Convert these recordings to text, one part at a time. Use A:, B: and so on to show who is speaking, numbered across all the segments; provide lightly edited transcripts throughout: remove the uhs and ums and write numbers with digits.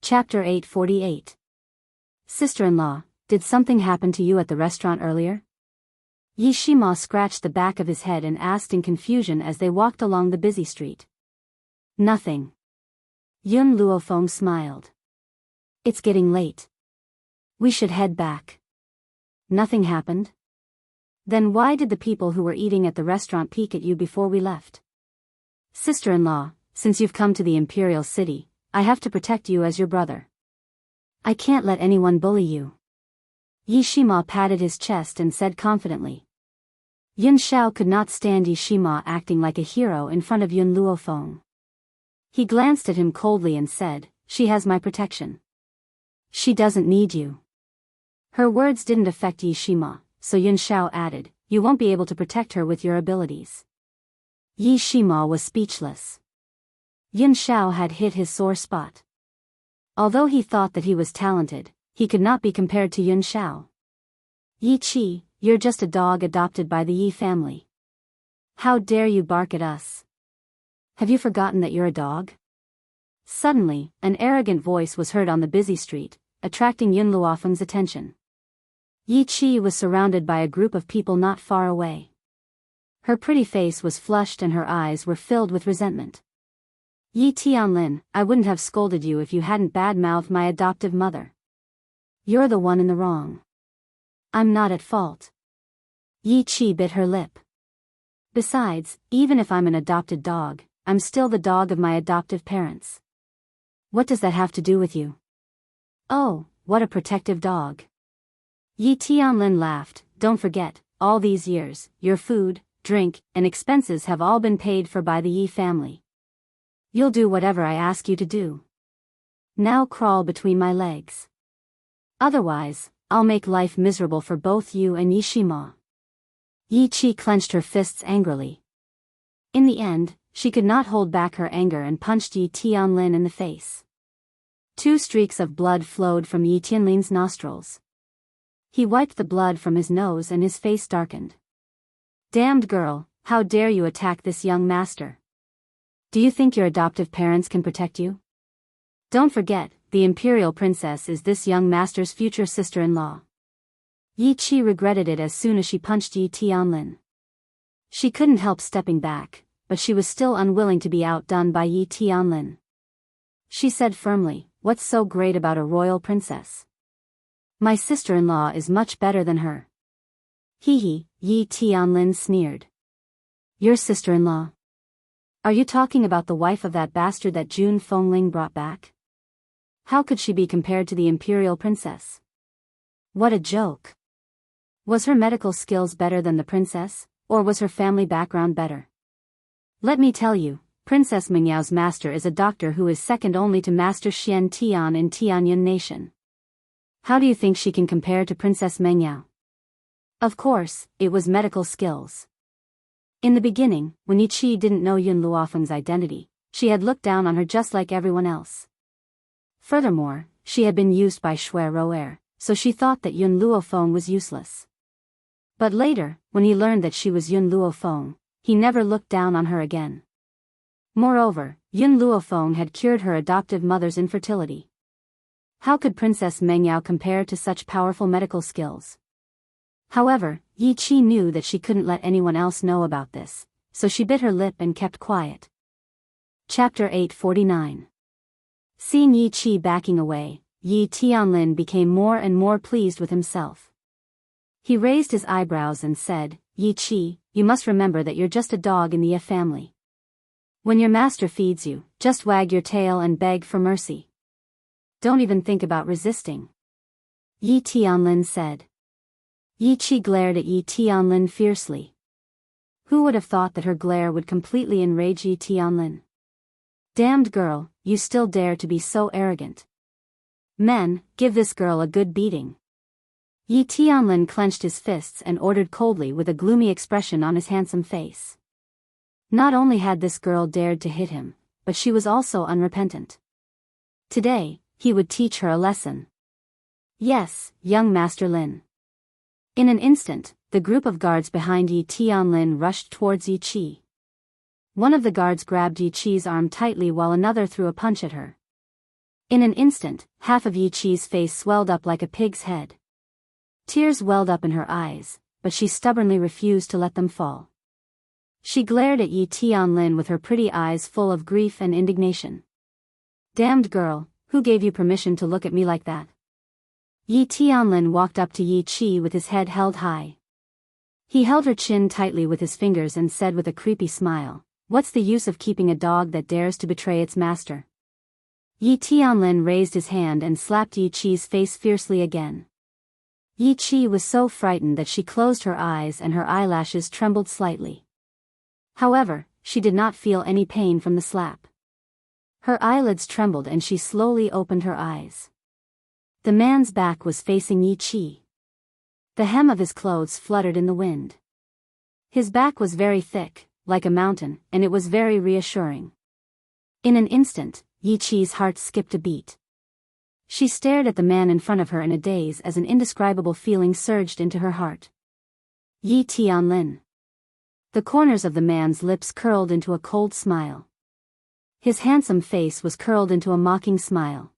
A: Chapter 848. Sister-in-law, did something happen to you at the restaurant earlier? Yi Shima scratched the back of his head and asked in confusion as they walked along the busy street. Nothing. Yun Luofeng smiled. It's getting late. We should head back. Nothing happened? Then why did the people who were eating at the restaurant peek at you before we left? Sister-in-law, since you've come to the imperial city, I have to protect you as your brother. I can't let anyone bully you. Yi Shima patted his chest and said confidently. Yun Xiao could not stand Yi Shima acting like a hero in front of Yun Luofeng. He glanced at him coldly and said, "She has my protection. She doesn't need you." Her words didn't affect Yi Shima, so Yun Xiao added, "You won't be able to protect her with your abilities." Yi Shima was speechless. Yun Xiao had hit his sore spot. Although he thought that he was talented, he could not be compared to Yun Xiao. Yi Qi, you're just a dog adopted by the Yi family. How dare you bark at us? Have you forgotten that you're a dog? Suddenly, an arrogant voice was heard on the busy street, attracting Yun Luofeng's attention. Yi Qi was surrounded by a group of people not far away. Her pretty face was flushed and her eyes were filled with resentment. Yi Tianlin, I wouldn't have scolded you if you hadn't bad-mouthed my adoptive mother. You're the one in the wrong. I'm not at fault. Yi Qi bit her lip. Besides, even if I'm an adopted dog, I'm still the dog of my adoptive parents. What does that have to do with you? Oh, what a protective dog. Yi Tianlin laughed. Don't forget, all these years, your food, drink, and expenses have all been paid for by the Yi family. You'll do whatever I ask you to do. Now crawl between my legs. Otherwise, I'll make life miserable for both you and Yi Shima. Yi Qi clenched her fists angrily. In the end, she could not hold back her anger and punched Yi Tianlin in the face. 2 streaks of blood flowed from Yi Tianlin's nostrils. He wiped the blood from his nose and his face darkened. Damned girl, how dare you attack this young master? Do you think your adoptive parents can protect you? Don't forget, the imperial princess is this young master's future sister-in-law. Yi Qi regretted it as soon as she punched Yi Tianlin. She couldn't help stepping back, but she was still unwilling to be outdone by Yi Tianlin. She said firmly, "What's so great about a royal princess? My sister-in-law is much better than her." Hee, Yi Tianlin sneered. Your sister-in-law? Are you talking about the wife of that bastard that Jun Fengling brought back? How could she be compared to the imperial princess? What a joke. Was her medical skills better than the princess, or was her family background better? Let me tell you, Princess Mengyao's master is a doctor who is second only to Master Xian Tian in Tianyun Nation. How do you think she can compare to Princess Mengyao? Of course, it was medical skills. In the beginning, when Yi Qi didn't know Yun Luofeng's identity, she had looked down on her just like everyone else. Furthermore, she had been used by Shui Roer, so she thought that Yun Luofeng was useless. But later, when he learned that she was Yun Luofeng, he never looked down on her again. Moreover, Yun Luofeng had cured her adoptive mother's infertility. How could Princess Mengyao compare to such powerful medical skills? However, Yi Qi knew that she couldn't let anyone else know about this, so she bit her lip and kept quiet. Chapter 849. Seeing Yi Qi backing away, Yi Tianlin became more and more pleased with himself. He raised his eyebrows and said, Yi Qi, you must remember that you're just a dog in the Yi family. When your master feeds you, just wag your tail and beg for mercy. Don't even think about resisting. Yi Tianlin said. Yi Qi glared at Yi Tianlin fiercely. Who would have thought that her glare would completely enrage Yi Tianlin? Damned girl, you still dare to be so arrogant. Men, give this girl a good beating. Yi Tianlin clenched his fists and ordered coldly with a gloomy expression on his handsome face. Not only had this girl dared to hit him, but she was also unrepentant. Today, he would teach her a lesson. Yes, young Master Lin. In an instant, the group of guards behind Yi Tianlin rushed towards Yi Qi. One of the guards grabbed Yi Qi's arm tightly while another threw a punch at her. In an instant, half of Yi Qi's face swelled up like a pig's head. Tears welled up in her eyes, but she stubbornly refused to let them fall. She glared at Yi Tianlin with her pretty eyes full of grief and indignation. "Damned girl, who gave you permission to look at me like that?" Yi Tianlin walked up to Yi Qi with his head held high. He held her chin tightly with his fingers and said with a creepy smile, "What's the use of keeping a dog that dares to betray its master?" Yi Tianlin raised his hand and slapped Yi Qi's face fiercely again. Yi Qi was so frightened that she closed her eyes and her eyelashes trembled slightly. However, she did not feel any pain from the slap. Her eyelids trembled and she slowly opened her eyes. The man's back was facing Yi Qi. The hem of his clothes fluttered in the wind. His back was very thick, like a mountain, and it was very reassuring. In an instant, Yi Qi's heart skipped a beat. She stared at the man in front of her in a daze as an indescribable feeling surged into her heart. Yi Tianlin. The corners of the man's lips curled into a cold smile. His handsome face was curled into a mocking smile.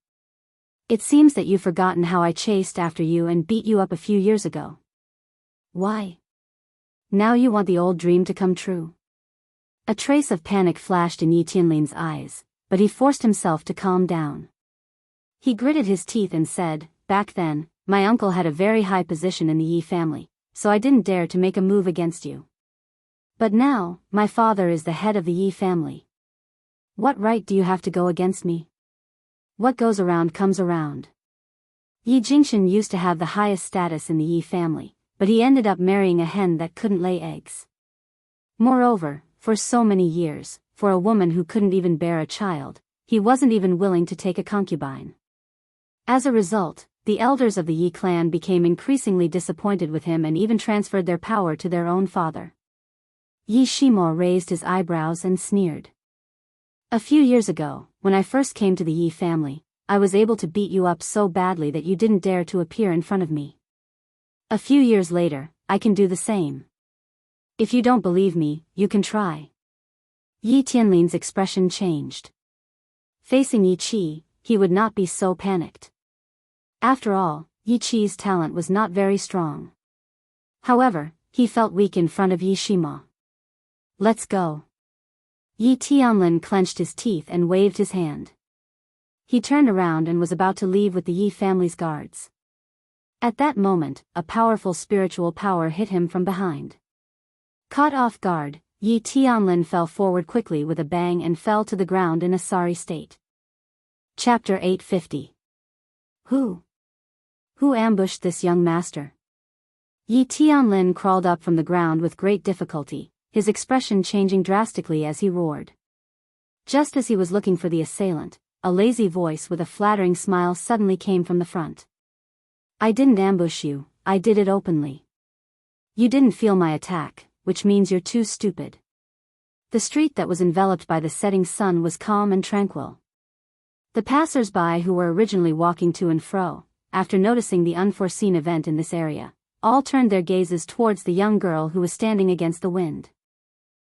A: "It seems that you've forgotten how I chased after you and beat you up a few years ago. Why? Now you want the old dream to come true?" A trace of panic flashed in Yi Tianlin's eyes, but he forced himself to calm down. He gritted his teeth and said, "Back then, my uncle had a very high position in the Yi family, so I didn't dare to make a move against you. But now, my father is the head of the Yi family. What right do you have to go against me? What goes around comes around." Yi Jingxin used to have the highest status in the Yi family, but he ended up marrying a hen that couldn't lay eggs. Moreover, for so many years, for a woman who couldn't even bear a child, he wasn't even willing to take a concubine. As a result, the elders of the Yi clan became increasingly disappointed with him and even transferred their power to their own father. Yi Shimo raised his eyebrows and sneered. "A few years ago, when I first came to the Yi family, I was able to beat you up so badly that you didn't dare to appear in front of me. A few years later, I can do the same. If you don't believe me, you can try." Yi Tianlin's expression changed. Facing Yi Qi, he would not be so panicked. After all, Yi Qi's talent was not very strong. However, he felt weak in front of Yi Shimo. "Let's go." Yi Tianlin clenched his teeth and waved his hand. He turned around and was about to leave with the Yi family's guards. At that moment, a powerful spiritual power hit him from behind. Caught off guard, Yi Tianlin fell forward quickly with a bang and fell to the ground in a sorry state. Chapter 850. Who ambushed this young master? Yi Tianlin crawled up from the ground with great difficulty, his expression changing drastically as he roared. Just as he was looking for the assailant, a lazy voice with a flattering smile suddenly came from the front. "I didn't ambush you, I did it openly. You didn't feel my attack, which means you're too stupid." The street that was enveloped by the setting sun was calm and tranquil. The passers-by who were originally walking to and fro, after noticing the unforeseen event in this area, all turned their gazes towards the young girl who was standing against the wind.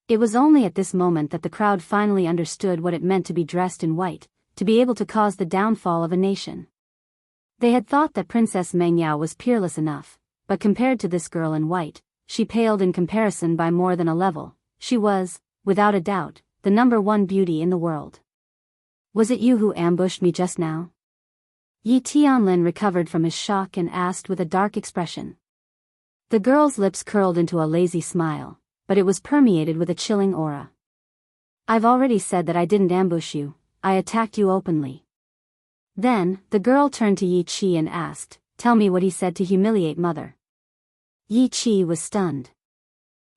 A: It was only at this moment that the crowd finally understood what it meant to be dressed in white, to be able to cause the downfall of a nation. They had thought that Princess Mengyao was peerless enough, but compared to this girl in white, she paled in comparison by more than a level. She was, without a doubt, the #1 beauty in the world. "Was it you who ambushed me just now?" Yi Tianlin recovered from his shock and asked with a dark expression. The girl's lips curled into a lazy smile, but it was permeated with a chilling aura. "I've already said that I didn't ambush you, I attacked you openly." Then, the girl turned to Yi Qi and asked, "Tell me what he said to humiliate mother." Yi Qi was stunned.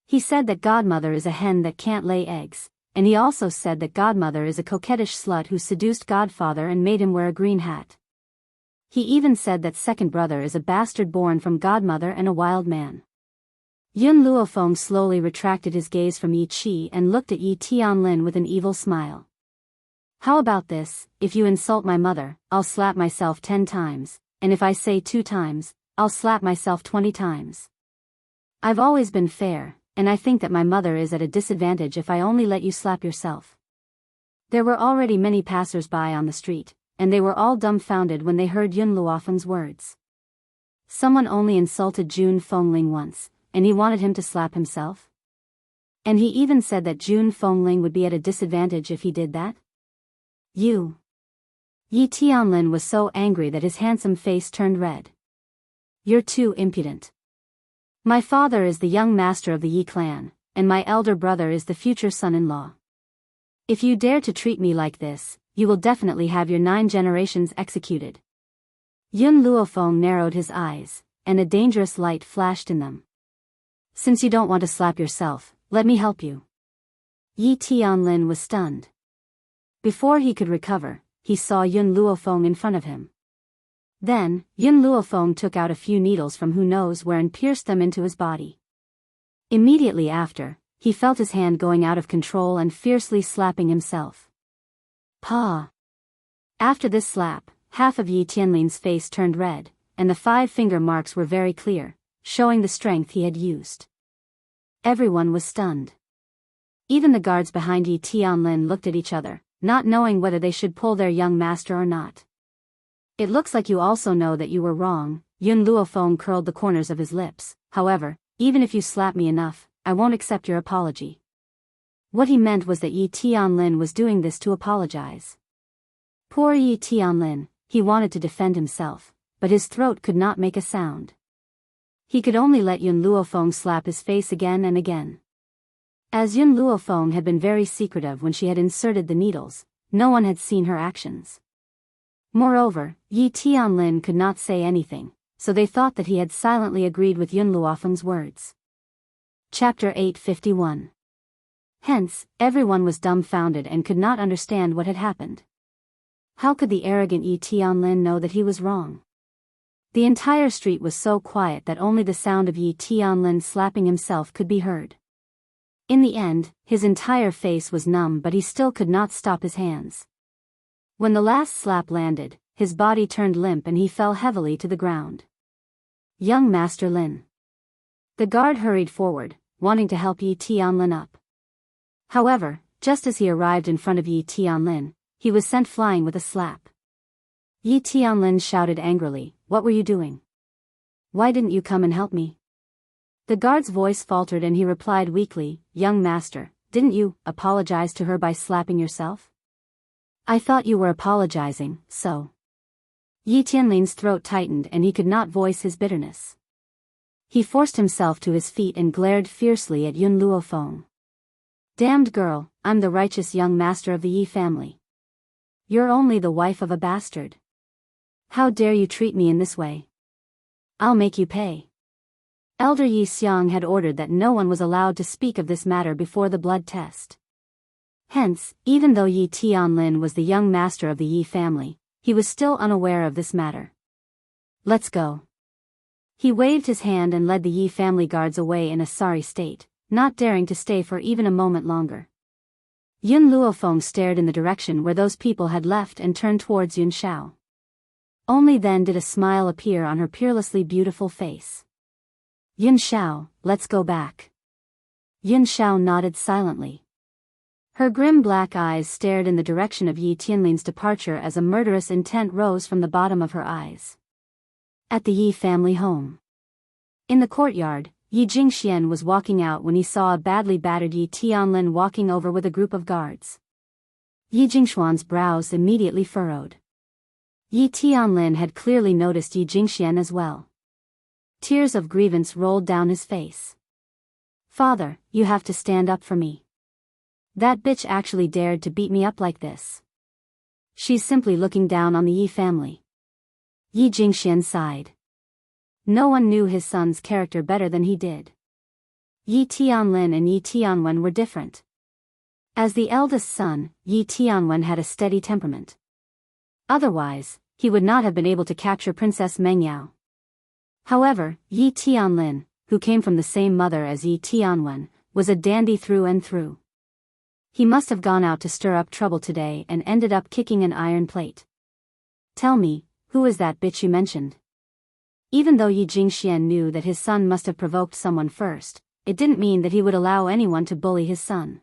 A: He said that godmother is a hen that can't lay eggs, and he also said that godmother is a coquettish slut who seduced godfather and made him wear a green hat. He even said that second brother is a bastard born from godmother and a wild man. Yun Luofeng slowly retracted his gaze from Yi Qi and looked at Yi Tianlin with an evil smile. "How about this, if you insult my mother, I'll slap myself 10 times, and if I say 2 times, I'll slap myself 20 times. I've always been fair, and I think that my mother is at a disadvantage if I only let you slap yourself." There were already many passers-by on the street, and they were all dumbfounded when they heard Yun Luofeng's words. Someone only insulted Jun Fengling once, and he wanted him to slap himself? And he even said that Jun Fengling would be at a disadvantage if he did that? You. Yi Tianlin was so angry that his handsome face turned red. You're too impudent. My father is the young master of the Yi clan, and my elder brother is the future son-in-law. If you dare to treat me like this, you will definitely have your 9 generations executed. Yun Luofeng narrowed his eyes, and a dangerous light flashed in them. Since you don't want to slap yourself, let me help you. Yi Tianlin was stunned. Before he could recover, he saw Yun Luofeng in front of him. Then, Yun Luofeng took out a few needles from who knows where and pierced them into his body. Immediately after, he felt his hand going out of control and fiercely slapping himself. Pa! After this slap, half of Yi Tianlin's face turned red, and the 5 finger marks were very clear, showing the strength he had used. Everyone was stunned. Even the guards behind Yi Tianlin looked at each other, not knowing whether they should pull their young master or not. It looks like you also know that you were wrong. Yun Luofeng curled the corners of his lips. However, even if you slap me enough, I won't accept your apology. What he meant was that Yi Tianlin was doing this to apologize. Poor Yi Tianlin, he wanted to defend himself, but his throat could not make a sound. He could only let Yun Luofeng slap his face again and again. As Yun Luofeng had been very secretive when she had inserted the needles, no one had seen her actions. Moreover, Yi Tianlin could not say anything, so they thought that he had silently agreed with Yun Luofeng's words. Chapter 851. Hence, everyone was dumbfounded and could not understand what had happened. How could the arrogant Yi Tianlin know that he was wrong? The entire street was so quiet that only the sound of Yi Tianlin slapping himself could be heard. In the end, his entire face was numb, but he still could not stop his hands. When the last slap landed, his body turned limp and he fell heavily to the ground. Young Master Lin. The guard hurried forward, wanting to help Yi Tianlin up. However, just as he arrived in front of Yi Tianlin, he was sent flying with a slap. Yi Tianlin shouted angrily, "What were you doing? Why didn't you come and help me?" The guard's voice faltered and he replied weakly, "Young master, didn't you apologize to her by slapping yourself?" "I thought you were apologizing, so." Yi Tianlin's throat tightened and he could not voice his bitterness. He forced himself to his feet and glared fiercely at Yun Luofeng. "Damned girl, I'm the righteous young master of the Yi family. You're only the wife of a bastard. How dare you treat me in this way? I'll make you pay." Elder Yi Xiang had ordered that no one was allowed to speak of this matter before the blood test. Hence, even though Yi Tianlin was the young master of the Yi family, he was still unaware of this matter. "Let's go." He waved his hand and led the Yi family guards away in a sorry state, not daring to stay for even a moment longer. Yun Luofeng stared in the direction where those people had left and turned towards Yun Shao. Only then did a smile appear on her peerlessly beautiful face. "Yun Shao, let's go back." Yun Shao nodded silently. Her grim black eyes stared in the direction of Yi Tianlin's departure as a murderous intent rose from the bottom of her eyes. At the Yi family home. In the courtyard, Yi Jingxian was walking out when he saw a badly battered Yi Tianlin walking over with a group of guards. Yi Jingshuan's brows immediately furrowed. Yi Tianlin had clearly noticed Yi Jingxian as well. Tears of grievance rolled down his face. "Father, you have to stand up for me. That bitch actually dared to beat me up like this. She's simply looking down on the Yi family." Yi Jingxian sighed. No one knew his son's character better than he did. Yi Tianlin and Yi Tianwen were different. As the eldest son, Yi Tianwen had a steady temperament. Otherwise, he would not have been able to capture Princess Mengyao. However, Yi Tianlin, who came from the same mother as Yi Tianwen, was a dandy through and through. He must have gone out to stir up trouble today and ended up kicking an iron plate. "Tell me, who is that bitch you mentioned?" Even though Yi Jingxian knew that his son must have provoked someone first, it didn't mean that he would allow anyone to bully his son.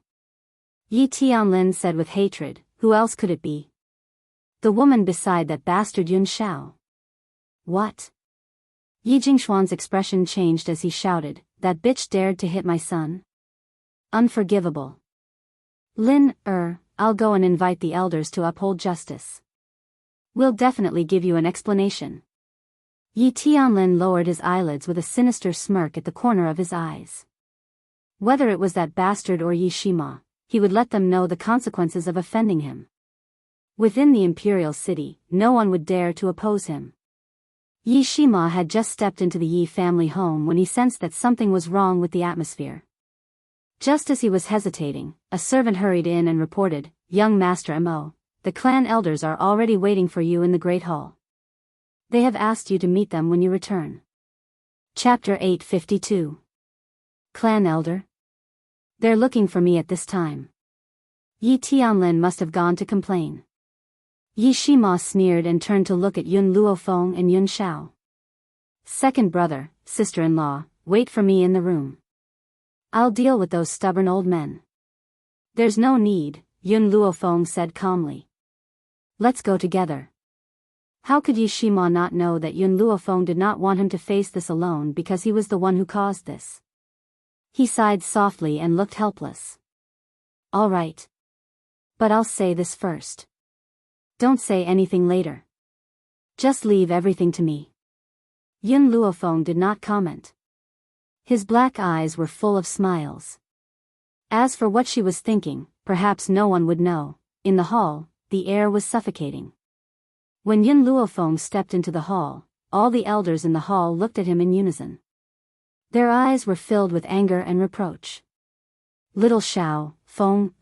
A: Yi Tianlin said with hatred, "Who else could it be?" The woman beside that bastard Yun Xiao. What? Yi Jingxuan's expression changed as he shouted, that bitch dared to hit my son? Unforgivable. Lin, I'll go and invite the elders to uphold justice. We'll definitely give you an explanation. Yi Tianlin lowered his eyelids with a sinister smirk at the corner of his eyes. Whether it was that bastard or Yi Shima, he would let them know the consequences of offending him. Within the imperial city, no one would dare to oppose him. Yi Shima had just stepped into the Yi family home when he sensed that something was wrong with the atmosphere. Just as he was hesitating, a servant hurried in and reported, "Young Master Mo, the clan elders are already waiting for you in the Great Hall. They have asked you to meet them when you return." Chapter 852. Clan Elder? They're looking for me at this time. Yi Tianlin must have gone to complain. Yi Shima sneered and turned to look at Yun Luofeng and Yun Xiao. Second brother, sister-in-law, wait for me in the room. I'll deal with those stubborn old men. There's no need, Yun Luofeng said calmly. Let's go together. How could Yi Shima not know that Yun Luofeng did not want him to face this alone because he was the one who caused this? He sighed softly and looked helpless. All right. But I'll say this first. Don't say anything later. Just leave everything to me. Yun Luofeng did not comment. His black eyes were full of smiles. As for what she was thinking, perhaps no one would know. In the hall, the air was suffocating. When Yun Luofeng stepped into the hall, all the elders in the hall looked at him in unison. Their eyes were filled with anger and reproach. Little Xiao, Feng,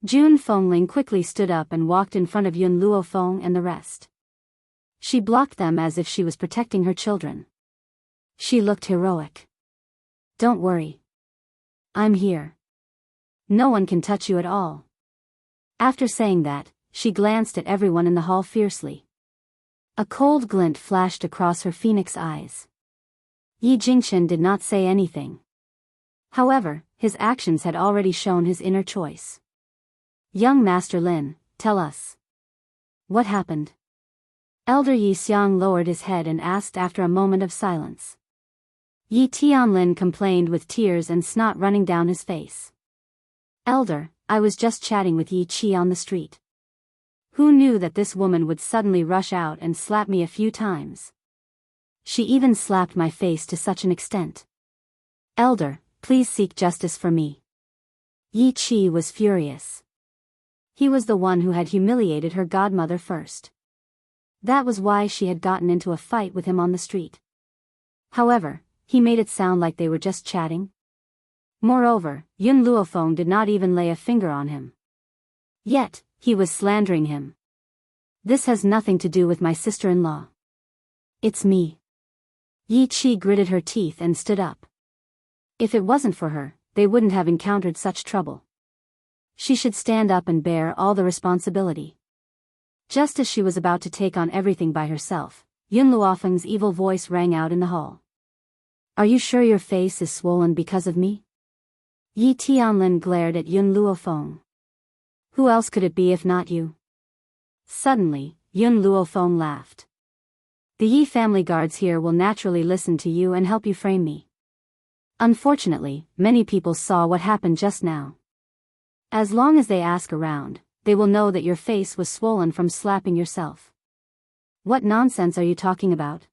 A: Jun Fengling quickly stood up and walked in front of Yun Luofeng and the rest. She blocked them as if she was protecting her children. She looked heroic. Don't worry. I'm here. No one can touch you at all. After saying that, she glanced at everyone in the hall fiercely. A cold glint flashed across her phoenix eyes. Yi Jingchen did not say anything. However, his actions had already shown his inner choice. Young Master Lin, tell us. What happened? Elder Yi Xiang lowered his head and asked after a moment of silence. Yi Tianlin complained with tears and snot running down his face. Elder, I was just chatting with Yi Qi on the street. Who knew that this woman would suddenly rush out and slap me a few times? She even slapped my face to such an extent. Elder, please seek justice for me. Yi Qi was furious. He was the one who had humiliated her godmother first. That was why she had gotten into a fight with him on the street. However, he made it sound like they were just chatting. Moreover, Yun Luofeng did not even lay a finger on him. Yet, he was slandering him. This has nothing to do with my sister-in-law. It's me. Yi Qi gritted her teeth and stood up. If it wasn't for her, they wouldn't have encountered such trouble. She should stand up and bear all the responsibility. Just as she was about to take on everything by herself, Yun Luofeng's evil voice rang out in the hall. Are you sure your face is swollen because of me? Yi Tianlin glared at Yun Luofeng. Who else could it be if not you? Suddenly, Yun Luofeng laughed. The Yi family guards here will naturally listen to you and help you frame me. Unfortunately, many people saw what happened just now. As long as they ask around, they will know that your face was swollen from slapping yourself. What nonsense are you talking about?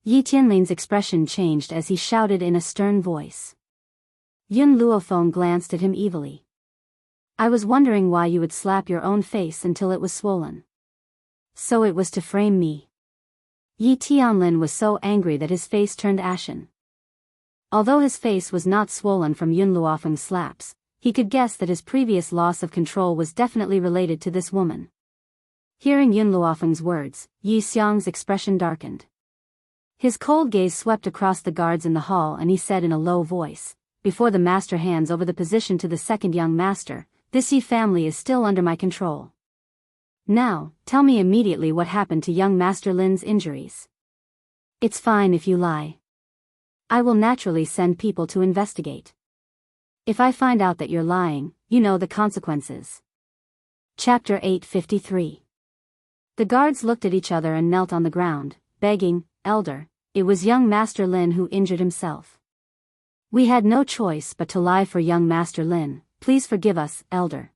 A: Yi Tianlin's expression changed as he shouted in a stern voice. Yun Luofeng glanced at him evilly. I was wondering why you would slap your own face until it was swollen. So it was to frame me. Yi Tianlin was so angry that his face turned ashen. Although his face was not swollen from Yun Luofeng's slaps, he could guess that his previous loss of control was definitely related to this woman. Hearing Yun Luofeng's words, Yi Xiang's expression darkened. His cold gaze swept across the guards in the hall and he said in a low voice, before the master hands over the position to the second young master, this Yi family is still under my control. Now, tell me immediately what happened to young Master Lin's injuries. It's fine if you lie. I will naturally send people to investigate. If I find out that you're lying, you know the consequences. Chapter 853. The guards looked at each other and knelt on the ground, begging, "Elder, it was young Master Lin who injured himself. We had no choice but to lie for young Master Lin. Please forgive us, Elder."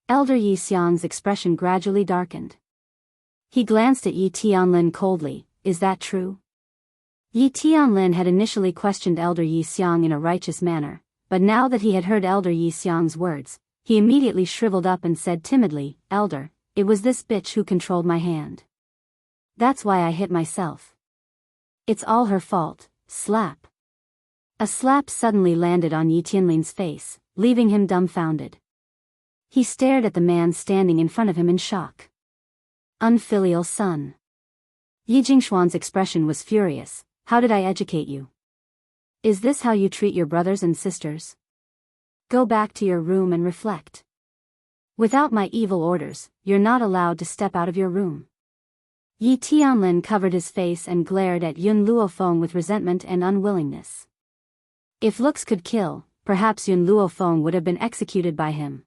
A: Elder Yi Xiang's expression gradually darkened. He glanced at Yi Tianlin coldly. "Is that true?" Yi Tianlin had initially questioned Elder Yi Xiang in a righteous manner, but now that he had heard Elder Yi Xiang's words, he immediately shriveled up and said timidly, "Elder, it was this bitch who controlled my hand. That's why I hit myself. It's all her fault." Slap. A slap suddenly landed on Yi Tianlin's face, leaving him dumbfounded. He stared at the man standing in front of him in shock. Unfilial son. Yi Jingshuan's expression was furious. "How did I educate you? Is this how you treat your brothers and sisters? Go back to your room and reflect. Without my evil orders, you're not allowed to step out of your room." Yi Tianlin covered his face and glared at Yun Luofeng with resentment and unwillingness. If looks could kill, perhaps Yun Luofeng would have been executed by him.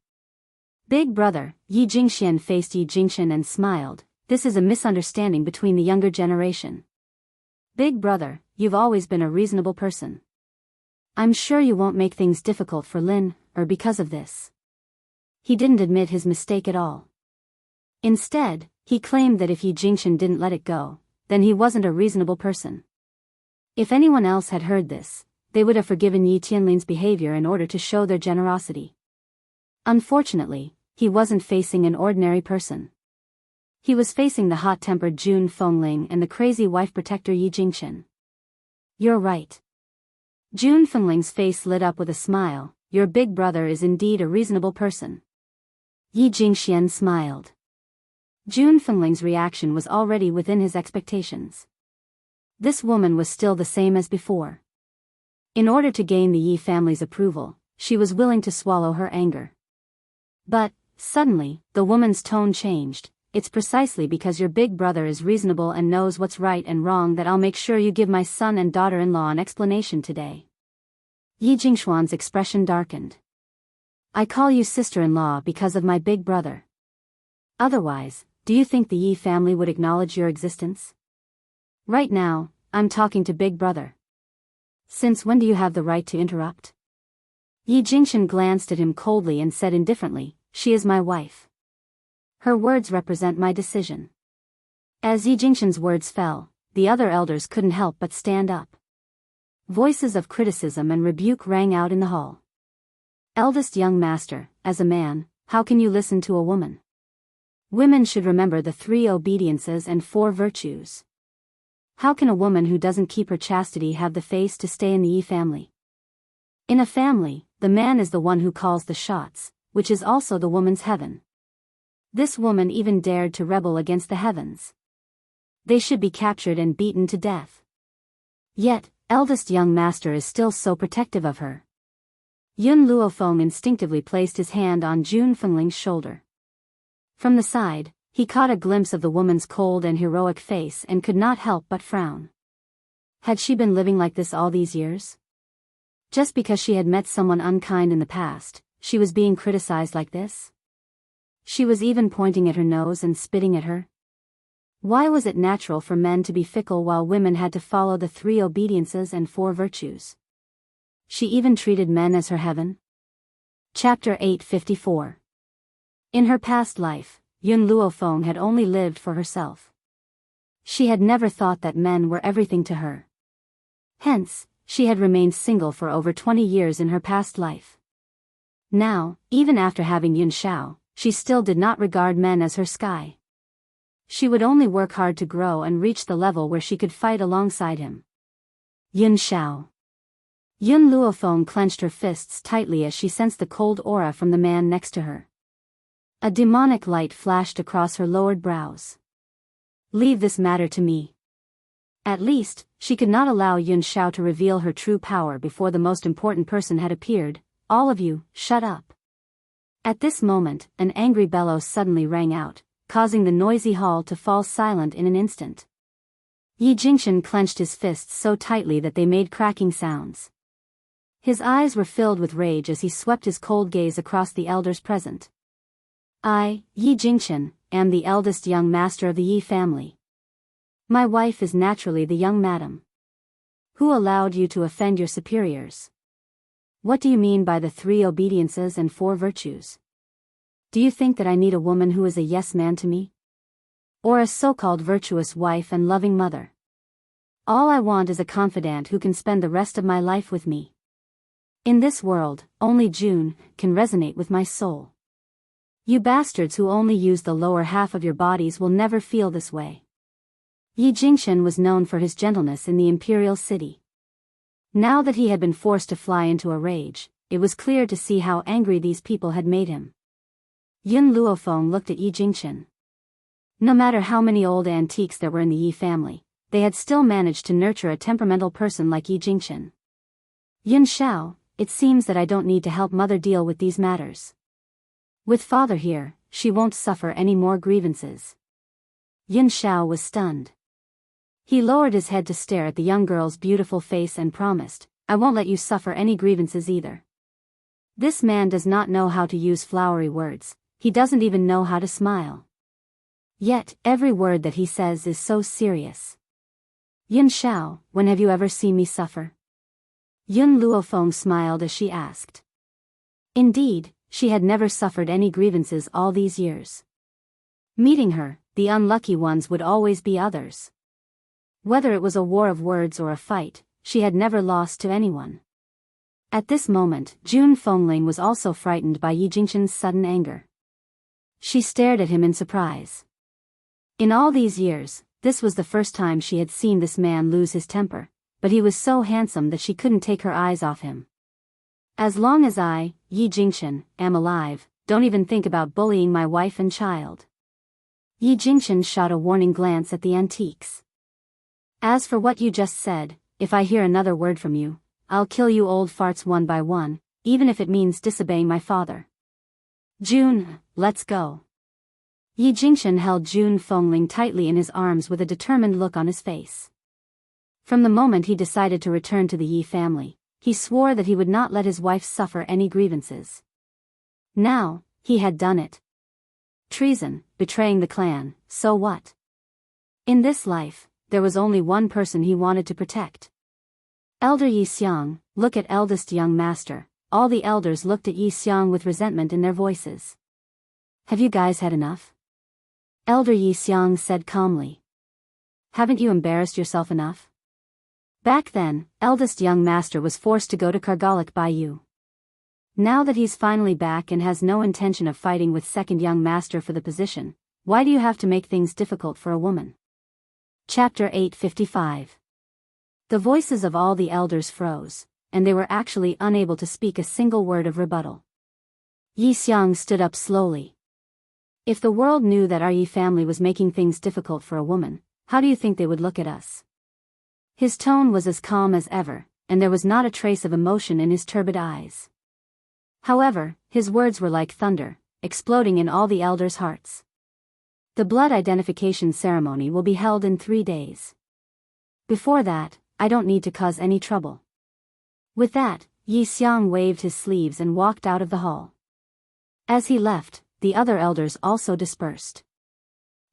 A: "Big brother," Yi Jingxian faced Yi Jingxian and smiled. "This is a misunderstanding between the younger generation. Big brother, you've always been a reasonable person. I'm sure you won't make things difficult for Lin, or because of this." He didn't admit his mistake at all. Instead, he claimed that if Yi Jingxian didn't let it go, then he wasn't a reasonable person. If anyone else had heard this, they would have forgiven Yi Tianlin's behavior in order to show their generosity. Unfortunately, he wasn't facing an ordinary person. He was facing the hot-tempered Jun Fengling and the crazy wife protector Yi Jingxian. "You're right." Jun Fengling's face lit up with a smile. "Your big brother is indeed a reasonable person." Yi Jingxian smiled. Jun Fengling's reaction was already within his expectations. This woman was still the same as before. In order to gain the Yi family's approval, she was willing to swallow her anger. But, suddenly, the woman's tone changed. "It's precisely because your big brother is reasonable and knows what's right and wrong that I'll make sure you give my son and daughter-in-law an explanation today." Yi Jingshuan's expression darkened. "I call you sister-in-law because of my big brother. Otherwise, do you think the Yi family would acknowledge your existence? Right now, I'm talking to big brother. Since when do you have the right to interrupt?" Yi Jingxian glanced at him coldly and said indifferently, "She is my wife. Her words represent my decision." As Yi Jingxian's words fell, the other elders couldn't help but stand up. Voices of criticism and rebuke rang out in the hall. "Eldest young master, as a man, how can you listen to a woman? Women should remember the 3 obediences and 4 virtues. How can a woman who doesn't keep her chastity have the face to stay in the Yi family? In a family, the man is the one who calls the shots, which is also the woman's heaven. This woman even dared to rebel against the heavens. They should be captured and beaten to death. Yet, eldest young master is still so protective of her." Yun Luofeng instinctively placed his hand on Jun Fengling's shoulder. From the side, he caught a glimpse of the woman's cold and heroic face and could not help but frown. Had she been living like this all these years? Just because she had met someone unkind in the past, she was being criticized like this? She was even pointing at her nose and spitting at her. Why was it natural for men to be fickle while women had to follow the 3 obediences and 4 virtues? She even treated men as her heaven? Chapter 854. In her past life, Yun Luofeng had only lived for herself. She had never thought that men were everything to her. Hence, she had remained single for over 20 years in her past life. Now, even after having Yun Shao, she still did not regard men as her sky. She would only work hard to grow and reach the level where she could fight alongside him. Yun Shao. Yun Luofeng clenched her fists tightly as she sensed the cold aura from the man next to her. A demonic light flashed across her lowered brows. "Leave this matter to me." At least, she could not allow Yun Shao to reveal her true power before the most important person had appeared. "All of you, shut up." At this moment, an angry bellow suddenly rang out, causing the noisy hall to fall silent in an instant. Yi Jingxian clenched his fists so tightly that they made cracking sounds. His eyes were filled with rage as he swept his cold gaze across the elders present. I, Yi Jingchen, am the eldest young master of the Yi family. My wife is naturally the young madam. Who allowed you to offend your superiors? What do you mean by the 3 obediences and 4 virtues? Do you think that I need a woman who is a yes man to me? Or a so-called virtuous wife and loving mother? All I want is a confidant who can spend the rest of my life with me. In this world, only June can resonate with my soul. You bastards who only use the lower half of your bodies will never feel this way. Yi Jingchen was known for his gentleness in the imperial city. Now that he had been forced to fly into a rage, it was clear to see how angry these people had made him. Yun Luofeng looked at Yi Jingchen. No matter how many old antiques there were in the Yi family, they had still managed to nurture a temperamental person like Yi Jingchen. Yun Xiao, it seems that I don't need to help mother deal with these matters. With father here, she won't suffer any more grievances. Yun Xiao was stunned. He lowered his head to stare at the young girl's beautiful face and promised, I won't let you suffer any grievances either. This man does not know how to use flowery words, he doesn't even know how to smile. Yet, every word that he says is so serious. Yun Xiao, when have you ever seen me suffer? Yun Luofeng smiled as she asked. Indeed, she had never suffered any grievances all these years. Meeting her, the unlucky ones would always be others. Whether it was a war of words or a fight, she had never lost to anyone. At this moment, June Fengling was also frightened by Yi Jingchen's sudden anger. She stared at him in surprise. In all these years, this was the first time she had seen this man lose his temper, but he was so handsome that she couldn't take her eyes off him. As long as I, Yi Jingchen, am alive, don't even think about bullying my wife and child. Yi Jingchen shot a warning glance at the antiques. As for what you just said, if I hear another word from you, I'll kill you old farts one by one, even if it means disobeying my father. June, let's go. Yi Jingchen held June Fengling tightly in his arms with a determined look on his face. From the moment he decided to return to the Yi family, he swore that he would not let his wife suffer any grievances. Now, he had done it. Treason, betraying the clan, so what? In this life, there was only one person he wanted to protect. Elder Yi Xiang, look at eldest young master. All the elders looked at Yi Xiang with resentment in their voices. Have you guys had enough? Elder Yi Xiang said calmly. Haven't you embarrassed yourself enough? Back then, eldest young master was forced to go to Kargalik by you. Now that he's finally back and has no intention of fighting with second young master for the position, why do you have to make things difficult for a woman? Chapter 855. The voices of all the elders froze, and they were actually unable to speak a single word of rebuttal. Yi Xiang stood up slowly. If the world knew that our Yi family was making things difficult for a woman, how do you think they would look at us? His tone was as calm as ever, and there was not a trace of emotion in his turbid eyes. However, his words were like thunder, exploding in all the elders' hearts. The blood identification ceremony will be held in 3 days. Before that, I don't need to cause any trouble. With that, Yi Xiang waved his sleeves and walked out of the hall. As he left, the other elders also dispersed.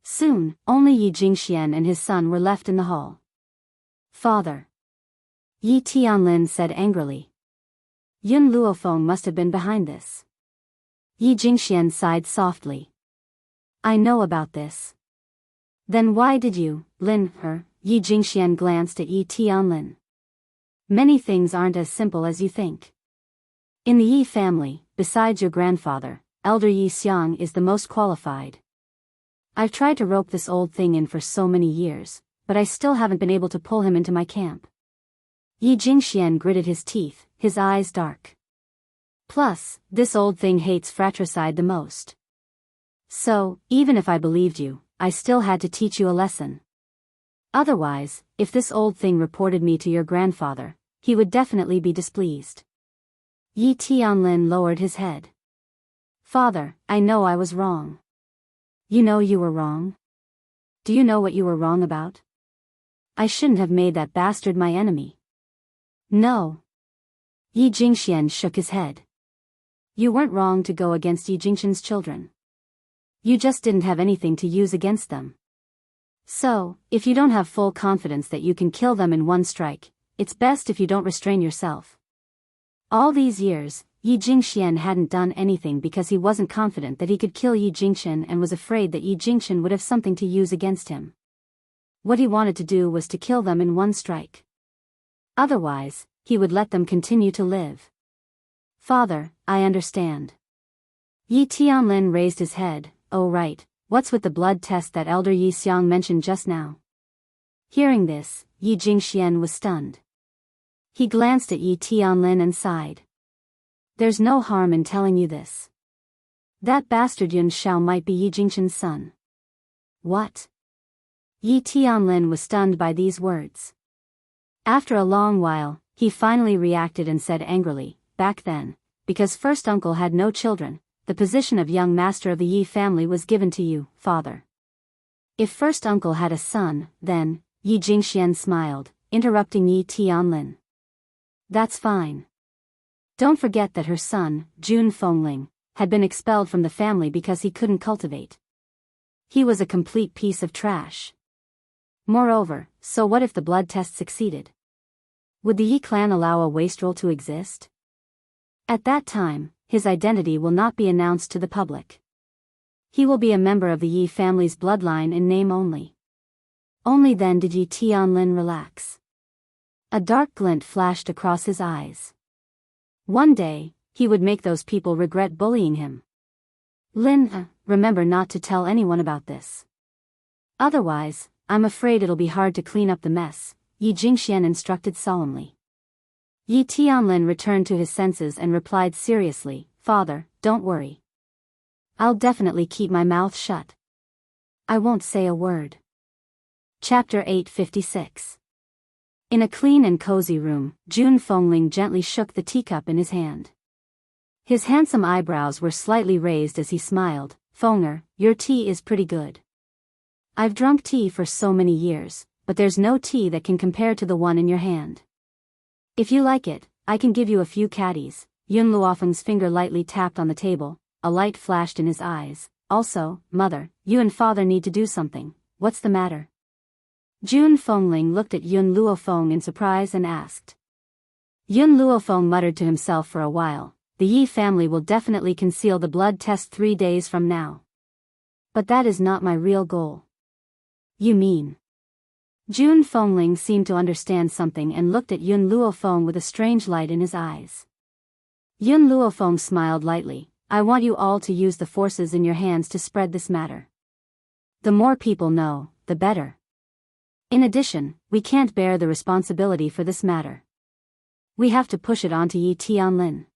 A: Soon, only Yi Jingxian and his son were left in the hall. Father. Yi Tianlin said angrily. Yun Luofeng must have been behind this. Yi Jingxian sighed softly. I know about this. Then why did you, Lin, her? Yi Jingxian glanced at Yi Tianlin. Many things aren't as simple as you think. In the Yi family, besides your grandfather, Elder Yi Xiang is the most qualified. I've tried to rope this old thing in for so many years, but I still haven't been able to pull him into my camp. Yi Jingxian gritted his teeth, his eyes dark. Plus, this old thing hates fratricide the most. So, even if I believed you, I still had to teach you a lesson. Otherwise, if this old thing reported me to your grandfather, he would definitely be displeased. Yi Tianlin lowered his head. Father, I know I was wrong. You know you were wrong? Do you know what you were wrong about? I shouldn't have made that bastard my enemy. No. Yi Jingxian shook his head. You weren't wrong to go against Yi Jingxian's children. You just didn't have anything to use against them. So, if you don't have full confidence that you can kill them in one strike, it's best if you don't restrain yourself. All these years, Yi Jingxian hadn't done anything because he wasn't confident that he could kill Yi Jingxian and was afraid that Yi Jingxian would have something to use against him. What he wanted to do was to kill them in one strike. Otherwise, he would let them continue to live. Father, I understand. Yi Tianlin raised his head. Oh right, what's with the blood test that Elder Yi Xiang mentioned just now? Hearing this, Yi Jingxian was stunned. He glanced at Yi Tianlin and sighed. There's no harm in telling you this. That bastard Yun Shao might be Yi Jingxian's son. What? Yi Tianlin was stunned by these words. After a long while, he finally reacted and said angrily, back then, because first uncle had no children, the position of young master of the Yi family was given to you, father. If first uncle had a son, then, Yi Jingxian smiled, interrupting Yi Tianlin. That's fine. Don't forget that her son, Jun Fengling, had been expelled from the family because he couldn't cultivate. He was a complete piece of trash. Moreover, so what if the blood test succeeded? Would the Yi clan allow a wastrel to exist? At that time, his identity will not be announced to the public. He will be a member of the Yi family's bloodline in name only. Only then did Yi Tianlin relax. A dark glint flashed across his eyes. One day, he would make those people regret bullying him. Lin, remember not to tell anyone about this. Otherwise, I'm afraid it'll be hard to clean up the mess, Yi Jingxian instructed solemnly. Yi Tianlin returned to his senses and replied seriously, Father, don't worry. I'll definitely keep my mouth shut. I won't say a word. Chapter 856. In a clean and cozy room, Jun Fengling gently shook the teacup in his hand. His handsome eyebrows were slightly raised as he smiled. Fenger, your tea is pretty good. I've drunk tea for so many years, but there's no tea that can compare to the one in your hand. If you like it, I can give you a few caddies. Yun Luofeng's finger lightly tapped on the table, a light flashed in his eyes. Also, mother, you and father need to do something. What's the matter? Jun Fengling looked at Yun Luofeng in surprise and asked. Yun Luofeng muttered to himself for a while, the Yi family will definitely conceal the blood test 3 days from now. But that is not my real goal. You mean? Jun Fengling seemed to understand something and looked at Yun Luofeng with a strange light in his eyes. Yun Luofeng smiled lightly. I want you all to use the forces in your hands to spread this matter. The more people know, the better. In addition, we can't bear the responsibility for this matter. We have to push it onto Yi Tianlin.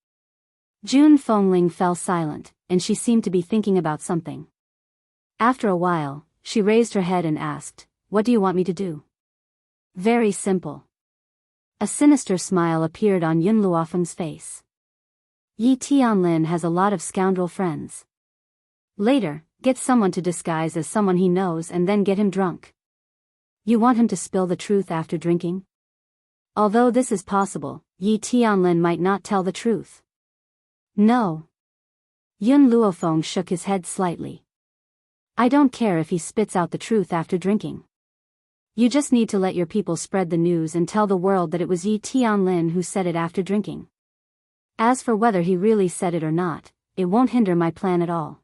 A: Jun Fengling fell silent, and she seemed to be thinking about something. After a while, she raised her head and asked, What do you want me to do? Very simple. A sinister smile appeared on Yun Luofeng's face. Yi Tianlin has a lot of scoundrel friends. Later, get someone to disguise as someone he knows and then get him drunk. You want him to spill the truth after drinking? Although this is possible, Yi Tianlin might not tell the truth. No. Yun Luofeng shook his head slightly. I don't care if he spits out the truth after drinking. You just need to let your people spread the news and tell the world that it was Yi Tianlin who said it after drinking. As for whether he really said it or not, it won't hinder my plan at all.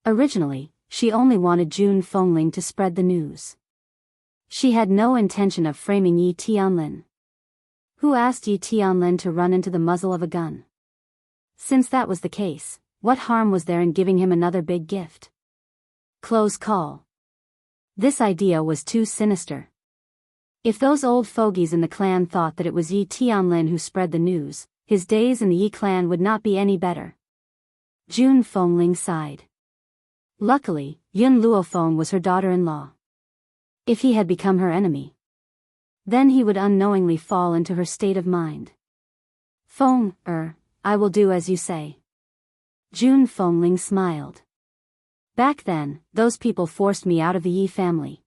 A: Originally, she only wanted Jun Fengling to spread the news. She had no intention of framing Yi Tianlin. Who asked Yi Tianlin to run into the muzzle of a gun? Since that was the case, what harm was there in giving him another big gift? Close call. This idea was too sinister. If those old fogies in the clan thought that it was Yi Tianlin who spread the news, his days in the Yi clan would not be any better. Jun Fengling sighed. Luckily, Yun Luofeng was her daughter-in-law. If he had become her enemy, then he would unknowingly fall into her state of mind. I will do as you say. Jun Fengling smiled. Back then, those people forced me out of the Yi family.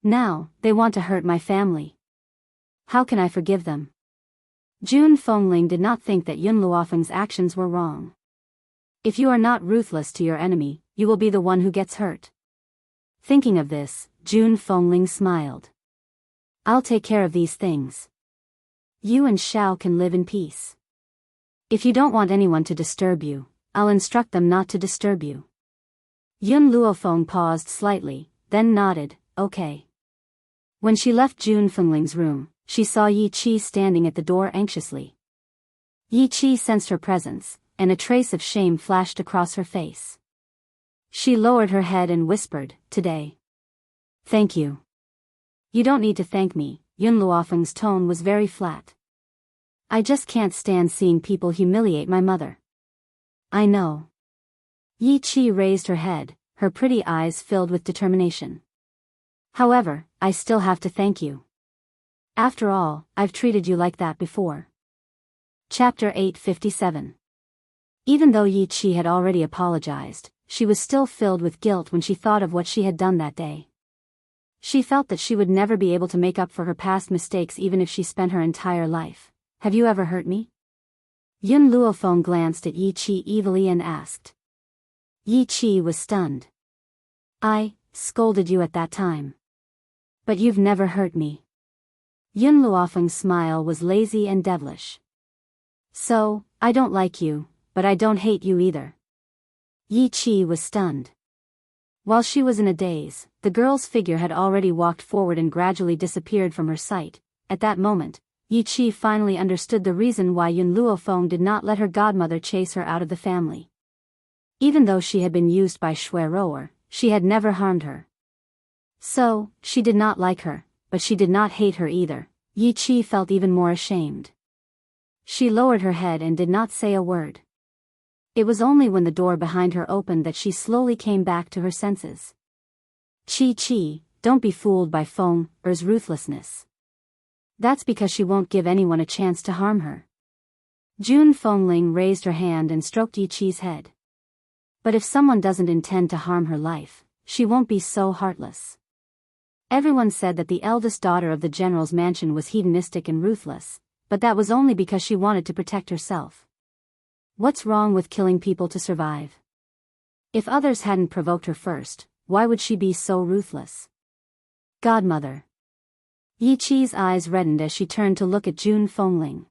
A: Now, they want to hurt my family. How can I forgive them? Jun Fengling did not think that Yun Luofeng's actions were wrong. If you are not ruthless to your enemy, you will be the one who gets hurt. Thinking of this, Jun Fengling smiled. I'll take care of these things. You and Xiao can live in peace. If you don't want anyone to disturb you, I'll instruct them not to disturb you. Yun Luofeng paused slightly, then nodded, okay. When she left Jun Fengling's room, she saw Yi Qi standing at the door anxiously. Yi Qi sensed her presence, and a trace of shame flashed across her face. She lowered her head and whispered, today. Thank you. You don't need to thank me, Yun Luofeng's tone was very flat. I just can't stand seeing people humiliate my mother. I know. Yi Qi raised her head, her pretty eyes filled with determination. However, I still have to thank you. After all, I've treated you like that before. Chapter 857. Even though Yi Qi had already apologized, she was still filled with guilt when she thought of what she had done that day. She felt that she would never be able to make up for her past mistakes even if she spent her entire life. Have you ever hurt me? Yun Luofeng glanced at Yi Qi evilly and asked. Yi Qi was stunned. I scolded you at that time. But you've never hurt me. Yun Luofeng's smile was lazy and devilish. So, I don't like you, but I don't hate you either. Yi Qi was stunned. While she was in a daze, the girl's figure had already walked forward and gradually disappeared from her sight. At that moment, Yi Qi finally understood the reason why Yun Luofeng did not let her godmother chase her out of the family. Even though she had been used by Shui Rower, she had never harmed her. So, she did not like her, but she did not hate her either. Yi Qi felt even more ashamed. She lowered her head and did not say a word. It was only when the door behind her opened that she slowly came back to her senses. Qi, don't be fooled by Feng Er's ruthlessness. That's because she won't give anyone a chance to harm her. Jun Fengling raised her hand and stroked Yi Qi's head. But if someone doesn't intend to harm her life, she won't be so heartless. Everyone said that the eldest daughter of the general's mansion was hedonistic and ruthless, but that was only because she wanted to protect herself. What's wrong with killing people to survive? If others hadn't provoked her first, why would she be so ruthless? Godmother. Yi Qi's eyes reddened as she turned to look at Jun Fengling.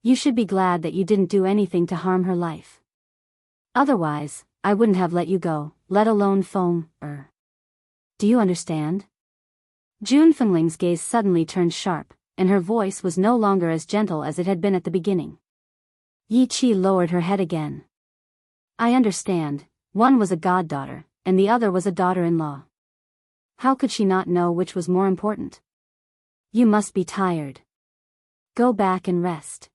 A: You should be glad that you didn't do anything to harm her life. Otherwise, I wouldn't have let you go, let alone Feng Er. Do you understand? Jun Fengling's gaze suddenly turned sharp, and her voice was no longer as gentle as it had been at the beginning. Yi Qi lowered her head again. I understand, one was a goddaughter, and the other was a daughter-in-law. How could she not know which was more important? You must be tired. Go back and rest.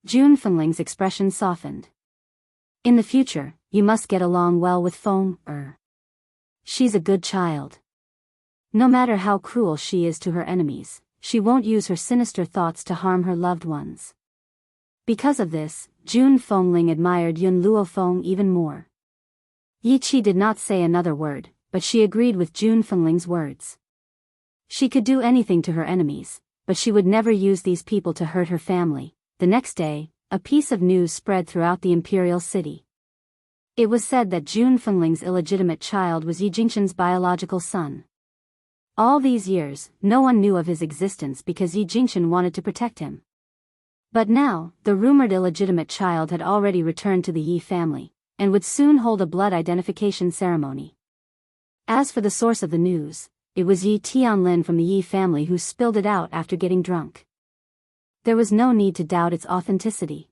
A: Jun Fengling's expression softened. In the future, you must get along well with Feng Er. She's a good child. No matter how cruel she is to her enemies, she won't use her sinister thoughts to harm her loved ones. Because of this, Jun Fengling admired Yun Luofeng even more. Yi Qi did not say another word, but she agreed with Jun Fengling's words. She could do anything to her enemies, but she would never use these people to hurt her family. The next day, a piece of news spread throughout the imperial city. It was said that Jun Fengling's illegitimate child was Yi Jingqian's biological son. All these years, no one knew of his existence because Yi Jingqian wanted to protect him. But now, the rumored illegitimate child had already returned to the Yi family, and would soon hold a blood identification ceremony. As for the source of the news, it was Yi Tianlin from the Yi family who spilled it out after getting drunk. There was no need to doubt its authenticity.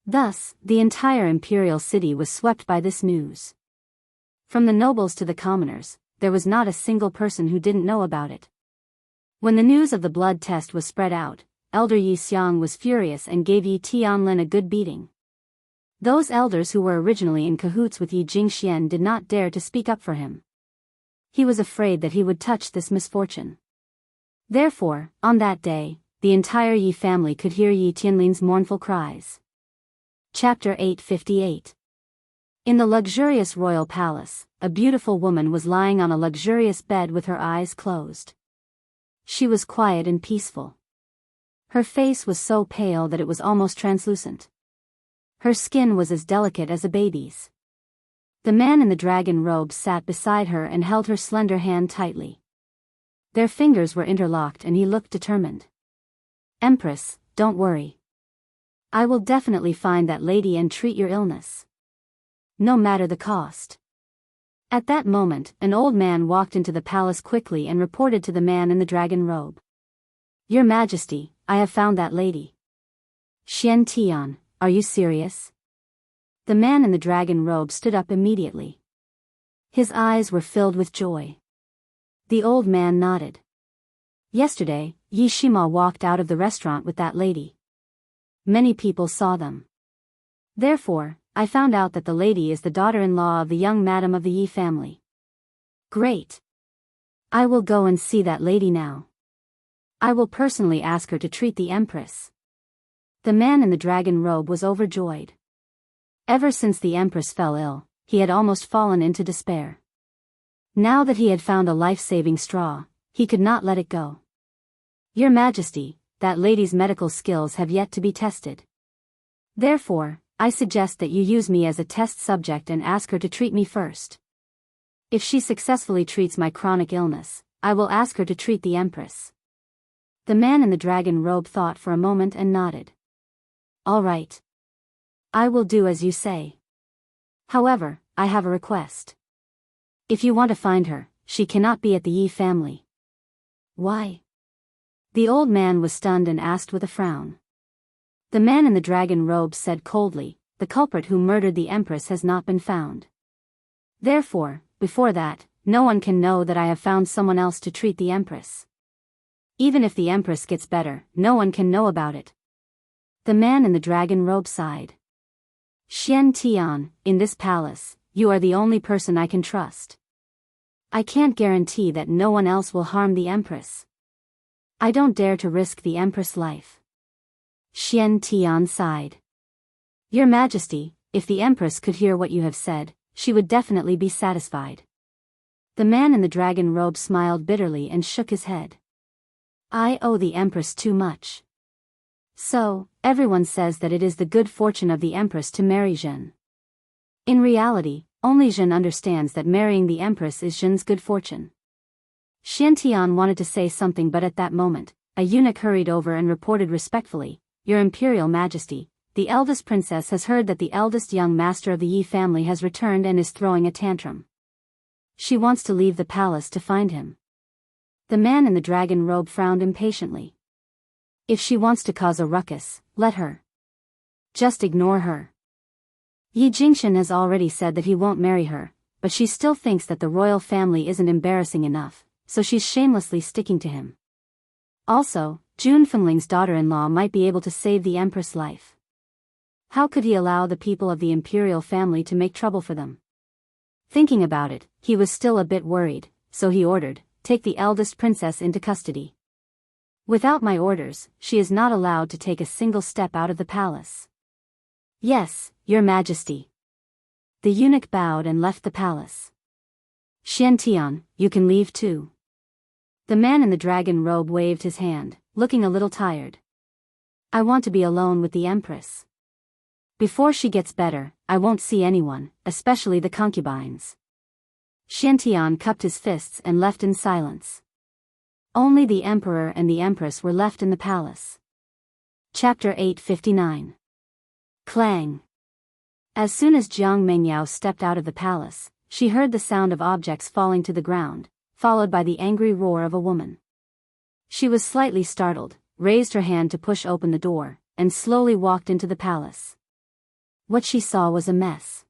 A: Thus, the entire imperial city was swept by this news. From the nobles to the commoners, there was not a single person who didn't know about it. When the news of the blood test was spread out, Elder Yi Xiang was furious and gave Yi Tianlin a good beating. Those elders who were originally in cahoots with Yi Jingxian did not dare to speak up for him. He was afraid that he would touch this misfortune. Therefore, on that day, the entire Yi family could hear Yi Tianlin's mournful cries. Chapter 858. In the luxurious royal palace, a beautiful woman was lying on a luxurious bed with her eyes closed. She was quiet and peaceful. Her face was so pale that it was almost translucent. Her skin was as delicate as a baby's. The man in the dragon robe sat beside her and held her slender hand tightly. Their fingers were interlocked and he looked determined. Empress, don't worry. I will definitely find that lady and treat your illness. No matter the cost. At that moment, an old man walked into the palace quickly and reported to the man in the dragon robe. Your Majesty, I have found that lady. Xianxia, are you serious? The man in the dragon robe stood up immediately. His eyes were filled with joy. The old man nodded. Yesterday, Yishima walked out of the restaurant with that lady. Many people saw them. Therefore, I found out that the lady is the daughter-in-law of the young madam of the Yi family. Great. I will go and see that lady now. I will personally ask her to treat the empress. The man in the dragon robe was overjoyed. Ever since the empress fell ill, he had almost fallen into despair. Now that he had found a life-saving straw, he could not let it go. Your Majesty, that lady's medical skills have yet to be tested. Therefore, I suggest that you use me as a test subject and ask her to treat me first. If she successfully treats my chronic illness, I will ask her to treat the empress. The man in the dragon robe thought for a moment and nodded. All right. I will do as you say. However, I have a request. If you want to find her, she cannot be at the Yi family. Why? The old man was stunned and asked with a frown. The man in the dragon robe said coldly, the culprit who murdered the empress has not been found. Therefore, before that, no one can know that I have found someone else to treat the empress. Even if the empress gets better, no one can know about it. The man in the dragon robe sighed. Xianxia, in this palace, you are the only person I can trust. I can't guarantee that no one else will harm the empress. I don't dare to risk the empress' life. Xianxia sighed. Your Majesty, if the empress could hear what you have said, she would definitely be satisfied. The man in the dragon robe smiled bitterly and shook his head. I owe the empress too much. So, everyone says that it is the good fortune of the empress to marry Zhen. In reality, only Zhen understands that marrying the empress is Zhen's good fortune. Xianxia wanted to say something, but at that moment, a eunuch hurried over and reported respectfully, Your Imperial Majesty, the eldest princess has heard that the eldest young master of the Yi family has returned and is throwing a tantrum. She wants to leave the palace to find him. The man in the dragon robe frowned impatiently. If she wants to cause a ruckus, let her. Just ignore her. Yi Jingxin has already said that he won't marry her, but she still thinks that the royal family isn't embarrassing enough, so she's shamelessly sticking to him. Also, Jun Fenling's daughter-in-law might be able to save the empress' life. How could he allow the people of the imperial family to make trouble for them? Thinking about it, he was still a bit worried, so he ordered, take the eldest princess into custody. Without my orders, she is not allowed to take a single step out of the palace. Yes, Your Majesty. The eunuch bowed and left the palace. Xianxia, you can leave too. The man in the dragon robe waved his hand, looking a little tired. I want to be alone with the empress. Before she gets better, I won't see anyone, especially the concubines. Xianxia cupped his fists and left in silence. Only the emperor and the empress were left in the palace. Chapter 859. Clang. As soon as Jiang Mengyao stepped out of the palace, she heard the sound of objects falling to the ground, followed by the angry roar of a woman. She was slightly startled, raised her hand to push open the door, and slowly walked into the palace. What she saw was a mess.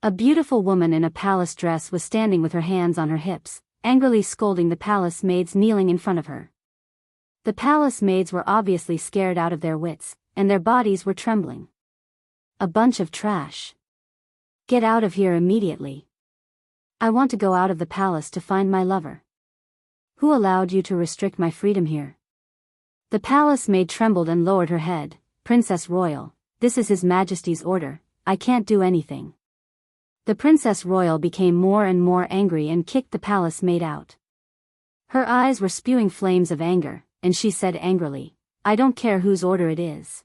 A: A beautiful woman in a palace dress was standing with her hands on her hips, angrily scolding the palace maids kneeling in front of her. The palace maids were obviously scared out of their wits, and their bodies were trembling. A bunch of trash. Get out of here immediately. I want to go out of the palace to find my lover. Who allowed you to restrict my freedom here? The palace maid trembled and lowered her head. Princess Royal, this is His Majesty's order, I can't do anything. The Princess Royal became more and more angry and kicked the palace maid out. Her eyes were spewing flames of anger, and she said angrily, I don't care whose order it is.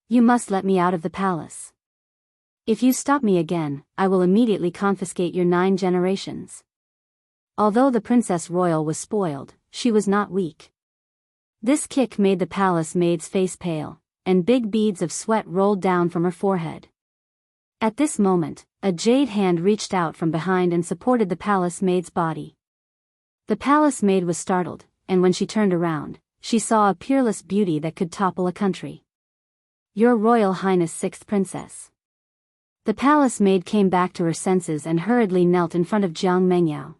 A: You must let me out of the palace. If you stop me again, I will immediately confiscate your 9 generations. Although the Princess Royal was spoiled, she was not weak. This kick made the palace maid's face pale, and big beads of sweat rolled down from her forehead. At this moment, a jade hand reached out from behind and supported the palace maid's body. The palace maid was startled, and when she turned around, she saw a peerless beauty that could topple a country. Your Royal Highness 6th Princess. The palace maid came back to her senses and hurriedly knelt in front of Jiang Mengyao.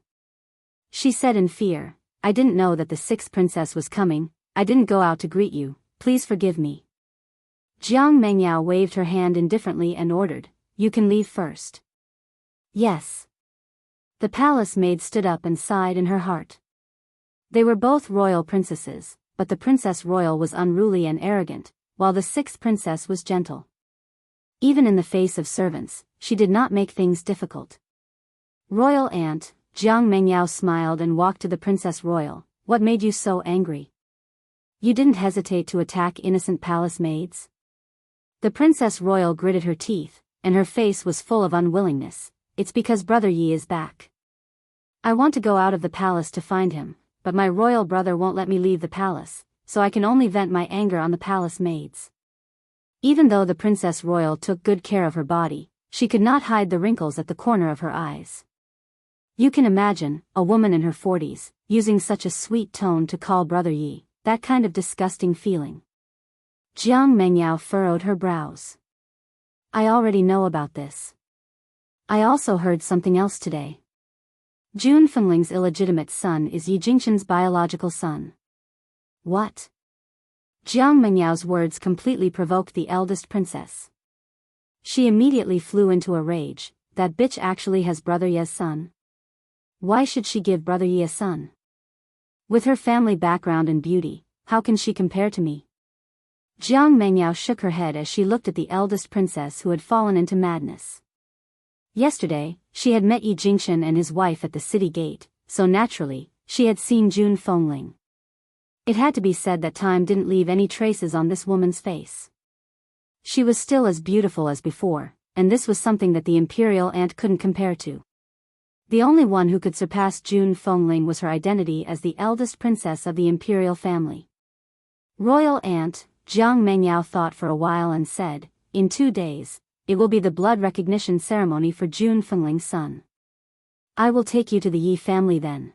A: She said in fear, I didn't know that the 6th princess was coming, I didn't go out to greet you, please forgive me. Jiang Mengyao waved her hand indifferently and ordered, you can leave first. Yes. The palace maid stood up and sighed in her heart. They were both royal princesses, but the Princess Royal was unruly and arrogant, while the 6th princess was gentle. Even in the face of servants, she did not make things difficult. Royal aunt, Jiang Mengyao smiled and walked to the Princess Royal, what made you so angry? You didn't hesitate to attack innocent palace maids? The Princess Royal gritted her teeth, and her face was full of unwillingness. It's because Brother Yi is back. I want to go out of the palace to find him, but my royal brother won't let me leave the palace, so I can only vent my anger on the palace maids. Even though the Princess Royal took good care of her body, she could not hide the wrinkles at the corner of her eyes. You can imagine, a woman in her 40s, using such a sweet tone to call Brother Yi, that kind of disgusting feeling. Jiang Mengyao furrowed her brows. I already know about this. I also heard something else today. Jun Fengling's illegitimate son is Yi Jingqian's biological son. What? Jiang Mengyao's words completely provoked the eldest princess. She immediately flew into a rage, that bitch actually has Brother Ye's son. Why should she give Brother Yi a son? With her family background and beauty, how can she compare to me? Jiang Mengyao shook her head as she looked at the eldest princess who had fallen into madness. Yesterday, she had met Yi Jingqian and his wife at the city gate, so naturally, she had seen Jun Fengling. It had to be said that time didn't leave any traces on this woman's face. She was still as beautiful as before, and this was something that the imperial aunt couldn't compare to. The only one who could surpass Jun Fengling was her identity as the eldest princess of the imperial family. Royal aunt, Jiang Mengyao thought for a while and said, in 2 days, it will be the blood recognition ceremony for Jun Fengling's son. I will take you to the Yi family then.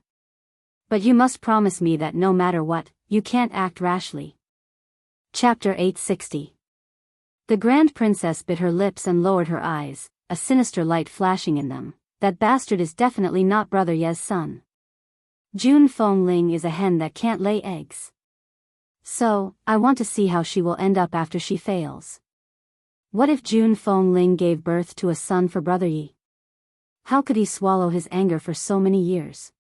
A: But you must promise me that no matter what, you can't act rashly. Chapter 860. The Grand Princess bit her lips and lowered her eyes, a sinister light flashing in them. That bastard is definitely not Brother Ye's son. Jun Fengling is a hen that can't lay eggs. So, I want to see how she will end up after she fails. What if Jun Fengling gave birth to a son for Brother Yi? How could he swallow his anger for so many years?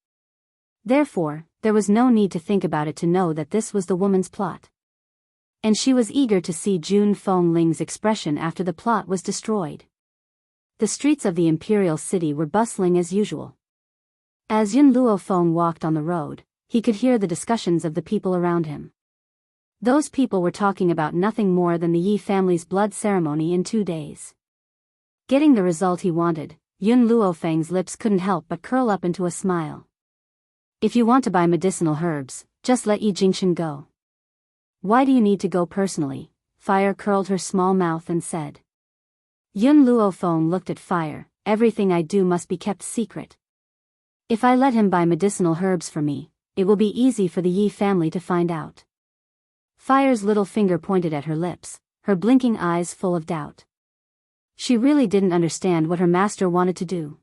A: Therefore, there was no need to think about it to know that this was the woman's plot. And she was eager to see Jun Fengling's expression after the plot was destroyed. The streets of the imperial city were bustling as usual. As Yun Luofeng walked on the road, he could hear the discussions of the people around him. Those people were talking about nothing more than the Yi family's blood ceremony in 2 days. Getting the result he wanted, Yun Luofeng's lips couldn't help but curl up into a smile. If you want to buy medicinal herbs, just let Yi Jingqian go. Why do you need to go personally? Fire curled her small mouth and said. Yun Luofeng looked at Fire, everything I do must be kept secret. If I let him buy medicinal herbs for me, it will be easy for the Yi family to find out. Fire's little finger pointed at her lips, her blinking eyes full of doubt. She really didn't understand what her master wanted to do.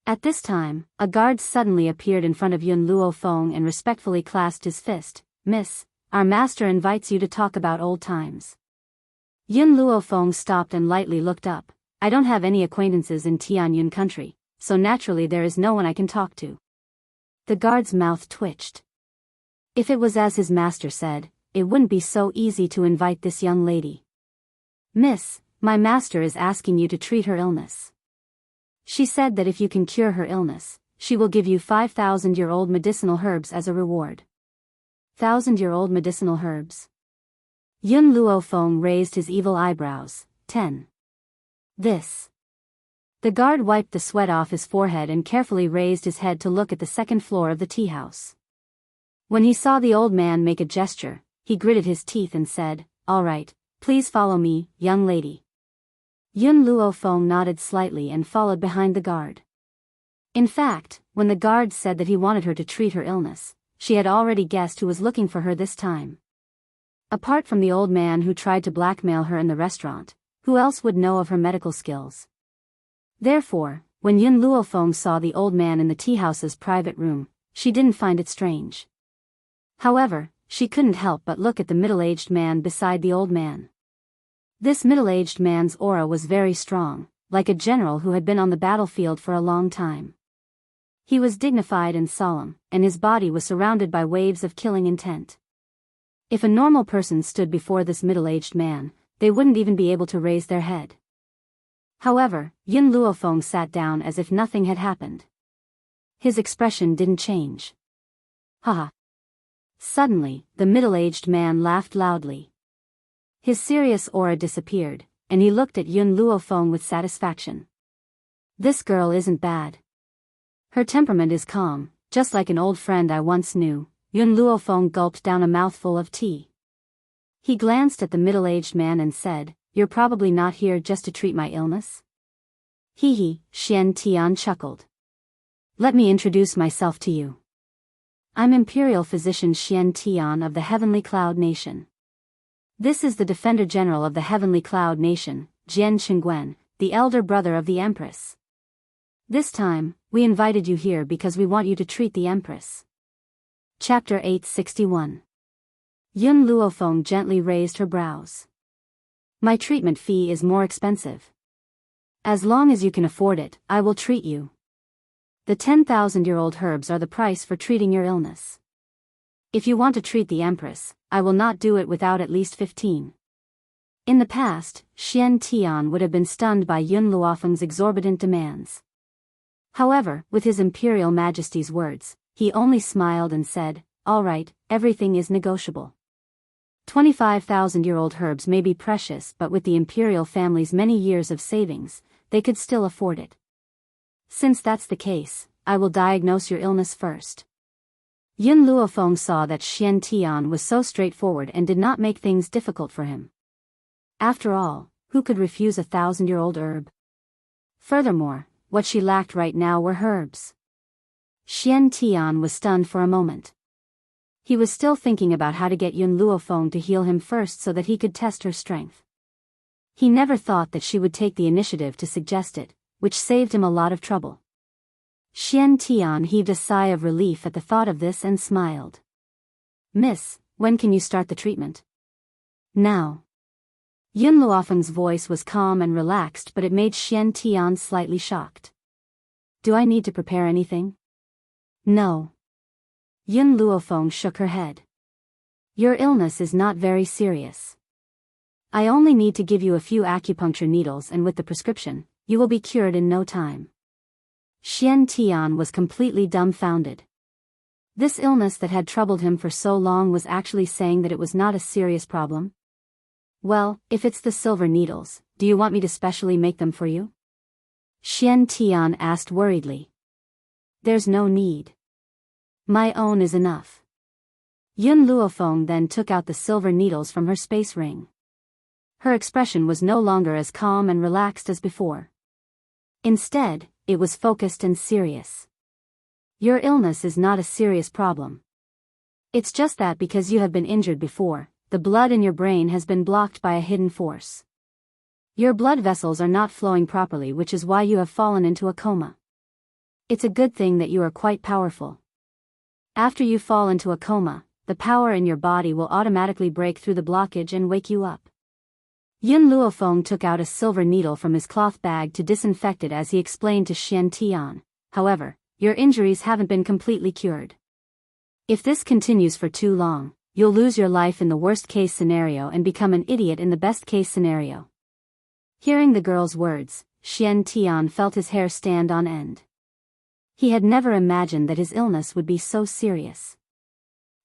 A: At this time, a guard suddenly appeared in front of Yun Luofeng and respectfully clasped his fist. Miss, our master invites you to talk about old times. Yun Luofeng stopped and lightly looked up. I don't have any acquaintances in Tianyun country, so naturally there is no one I can talk to. The guard's mouth twitched. If it was as his master said, it wouldn't be so easy to invite this young lady. Miss, my master is asking you to treat her illness. She said that if you can cure her illness, she will give you 5,000-year-old medicinal herbs as a reward. 1,000-year-old medicinal herbs. Yun Luofeng raised his evil eyebrows. 10. This. The guard wiped the sweat off his forehead and carefully raised his head to look at the second floor of the tea house. When he saw the old man make a gesture, he gritted his teeth and said, "All right, please follow me, young lady." Yun Luofeng nodded slightly and followed behind the guard. In fact, when the guard said that he wanted her to treat her illness, she had already guessed who was looking for her this time. Apart from the old man who tried to blackmail her in the restaurant, who else would know of her medical skills? Therefore, when Yun Luofeng saw the old man in the tea house's private room, she didn't find it strange. However, she couldn't help but look at the middle-aged man beside the old man. This middle-aged man's aura was very strong, like a general who had been on the battlefield for a long time. He was dignified and solemn, and his body was surrounded by waves of killing intent. If a normal person stood before this middle-aged man, they wouldn't even be able to raise their head. However, Yun Luofeng sat down as if nothing had happened. His expression didn't change. Haha. Suddenly, the middle-aged man laughed loudly. His serious aura disappeared, and he looked at Yun Luofeng with satisfaction. This girl isn't bad. Her temperament is calm, just like an old friend I once knew. Yun Luofeng gulped down a mouthful of tea. He glanced at the middle-aged man and said, "You're probably not here just to treat my illness?" Hee, Xiantian chuckled. "Let me introduce myself to you. I'm Imperial Physician Xiantian of the Heavenly Cloud Nation. This is the Defender General of the Heavenly Cloud Nation, Jian Qingguen, the elder brother of the Empress. This time, we invited you here because we want you to treat the Empress." Chapter 861. Yun Luofeng gently raised her brows. "My treatment fee is more expensive. As long as you can afford it, I will treat you. The 10,000-year-old herbs are the price for treating your illness. If you want to treat the Empress, I will not do it without at least 15. In the past, Xiantian would have been stunned by Yun Luofeng's exorbitant demands. However, with his Imperial Majesty's words, he only smiled and said, "All right, everything is negotiable. 25,000-year-old herbs may be precious, but with the Imperial family's many years of savings, they could still afford it. Since that's the case, I will diagnose your illness first." Yun Luofeng saw that Xiantian was so straightforward and did not make things difficult for him. After all, who could refuse a 1,000-year-old herb? Furthermore, what she lacked right now were herbs. Xiantian was stunned for a moment. He was still thinking about how to get Yun Luofeng to heal him first so that he could test her strength. He never thought that she would take the initiative to suggest it, which saved him a lot of trouble. Xiantian heaved a sigh of relief at the thought of this and smiled. "Miss, when can you start the treatment?" "Now." Yun Luofeng's voice was calm and relaxed, but it made Xiantian slightly shocked. "Do I need to prepare anything?" "No." Yun Luofeng shook her head. "Your illness is not very serious. I only need to give you a few acupuncture needles, and with the prescription, you will be cured in no time." Xiantian was completely dumbfounded. This illness that had troubled him for so long was actually saying that it was not a serious problem. "Well, if it's the silver needles, do you want me to specially make them for you?" Xiantian asked worriedly. "There's no need. My own is enough." Yun Luofeng then took out the silver needles from her space ring. Her expression was no longer as calm and relaxed as before. Instead, it was focused and serious. "Your illness is not a serious problem. It's just that because you have been injured before, the blood in your brain has been blocked by a hidden force. Your blood vessels are not flowing properly, which is why you have fallen into a coma. It's a good thing that you are quite powerful. After you fall into a coma, the power in your body will automatically break through the blockage and wake you up." Yun Luofeng took out a silver needle from his cloth bag to disinfect it as he explained to Xiantian, "However, your injuries haven't been completely cured. If this continues for too long, you'll lose your life in the worst-case scenario and become an idiot in the best-case scenario." Hearing the girl's words, Xiantian felt his hair stand on end. He had never imagined that his illness would be so serious.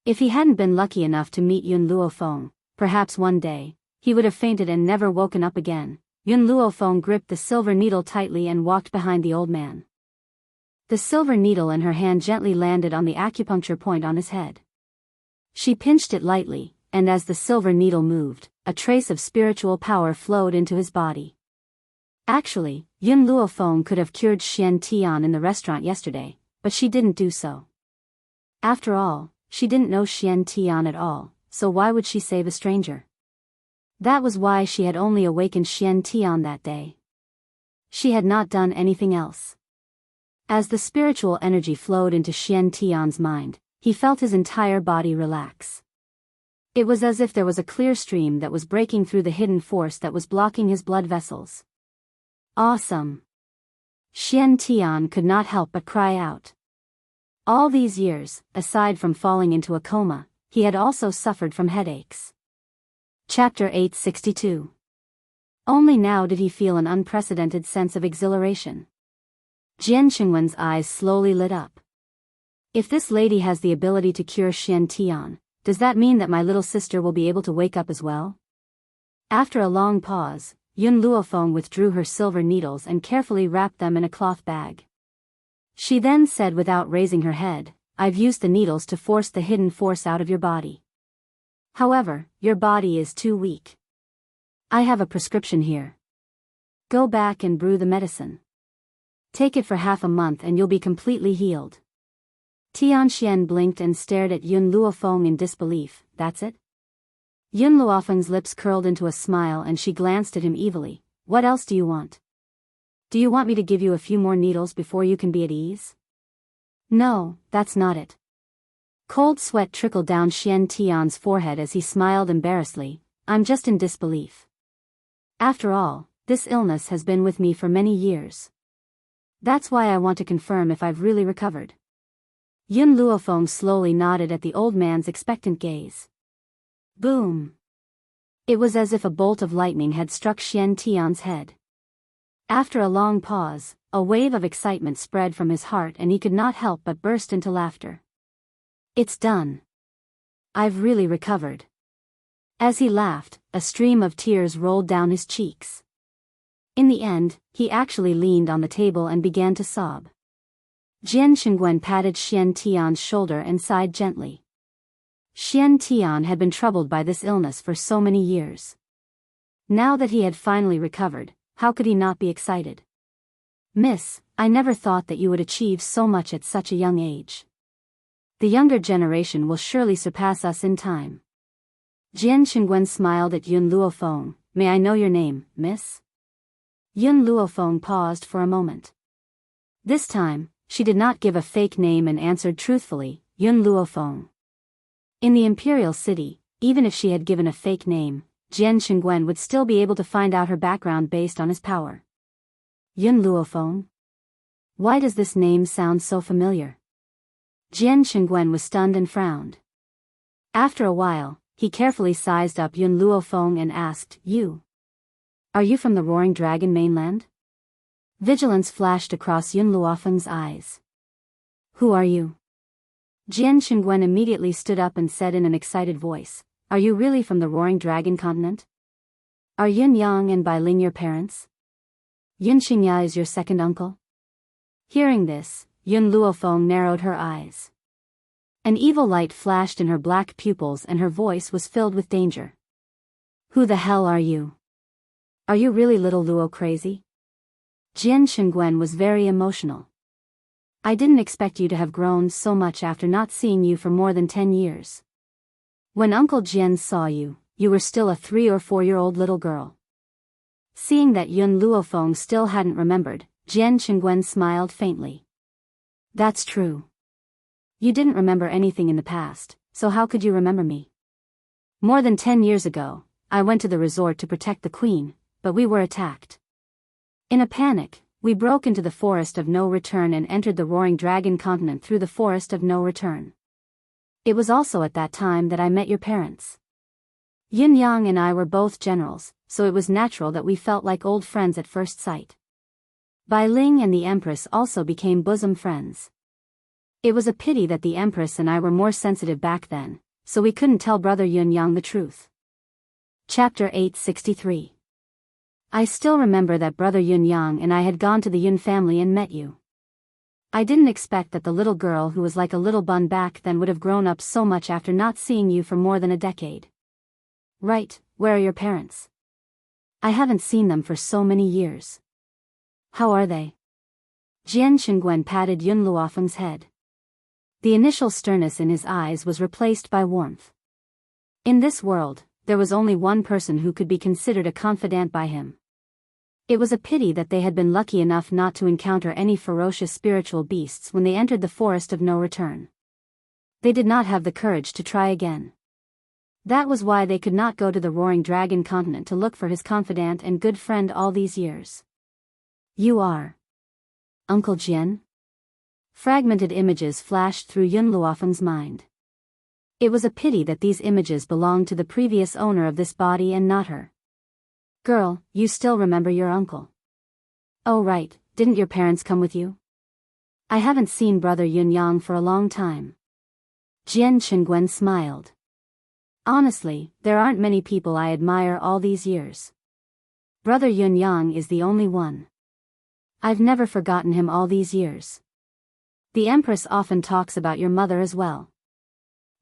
A: If he hadn't been lucky enough to meet Yun Luofeng, perhaps one day, he would have fainted and never woken up again. Yun Luofeng gripped the silver needle tightly and walked behind the old man. The silver needle in her hand gently landed on the acupuncture point on his head. She pinched it lightly, and as the silver needle moved, a trace of spiritual power flowed into his body. Actually, Yun Luofeng could have cured Xian Tian in the restaurant yesterday, but she didn't do so. After all, she didn't know Xian Tian at all, so why would she save a stranger? That was why she had only awakened Xian Tian that day. She had not done anything else. As the spiritual energy flowed into Xian Tian's mind, he felt his entire body relax. It was as if there was a clear stream that was breaking through the hidden force that was blocking his blood vessels. Awesome! Xian Tian could not help but cry out. All these years, aside from falling into a coma, he had also suffered from headaches. Chapter 862. Only now did he feel an unprecedented sense of exhilaration. Jian Qingwen's eyes slowly lit up. If this lady has the ability to cure Xian Tian, does that mean that my little sister will be able to wake up as well? After a long pause, Yun Luofeng withdrew her silver needles and carefully wrapped them in a cloth bag. She then said without raising her head, "I've used the needles to force the hidden force out of your body. However, your body is too weak. I have a prescription here. Go back and brew the medicine. Take it for half a month and you'll be completely healed." Tianxian blinked and stared at Yun Luofeng in disbelief. "That's it?" Yun Luofeng's lips curled into a smile and she glanced at him evilly. "What else do you want? Do you want me to give you a few more needles before you can be at ease?" "No, that's not it." Cold sweat trickled down Xian Tian's forehead as he smiled embarrassedly. "I'm just in disbelief. After all, this illness has been with me for many years. That's why I want to confirm if I've really recovered." Yun Luofeng slowly nodded at the old man's expectant gaze. Boom! It was as if a bolt of lightning had struck Xian Tian's head. After a long pause, a wave of excitement spread from his heart and he could not help but burst into laughter. "It's done. I've really recovered." As he laughed, a stream of tears rolled down his cheeks. In the end, he actually leaned on the table and began to sob. Jian Qingwen patted Xian Tian's shoulder and sighed gently. Xian Tian had been troubled by this illness for so many years. Now that he had finally recovered, how could he not be excited? "Miss, I never thought that you would achieve so much at such a young age. The younger generation will surely surpass us in time." Jian Qingwen smiled at Yun Luofeng. "May I know your name, miss?" Yun Luofeng paused for a moment. This time, she did not give a fake name and answered truthfully, "Yun Luofeng." In the imperial city, even if she had given a fake name, Jian Qingwen would still be able to find out her background based on his power. Yun Luofeng? Why does this name sound so familiar? Jian Qingwen was stunned and frowned. After a while, he carefully sized up Yun Luofeng and asked, "You? Are you from the Roaring Dragon mainland?" Vigilance flashed across Yun Luofeng's eyes. "Who are you?" Jian Qingwen immediately stood up and said in an excited voice, "Are you really from the Roaring Dragon continent? Are Yun Yang and Bai Ling your parents? Yun Xingya is your second uncle?" Hearing this, Yun Luofeng narrowed her eyes. An evil light flashed in her black pupils and her voice was filled with danger. "Who the hell are you? Are you really little Luo crazy?" Jian Qingwen was very emotional. "I didn't expect you to have grown so much after not seeing you for more than 10 years. When Uncle Jian saw you, you were still a 3 or 4-year-old little girl." Seeing that Yun Luofeng still hadn't remembered, Jian Qingwen smiled faintly. "That's true. You didn't remember anything in the past, so how could you remember me? More than 10 years ago, I went to the resort to protect the queen, but we were attacked. In a panic, we broke into the Forest of No Return and entered the Roaring Dragon continent through the Forest of No Return. It was also at that time that I met your parents. Yin Yang and I were both generals, so it was natural that we felt like old friends at first sight. Bai Ling and the Empress also became bosom friends. It was a pity that the Empress and I were more sensitive back then, so we couldn't tell Brother Yun Yang the truth. Chapter 863. I still remember that Brother Yun Yang and I had gone to the Yun family and met you. I didn't expect that the little girl who was like a little bun back then would have grown up so much after not seeing you for more than a decade. Right, where are your parents? I haven't seen them for so many years. How are they? Jian Qingguen patted Yun Luofeng's head. The initial sternness in his eyes was replaced by warmth. In this world, there was only one person who could be considered a confidant by him. It was a pity that they had been lucky enough not to encounter any ferocious spiritual beasts when they entered the forest of no return. They did not have the courage to try again. That was why they could not go to the Roaring Dragon continent to look for his confidant and good friend all these years. You are Uncle Jian? Fragmented images flashed through Yun Luofeng's mind. It was a pity that these images belonged to the previous owner of this body and not her. Girl, you still remember your uncle. Oh right, didn't your parents come with you? I haven't seen Brother Yun Yang for a long time. Jian Qingguen smiled. Honestly, there aren't many people I admire all these years. Brother Yun Yang is the only one. I've never forgotten him all these years. The Empress often talks about your mother as well.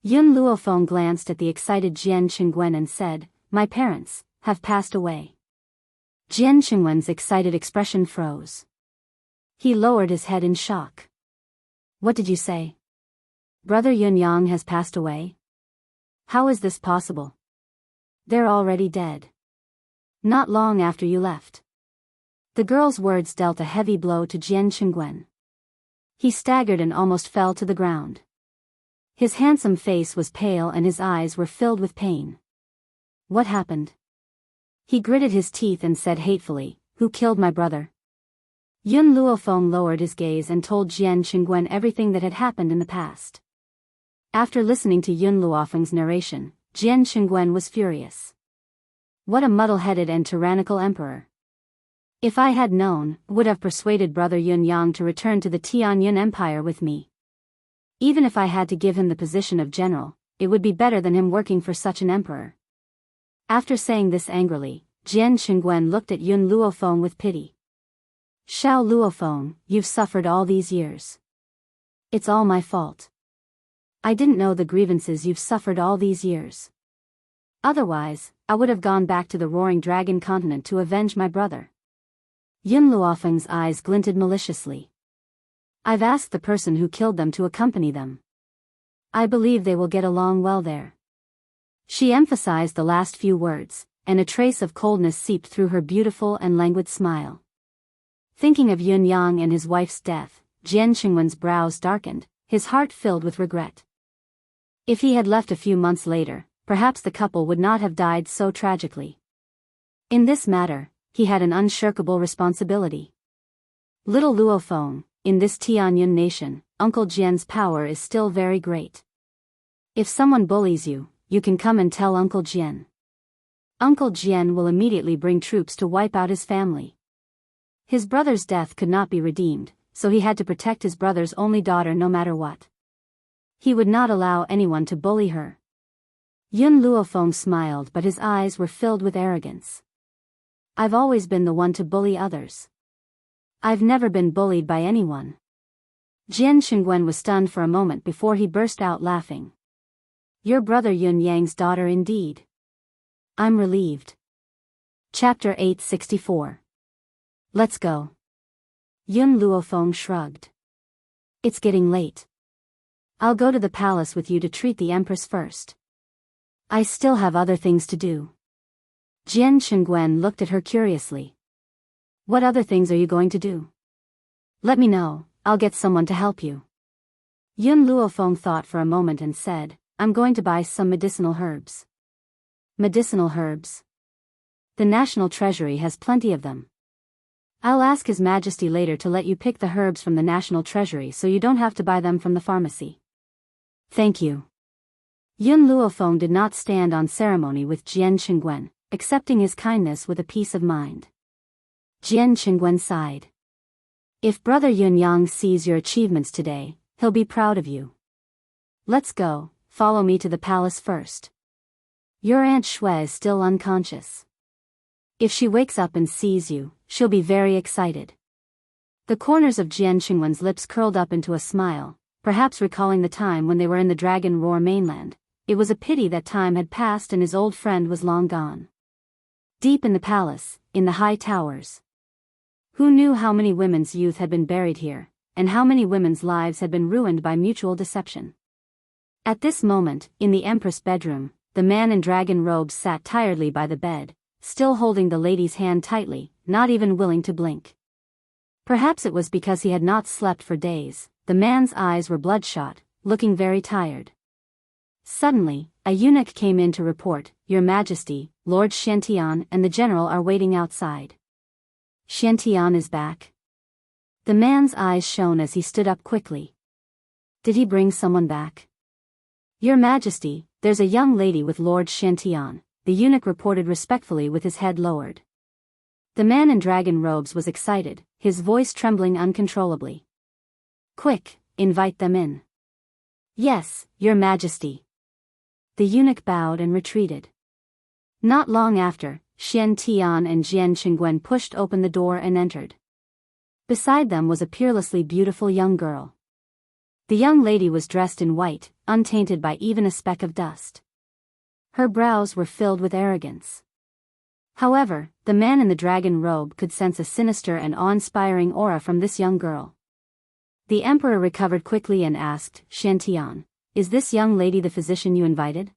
A: Yun Luofeng glanced at the excited Jian Qingguen and said, My parents have passed away. Jian Qingguen's excited expression froze. He lowered his head in shock. What did you say? Brother Yun Yang has passed away? How is this possible? They're already dead. Not long after you left. The girl's words dealt a heavy blow to Jian Qingguen. He staggered and almost fell to the ground. His handsome face was pale and his eyes were filled with pain. What happened? He gritted his teeth and said hatefully, Who killed my brother? Yun Luofeng lowered his gaze and told Jian Qingguen everything that had happened in the past. After listening to Yun Luofeng's narration, Jian Qingguen was furious. What a muddle-headed and tyrannical emperor. If I had known, would have persuaded Brother Yun Yang to return to the Tianyun Empire with me. Even if I had to give him the position of general, it would be better than him working for such an emperor. After saying this angrily, Jian Qingguen looked at Yun Luofeng with pity. Xiao Luofeng, you've suffered all these years. It's all my fault. I didn't know the grievances you've suffered all these years. Otherwise, I would have gone back to the Roaring Dragon continent to avenge my brother. Yun Luofeng's eyes glinted maliciously. I've asked the person who killed them to accompany them. I believe they will get along well there. She emphasized the last few words, and a trace of coldness seeped through her beautiful and languid smile. Thinking of Yun Yang and his wife's death, Jian Qingguen's brows darkened, his heart filled with regret. If he had left a few months later, perhaps the couple would not have died so tragically. In this matter, he had an unshirkable responsibility. Little Luofeng, in this Tianyun nation, Uncle Jian's power is still very great. If someone bullies you, you can come and tell Uncle Jian. Uncle Jian will immediately bring troops to wipe out his family. His brother's death could not be redeemed, so he had to protect his brother's only daughter no matter what. He would not allow anyone to bully her. Yun Luofeng smiled, but his eyes were filled with arrogance. I've always been the one to bully others. I've never been bullied by anyone. Jian Qingguen was stunned for a moment before he burst out laughing. Your brother Yun Yang's daughter indeed. I'm relieved. Chapter 864. Let's go. Yun Luofeng shrugged. It's getting late. I'll go to the palace with you to treat the Empress first. I still have other things to do. Jian Qingguen looked at her curiously. What other things are you going to do? Let me know, I'll get someone to help you. Yun Luofeng thought for a moment and said, I'm going to buy some medicinal herbs. Medicinal herbs? The National Treasury has plenty of them. I'll ask His Majesty later to let you pick the herbs from the National Treasury so you don't have to buy them from the pharmacy. Thank you. Yun Luofeng did not stand on ceremony with Jian Qingguen, accepting his kindness with a peace of mind. Jian Qingguen sighed. If Brother Yun Yang sees your achievements today, he'll be proud of you. Let's go, follow me to the palace first. Your Aunt Shui is still unconscious. If she wakes up and sees you, she'll be very excited. The corners of Jian Qingwen's lips curled up into a smile, perhaps recalling the time when they were in the Dragon Roar mainland. It was a pity that time had passed and his old friend was long gone. Deep in the palace, in the high towers. Who knew how many women's youth had been buried here, and how many women's lives had been ruined by mutual deception? At this moment, in the Empress' bedroom, the man in dragon robes sat tiredly by the bed, still holding the lady's hand tightly, not even willing to blink. Perhaps it was because he had not slept for days. The man's eyes were bloodshot, looking very tired. Suddenly, a eunuch came in to report, "Your Majesty, Lord Xiantian and the general are waiting outside." "Xiantian is back?" The man's eyes shone as he stood up quickly. "Did he bring someone back?" "Your Majesty, there's a young lady with Lord Xiantian," the eunuch reported respectfully with his head lowered. The man in dragon robes was excited, his voice trembling uncontrollably. "Quick, invite them in." "Yes, Your Majesty." The eunuch bowed and retreated. Not long after, Xian Tian and Jian Qingwen pushed open the door and entered. Beside them was a peerlessly beautiful young girl. The young lady was dressed in white, untainted by even a speck of dust. Her brows were filled with arrogance. However, the man in the dragon robe could sense a sinister and awe-inspiring aura from this young girl. The emperor recovered quickly and asked, "Xiantian, is this young lady the physician you invited?"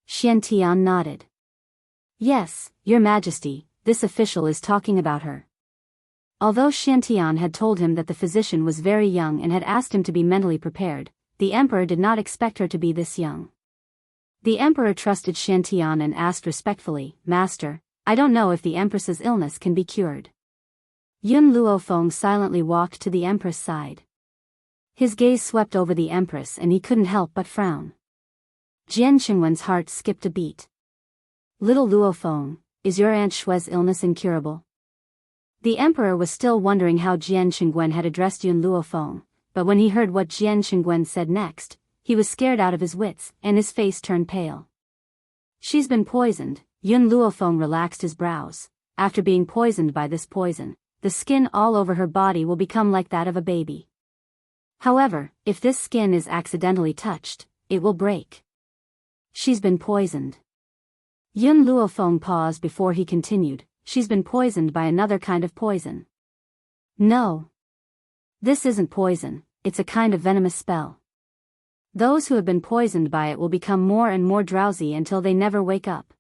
A: Xiantian nodded. "Yes, Your Majesty, this official is talking about her." Although Xiantian had told him that the physician was very young and had asked him to be mentally prepared, the emperor did not expect her to be this young. The emperor trusted Xiantian and asked respectfully, "Master, I don't know if the empress's illness can be cured." Yun Luofeng silently walked to the empress' side. His gaze swept over the empress and he couldn't help but frown. Jian Qingwen's heart skipped a beat. "Little Luofeng, is your Aunt Shui's illness incurable?" The emperor was still wondering how Jian Qingwen had addressed Yun Luofeng, but when he heard what Jian Qingwen said next, he was scared out of his wits, and his face turned pale. "She's been poisoned." Yun Luofeng relaxed his brows. "After being poisoned by this poison, the skin all over her body will become like that of a baby. However, if this skin is accidentally touched, it will break. She's been poisoned." Yun Luofeng paused before he continued, "She's been poisoned by another kind of poison." "No. This isn't poison, it's a kind of venomous spell. Those who have been poisoned by it will become more and more drowsy until they never wake up.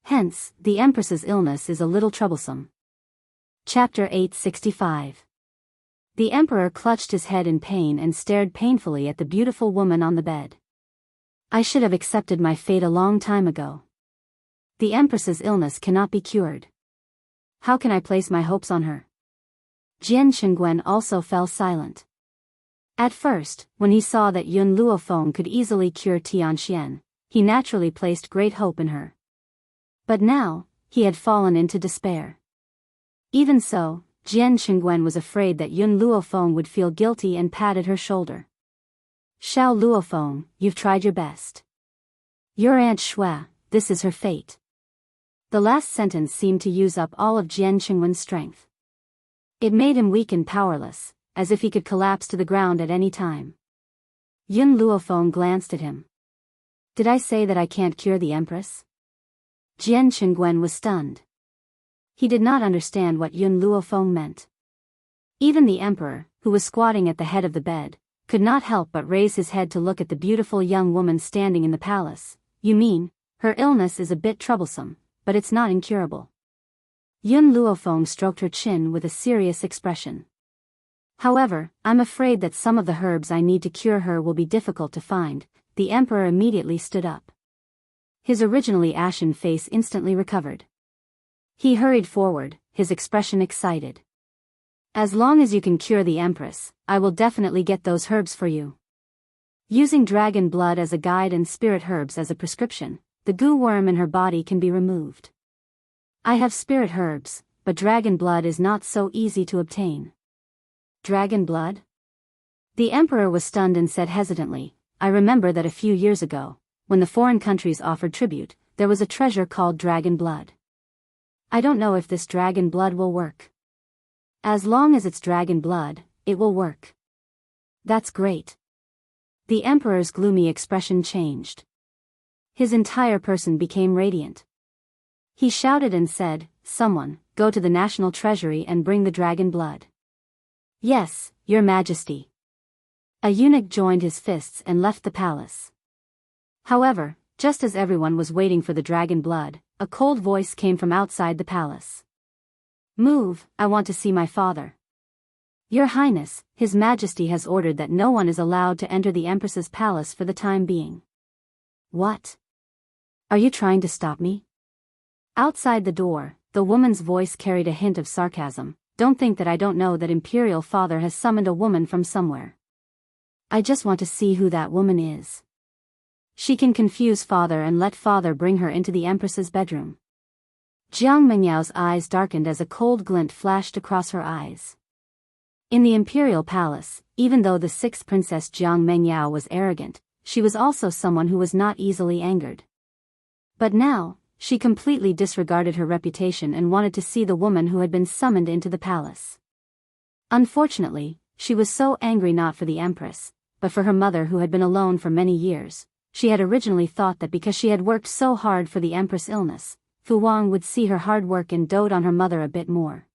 A: Hence, the Empress's illness is a little troublesome." Chapter 865. The Emperor clutched his head in pain and stared painfully at the beautiful woman on the bed. "I should have accepted my fate a long time ago. The Empress's illness cannot be cured. How can I place my hopes on her?" Jian Qingwen also fell silent. At first, when he saw that Yun Luofeng could easily cure Tianxian, he naturally placed great hope in her. But now, he had fallen into despair. Even so, Jian Qingwen was afraid that Yun Luofeng would feel guilty and patted her shoulder. "Xiao Luofeng, you've tried your best. Your Aunt Shui, this is her fate." The last sentence seemed to use up all of Jian Qingwen's strength. It made him weak and powerless, as if he could collapse to the ground at any time. Yun Luofeng glanced at him. "Did I say that I can't cure the Empress?" Jian Qingwen was stunned. He did not understand what Yun Luofeng meant. Even the emperor, who was squatting at the head of the bed, could not help but raise his head to look at the beautiful young woman standing in the palace. "You mean, her illness is a bit troublesome, but it's not incurable." Yun Luofeng stroked her chin with a serious expression. "However, I'm afraid that some of the herbs I need to cure her will be difficult to find." The emperor immediately stood up. His originally ashen face instantly recovered. He hurried forward, his expression excited. "As long as you can cure the Empress, I will definitely get those herbs for you." Using dragon blood as a guide and spirit herbs as a prescription, the goo worm in her body can be removed. "I have spirit herbs, but dragon blood is not so easy to obtain." "Dragon blood?" The emperor was stunned and said hesitantly, "I remember that a few years ago, when the foreign countries offered tribute, there was a treasure called dragon blood. I don't know if this dragon blood will work. As long as it's dragon blood, it will work. That's great. The emperor's gloomy expression changed. His entire person became radiant. He shouted and said, "Someone, go to the national treasury and bring the dragon blood." "Yes, your majesty." A eunuch joined his fists and left the palace. However, just as everyone was waiting for the dragon blood, a cold voice came from outside the palace. "Move, I want to see my father." "Your Highness, His Majesty has ordered that no one is allowed to enter the Empress's palace for the time being." "What? Are you trying to stop me?" Outside the door, the woman's voice carried a hint of sarcasm. "Don't think that I don't know that Imperial Father has summoned a woman from somewhere. I just want to see who that woman is. She can confuse Father and let Father bring her into the Empress's bedroom." Jiang Mengyao's eyes darkened as a cold glint flashed across her eyes. In the Imperial Palace, even though the sixth Princess Jiang Mengyao was arrogant, she was also someone who was not easily angered. But now, she completely disregarded her reputation and wanted to see the woman who had been summoned into the palace. Unfortunately, she was so angry not for the Empress, but for her mother who had been alone for many years. She had originally thought that because she had worked so hard for the Empress' illness, Fu Wang would see her hard work and dote on her mother a bit more.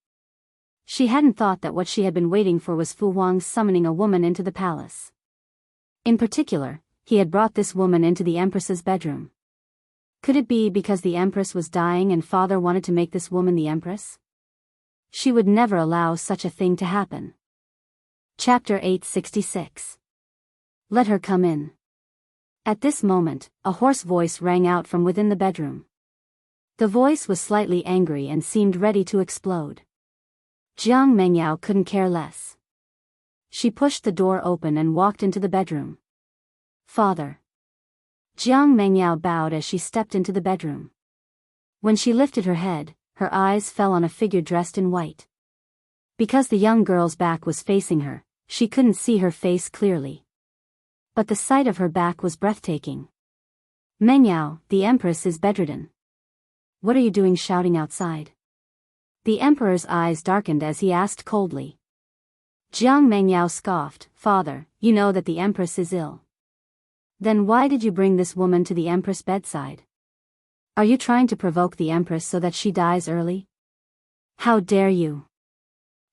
A: She hadn't thought that what she had been waiting for was Fu Wang's summoning a woman into the palace. In particular, he had brought this woman into the Empress's bedroom. Could it be because the Empress was dying and Father wanted to make this woman the Empress? She would never allow such a thing to happen. Chapter 866. Let her come in. At this moment, a hoarse voice rang out from within the bedroom. The voice was slightly angry and seemed ready to explode. Jiang Mengyao couldn't care less. She pushed the door open and walked into the bedroom. "Father." Jiang Mengyao bowed as she stepped into the bedroom. When she lifted her head, her eyes fell on a figure dressed in white. Because the young girl's back was facing her, she couldn't see her face clearly. But the sight of her back was breathtaking. "Mengyao, the Empress is bedridden. What are you doing shouting outside?" The Emperor's eyes darkened as he asked coldly. Jiang Mengyao scoffed, "Father, you know that the Empress is ill. Then why did you bring this woman to the Empress' bedside? Are you trying to provoke the Empress so that she dies early? How dare you?"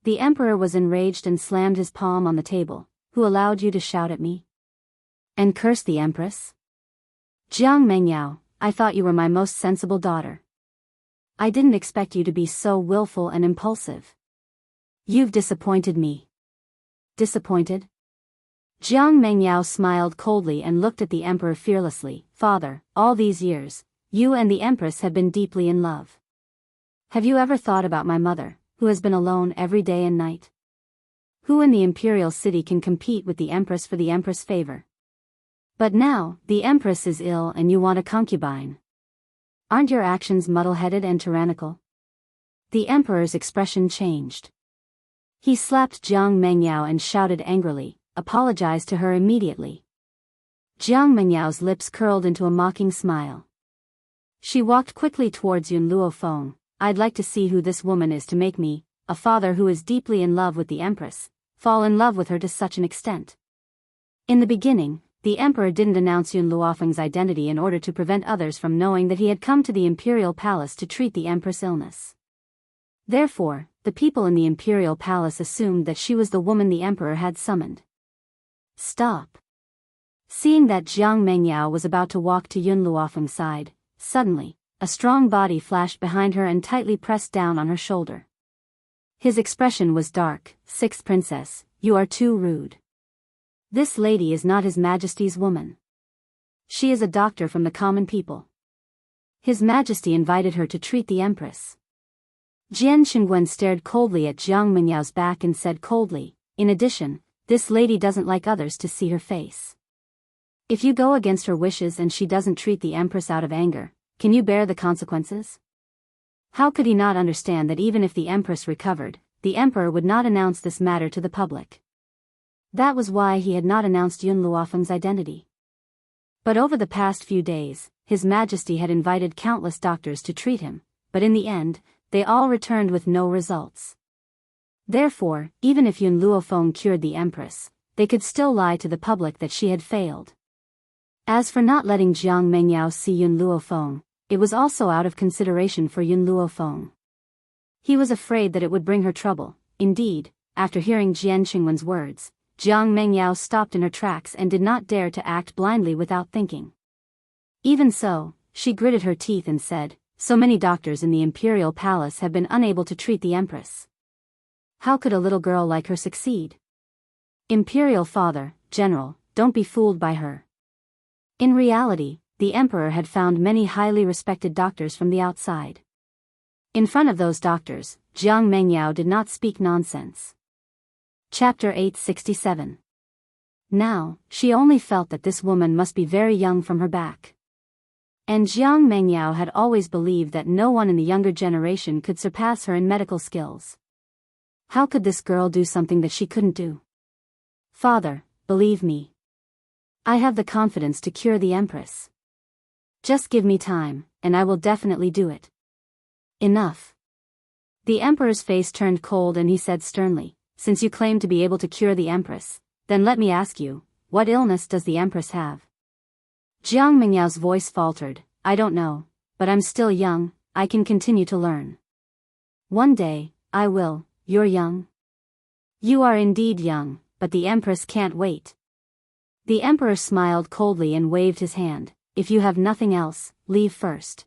A: The Emperor was enraged and slammed his palm on the table. "Who allowed you to shout at me? And curse the Empress? Jiang Mengyao, I thought you were my most sensible daughter. I didn't expect you to be so willful and impulsive. You've disappointed me." "Disappointed?" Jiang Mengyao smiled coldly and looked at the Emperor fearlessly. "Father, all these years, you and the Empress have been deeply in love. Have you ever thought about my mother, who has been alone every day and night? Who in the imperial city can compete with the Empress for the Empress' favor? But now, the Empress is ill and you want a concubine. Aren't your actions muddle-headed and tyrannical?" The Emperor's expression changed. He slapped Jiang Mengyao and shouted angrily, "Apologize to her immediately." Jiang Mengyao's lips curled into a mocking smile. She walked quickly towards Yun Luofeng. "I'd like to see who this woman is to make me, a father who is deeply in love with the Empress, fall in love with her to such an extent." In the beginning, the Emperor didn't announce Yun Luofeng's identity in order to prevent others from knowing that he had come to the Imperial Palace to treat the Empress' illness. Therefore, the people in the Imperial Palace assumed that she was the woman the Emperor had summoned. "Stop." Seeing that Jiang Mengyao was about to walk to Yun Luofeng's side, suddenly, a strong body flashed behind her and tightly pressed down on her shoulder. His expression was dark. "Sixth Princess, you are too rude. This lady is not His Majesty's woman. She is a doctor from the common people. His Majesty invited her to treat the Empress." Jian Xingwen stared coldly at Jiang Mengyao's back and said coldly, "In addition, this lady doesn't like others to see her face. If you go against her wishes and she doesn't treat the Empress out of anger, can you bear the consequences?" How could he not understand that even if the Empress recovered, the Emperor would not announce this matter to the public? That was why he had not announced Yun Luofeng's identity. But over the past few days, His Majesty had invited countless doctors to treat him, but in the end, they all returned with no results. Therefore, even if Yun Luofeng cured the Empress, they could still lie to the public that she had failed. As for not letting Jiang Mengyao see Yun Luofeng, it was also out of consideration for Yun Luofeng. He was afraid that it would bring her trouble. Indeed, after hearing Jian Qingwen's words, Jiang Mengyao stopped in her tracks and did not dare to act blindly without thinking. Even so, she gritted her teeth and said, "So many doctors in the imperial palace have been unable to treat the Empress. How could a little girl like her succeed? Imperial father, general, don't be fooled by her." In reality, the emperor had found many highly respected doctors from the outside. In front of those doctors, Jiang Mengyao did not speak nonsense. Chapter 867. Now, she only felt that this woman must be very young from her back. And Jiang Mengyao had always believed that no one in the younger generation could surpass her in medical skills. How could this girl do something that she couldn't do? "Father, believe me. I have the confidence to cure the Empress. Just give me time, and I will definitely do it." "Enough." The emperor's face turned cold and he said sternly, "Since you claim to be able to cure the Empress, then let me ask you, what illness does the Empress have?" Jiang Mengyao's voice faltered, "I don't know, but I'm still young, I can continue to learn. One day, I will." "You're young?" "You are indeed young, but the Empress can't wait." The emperor smiled coldly and waved his hand. "If you have nothing else, leave first.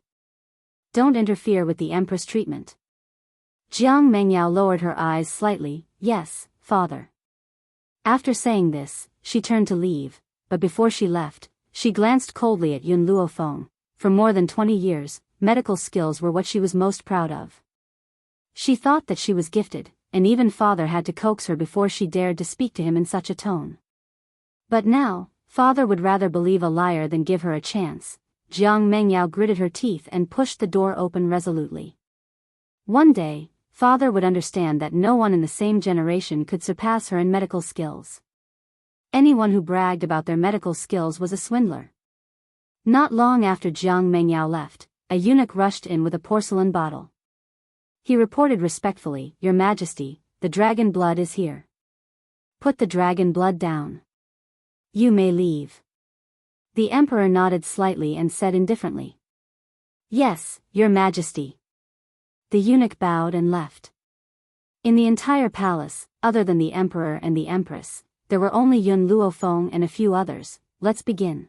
A: Don't interfere with the Empress' treatment." Jiang Mengyao lowered her eyes slightly. "Yes, father." After saying this, she turned to leave, but before she left, she glanced coldly at Yun Luofeng. For more than 20 years, medical skills were what she was most proud of. She thought that she was gifted, and even father had to coax her before she dared to speak to him in such a tone. But now, father would rather believe a liar than give her a chance. Jiang Mengyao gritted her teeth and pushed the door open resolutely. One day, father would understand that no one in the same generation could surpass her in medical skills. Anyone who bragged about their medical skills was a swindler. Not long after Jiang Mengyao left, a eunuch rushed in with a porcelain bottle. He reported respectfully, "Your Majesty, the dragon blood is here." "Put the dragon blood down. You may leave." The emperor nodded slightly and said indifferently, "Yes, Your Majesty." The eunuch bowed and left. In the entire palace, other than the emperor and the empress, there were only Yun Luofeng and a few others. "Let's begin."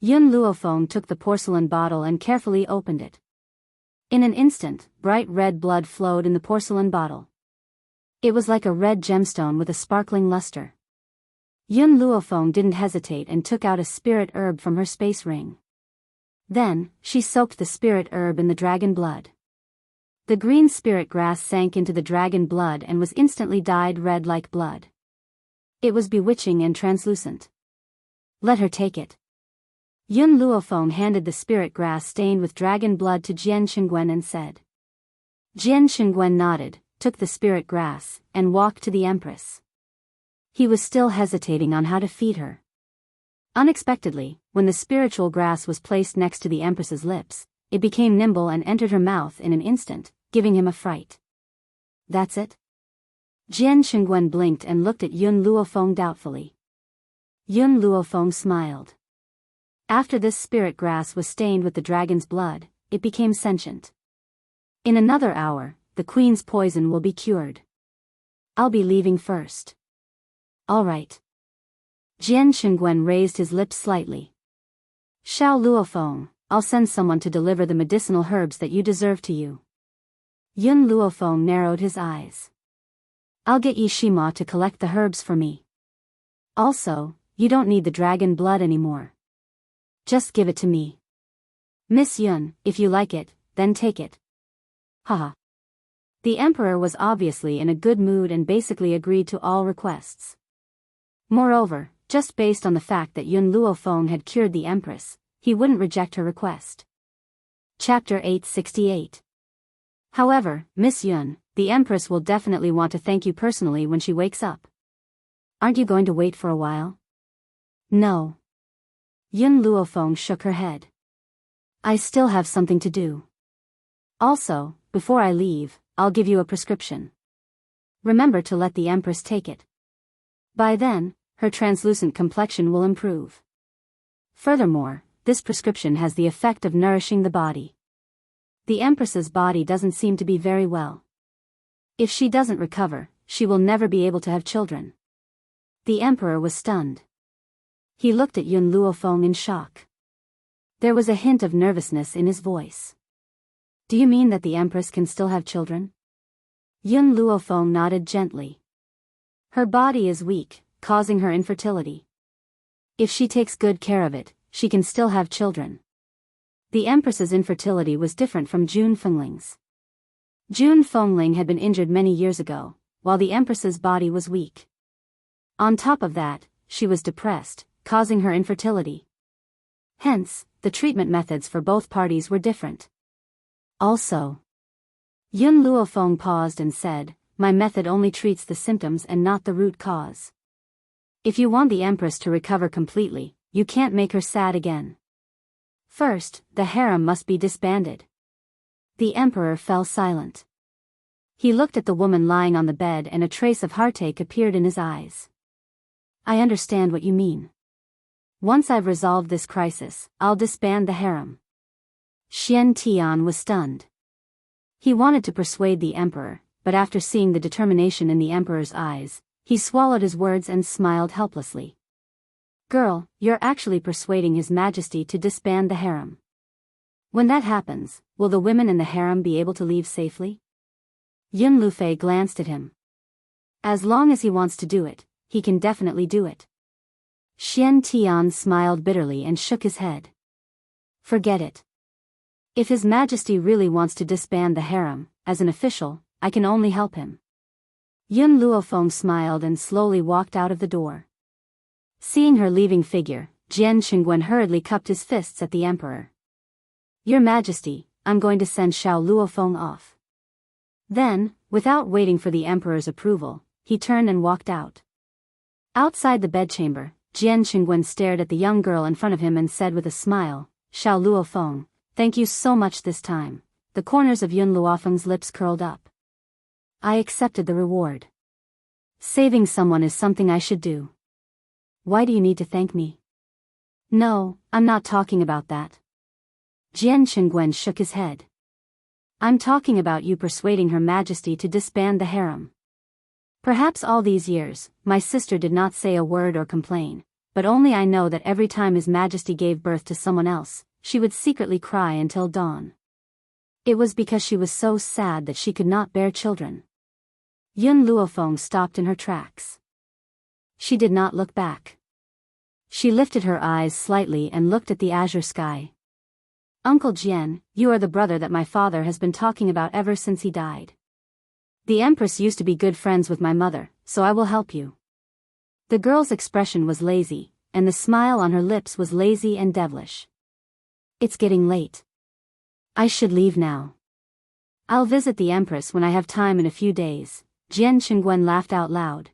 A: Yun Luofeng took the porcelain bottle and carefully opened it. In an instant, bright red blood flowed in the porcelain bottle. It was like a red gemstone with a sparkling luster. Yun Luofeng didn't hesitate and took out a spirit herb from her space ring. Then, she soaked the spirit herb in the dragon blood. The green spirit grass sank into the dragon blood and was instantly dyed red like blood. It was bewitching and translucent. "Let her take it." Yun Luofeng handed the spirit grass stained with dragon blood to Jian Qingwen and said. Jian Qingwen nodded, took the spirit grass, and walked to the Empress. He was still hesitating on how to feed her. Unexpectedly, when the spiritual grass was placed next to the Empress's lips, it became nimble and entered her mouth in an instant, giving him a fright. "That's it?" Jian Qingwen blinked and looked at Yun Luofeng doubtfully. Yun Luofeng smiled. After this spirit grass was stained with the dragon's blood, it became sentient. "In another hour, the queen's poison will be cured. I'll be leaving first." "All right." Jian Qingwen raised his lips slightly. "Xiao Luofeng, I'll send someone to deliver the medicinal herbs that you deserve to you." Yun Luofeng narrowed his eyes. "I'll get Yi Shima to collect the herbs for me. Also, you don't need the dragon blood anymore. Just give it to me. Miss Yun, if you like it, then take it." Haha. The emperor was obviously in a good mood and basically agreed to all requests. Moreover, just based on the fact that Yun Luofeng had cured the Empress, he wouldn't reject her request. Chapter 868. However, Miss Yun, the Empress will definitely want to thank you personally when she wakes up. Aren't you going to wait for a while? No. Yun Luofeng shook her head. I still have something to do. Also, before I leave, I'll give you a prescription. Remember to let the Empress take it. By then, her translucent complexion will improve. Furthermore, this prescription has the effect of nourishing the body. The Empress's body doesn't seem to be very well. If she doesn't recover, she will never be able to have children. The Emperor was stunned. He looked at Yun Luofeng in shock. There was a hint of nervousness in his voice. Do you mean that the Empress can still have children? Yun Luofeng nodded gently. Her body is weak, causing her infertility. If she takes good care of it, she can still have children. The Empress's infertility was different from Jun Fengling's. Jun Fengling had been injured many years ago, while the Empress's body was weak. On top of that, she was depressed, causing her infertility. Hence, the treatment methods for both parties were different. Also, Yun Luofeng paused and said, my method only treats the symptoms and not the root cause. If you want the Empress to recover completely, you can't make her sad again. First, the harem must be disbanded. The Emperor fell silent. He looked at the woman lying on the bed and a trace of heartache appeared in his eyes. I understand what you mean. Once I've resolved this crisis, I'll disband the harem. Xian Tian was stunned. He wanted to persuade the Emperor, but after seeing the determination in the Emperor's eyes, he swallowed his words and smiled helplessly. Girl, you're actually persuading His Majesty to disband the harem. When that happens, will the women in the harem be able to leave safely? Yun Lufei glanced at him. As long as he wants to do it, he can definitely do it. Xian Tian smiled bitterly and shook his head. Forget it. If His Majesty really wants to disband the harem, as an official, I can only help him. Yun Luofeng smiled and slowly walked out of the door. Seeing her leaving figure, Jian Qingwen hurriedly cupped his fists at the Emperor. Your Majesty, I'm going to send Xiao Luofeng off. Then, without waiting for the Emperor's approval, he turned and walked out. Outside the bedchamber, Jian Qingwen stared at the young girl in front of him and said with a smile, Xiao Luofeng, thank you so much this time. The corners of Yun Luofeng's lips curled up. I accepted the reward. Saving someone is something I should do. Why do you need to thank me? No, I'm not talking about that. Jian Qingwen shook his head. I'm talking about you persuading Her Majesty to disband the harem. Perhaps all these years, my sister did not say a word or complain, but only I know that every time His Majesty gave birth to someone else, she would secretly cry until dawn. It was because she was so sad that she could not bear children. Yun Luofeng stopped in her tracks. She did not look back. She lifted her eyes slightly and looked at the azure sky. Uncle Jian, you are the brother that my father has been talking about ever since he died. The Empress used to be good friends with my mother, so I will help you. The girl's expression was lazy, and the smile on her lips was lazy and devilish. It's getting late. I should leave now. I'll visit the Empress when I have time in a few days. Jian Qingwen laughed out loud.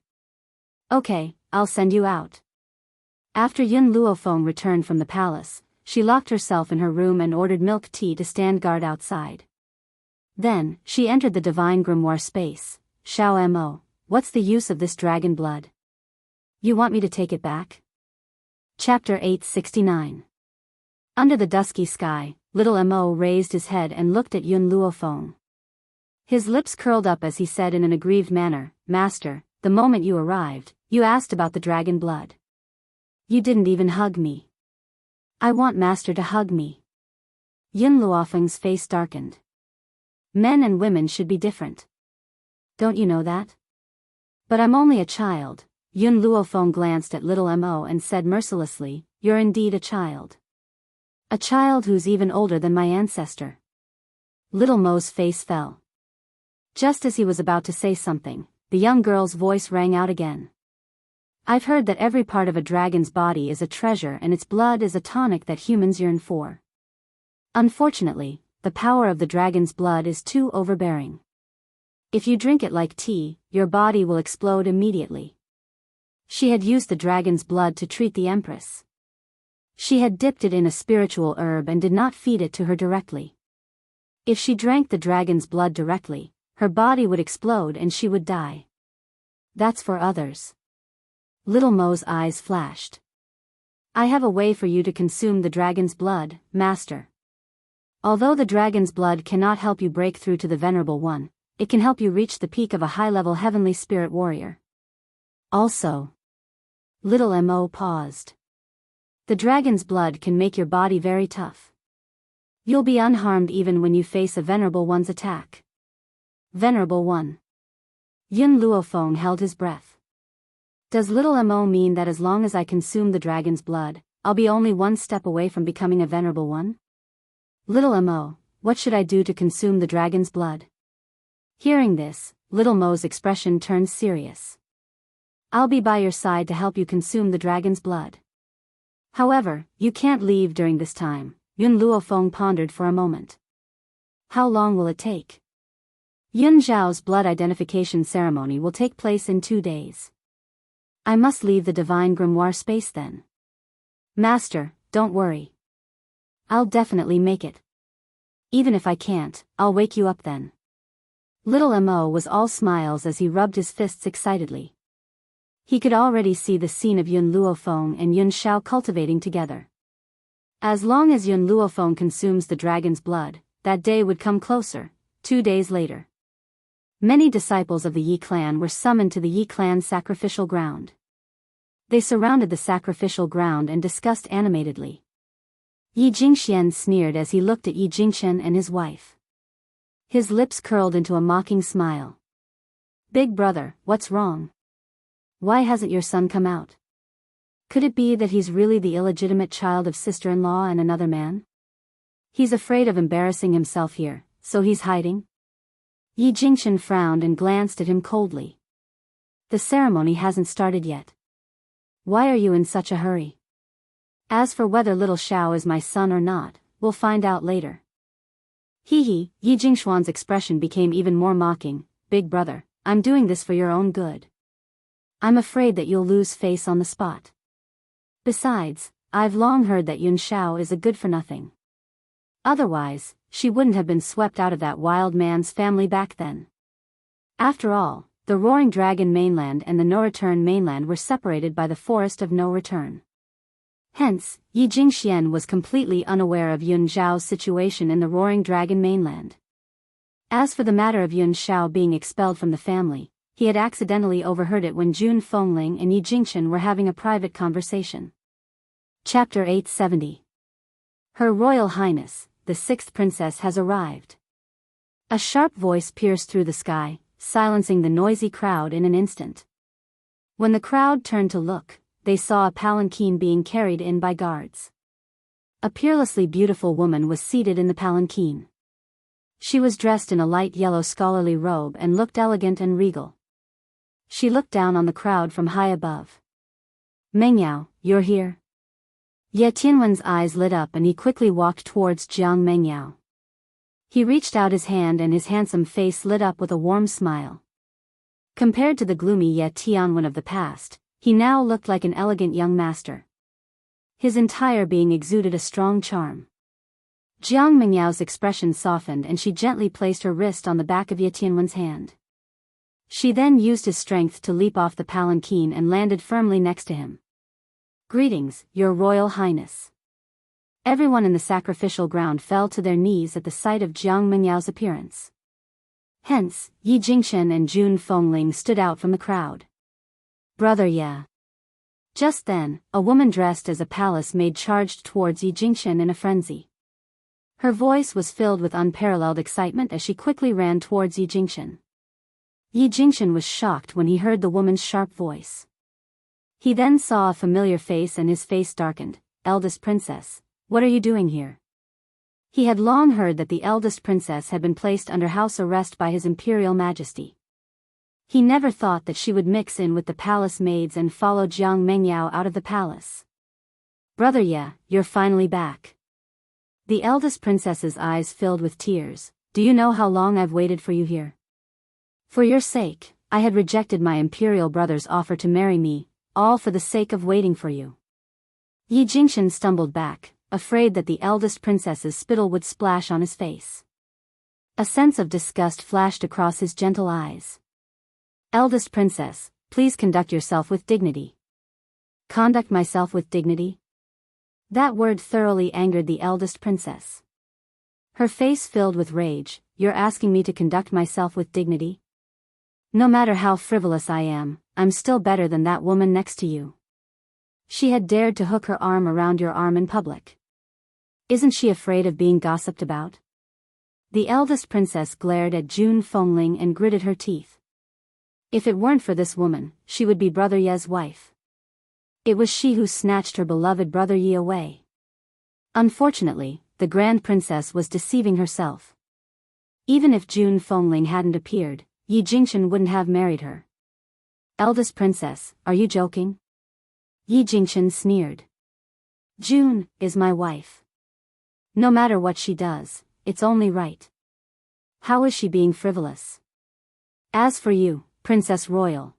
A: Okay, I'll send you out. After Yun Luofeng returned from the palace, she locked herself in her room and ordered milk tea to stand guard outside. Then, she entered the divine grimoire space. Xiao Mo, what's the use of this dragon blood? You want me to take it back? Chapter 869. Under the dusky sky, little Mo raised his head and looked at Yun Luofeng. His lips curled up as he said in an aggrieved manner, Master, the moment you arrived, you asked about the dragon blood. You didn't even hug me. I want Master to hug me. Yun Luofeng's face darkened. Men and women should be different. Don't you know that? But I'm only a child. Yun Luofeng glanced at little Mo and said mercilessly, You're indeed a child. A child who's even older than my ancestor. Little Mo's face fell. Just as he was about to say something, the young girl's voice rang out again. I've heard that every part of a dragon's body is a treasure and its blood is a tonic that humans yearn for. Unfortunately, the power of the dragon's blood is too overbearing. If you drink it like tea, your body will explode immediately. She had used the dragon's blood to treat the Empress. She had dipped it in a spiritual herb and did not feed it to her directly. If she drank the dragon's blood directly, her body would explode and she would die. That's for others. Little Mo's eyes flashed. I have a way for you to consume the dragon's blood, master. Although the dragon's blood cannot help you break through to the Venerable One, it can help you reach the peak of a high-level heavenly spirit warrior. Also. Little Mo paused. The dragon's blood can make your body very tough. You'll be unharmed even when you face a Venerable One's attack. Venerable One. Yun Luofeng held his breath. Does Little Mo mean that as long as I consume the dragon's blood, I'll be only one step away from becoming a Venerable One? Little Mo, what should I do to consume the dragon's blood? Hearing this, Little Mo's expression turned serious. I'll be by your side to help you consume the dragon's blood. However, you can't leave during this time. Yun Luofeng pondered for a moment. How long will it take? Yun Zhao's blood identification ceremony will take place in 2 days. I must leave the divine grimoire space then. Master, don't worry. I'll definitely make it. Even if I can't, I'll wake you up then. Little Mo was all smiles as he rubbed his fists excitedly. He could already see the scene of Yun Luofeng and Yun Zhao cultivating together. As long as Yun Luofeng consumes the dragon's blood, that day would come closer. 2 days later. Many disciples of the Yi clan were summoned to the Yi clan's sacrificial ground. They surrounded the sacrificial ground and discussed animatedly. Yi Jingxian sneered as he looked at Yi Jingchen and his wife. His lips curled into a mocking smile. Big brother, what's wrong? Why hasn't your son come out? Could it be that he's really the illegitimate child of sister-in-law and another man? He's afraid of embarrassing himself here, so he's hiding? Yi Jingchen frowned and glanced at him coldly. The ceremony hasn't started yet. Why are you in such a hurry? As for whether little Xiao is my son or not, we'll find out later. Yi Jingxuan's expression became even more mocking. Big brother, I'm doing this for your own good. I'm afraid that you'll lose face on the spot. Besides, I've long heard that Yun Xiao is a good-for-nothing. Otherwise, she wouldn't have been swept out of that wild man's family back then. After all, the Roaring Dragon mainland and the No Return mainland were separated by the Forest of No Return. Hence, Yi Jingxian was completely unaware of Yun Zhao's situation in the Roaring Dragon mainland. As for the matter of Yun Xiao being expelled from the family, he had accidentally overheard it when Jun Fengling and Yi Jingchen were having a private conversation. Chapter 870. Her Royal Highness, the 6th Princess has arrived. A sharp voice pierced through the sky, silencing the noisy crowd in an instant. When the crowd turned to look, they saw a palanquin being carried in by guards. A peerlessly beautiful woman was seated in the palanquin. She was dressed in a light yellow scholarly robe and looked elegant and regal. She looked down on the crowd from high above. Mengyao, you're here? Ye Tianwen's eyes lit up and he quickly walked towards Jiang Mengyao. He reached out his hand and his handsome face lit up with a warm smile. Compared to the gloomy Ye Tianwen of the past, he now looked like an elegant young master. His entire being exuded a strong charm. Jiang Mengyao's expression softened and she gently placed her wrist on the back of Ye Tianwen's hand. She then used his strength to leap off the palanquin and landed firmly next to him. Greetings, Your Royal Highness. Everyone in the sacrificial ground fell to their knees at the sight of Jiang Mengyao's appearance. Hence, Yi Jingchen and Jun Fengling stood out from the crowd. Brother Ye. Just then, a woman dressed as a palace maid charged towards Yi Jingchen in a frenzy. Her voice was filled with unparalleled excitement as she quickly ran towards Yi Jingchen. Yi Jingchen was shocked when he heard the woman's sharp voice. He then saw a familiar face and his face darkened. Eldest princess, what are you doing here? He had long heard that the eldest princess had been placed under house arrest by His Imperial Majesty. He never thought that she would mix in with the palace maids and follow Jiang Mengyao out of the palace. Brother Ye, you're finally back. The eldest princess's eyes filled with tears. Do you know how long I've waited for you here? For your sake, I had rejected my imperial brother's offer to marry me, all for the sake of waiting for you. Yi Jingxian stumbled back, afraid that the eldest princess's spittle would splash on his face. A sense of disgust flashed across his gentle eyes. Eldest princess, please conduct yourself with dignity. Conduct myself with dignity? That word thoroughly angered the eldest princess. Her face filled with rage. You're asking me to conduct myself with dignity? No matter how frivolous I am, I'm still better than that woman next to you. She had dared to hook her arm around your arm in public. Isn't she afraid of being gossiped about? The eldest princess glared at Jun Fengling and gritted her teeth. If it weren't for this woman, she would be Brother Ye's wife. It was she who snatched her beloved Brother Yi away. Unfortunately, the Grand Princess was deceiving herself. Even if Jun Fengling hadn't appeared, Yi Jingxian wouldn't have married her. Eldest princess, are you joking? Yi Jingxian sneered. Jun is my wife. No matter what she does, it's only right. How is she being frivolous? As for you, Princess Royal,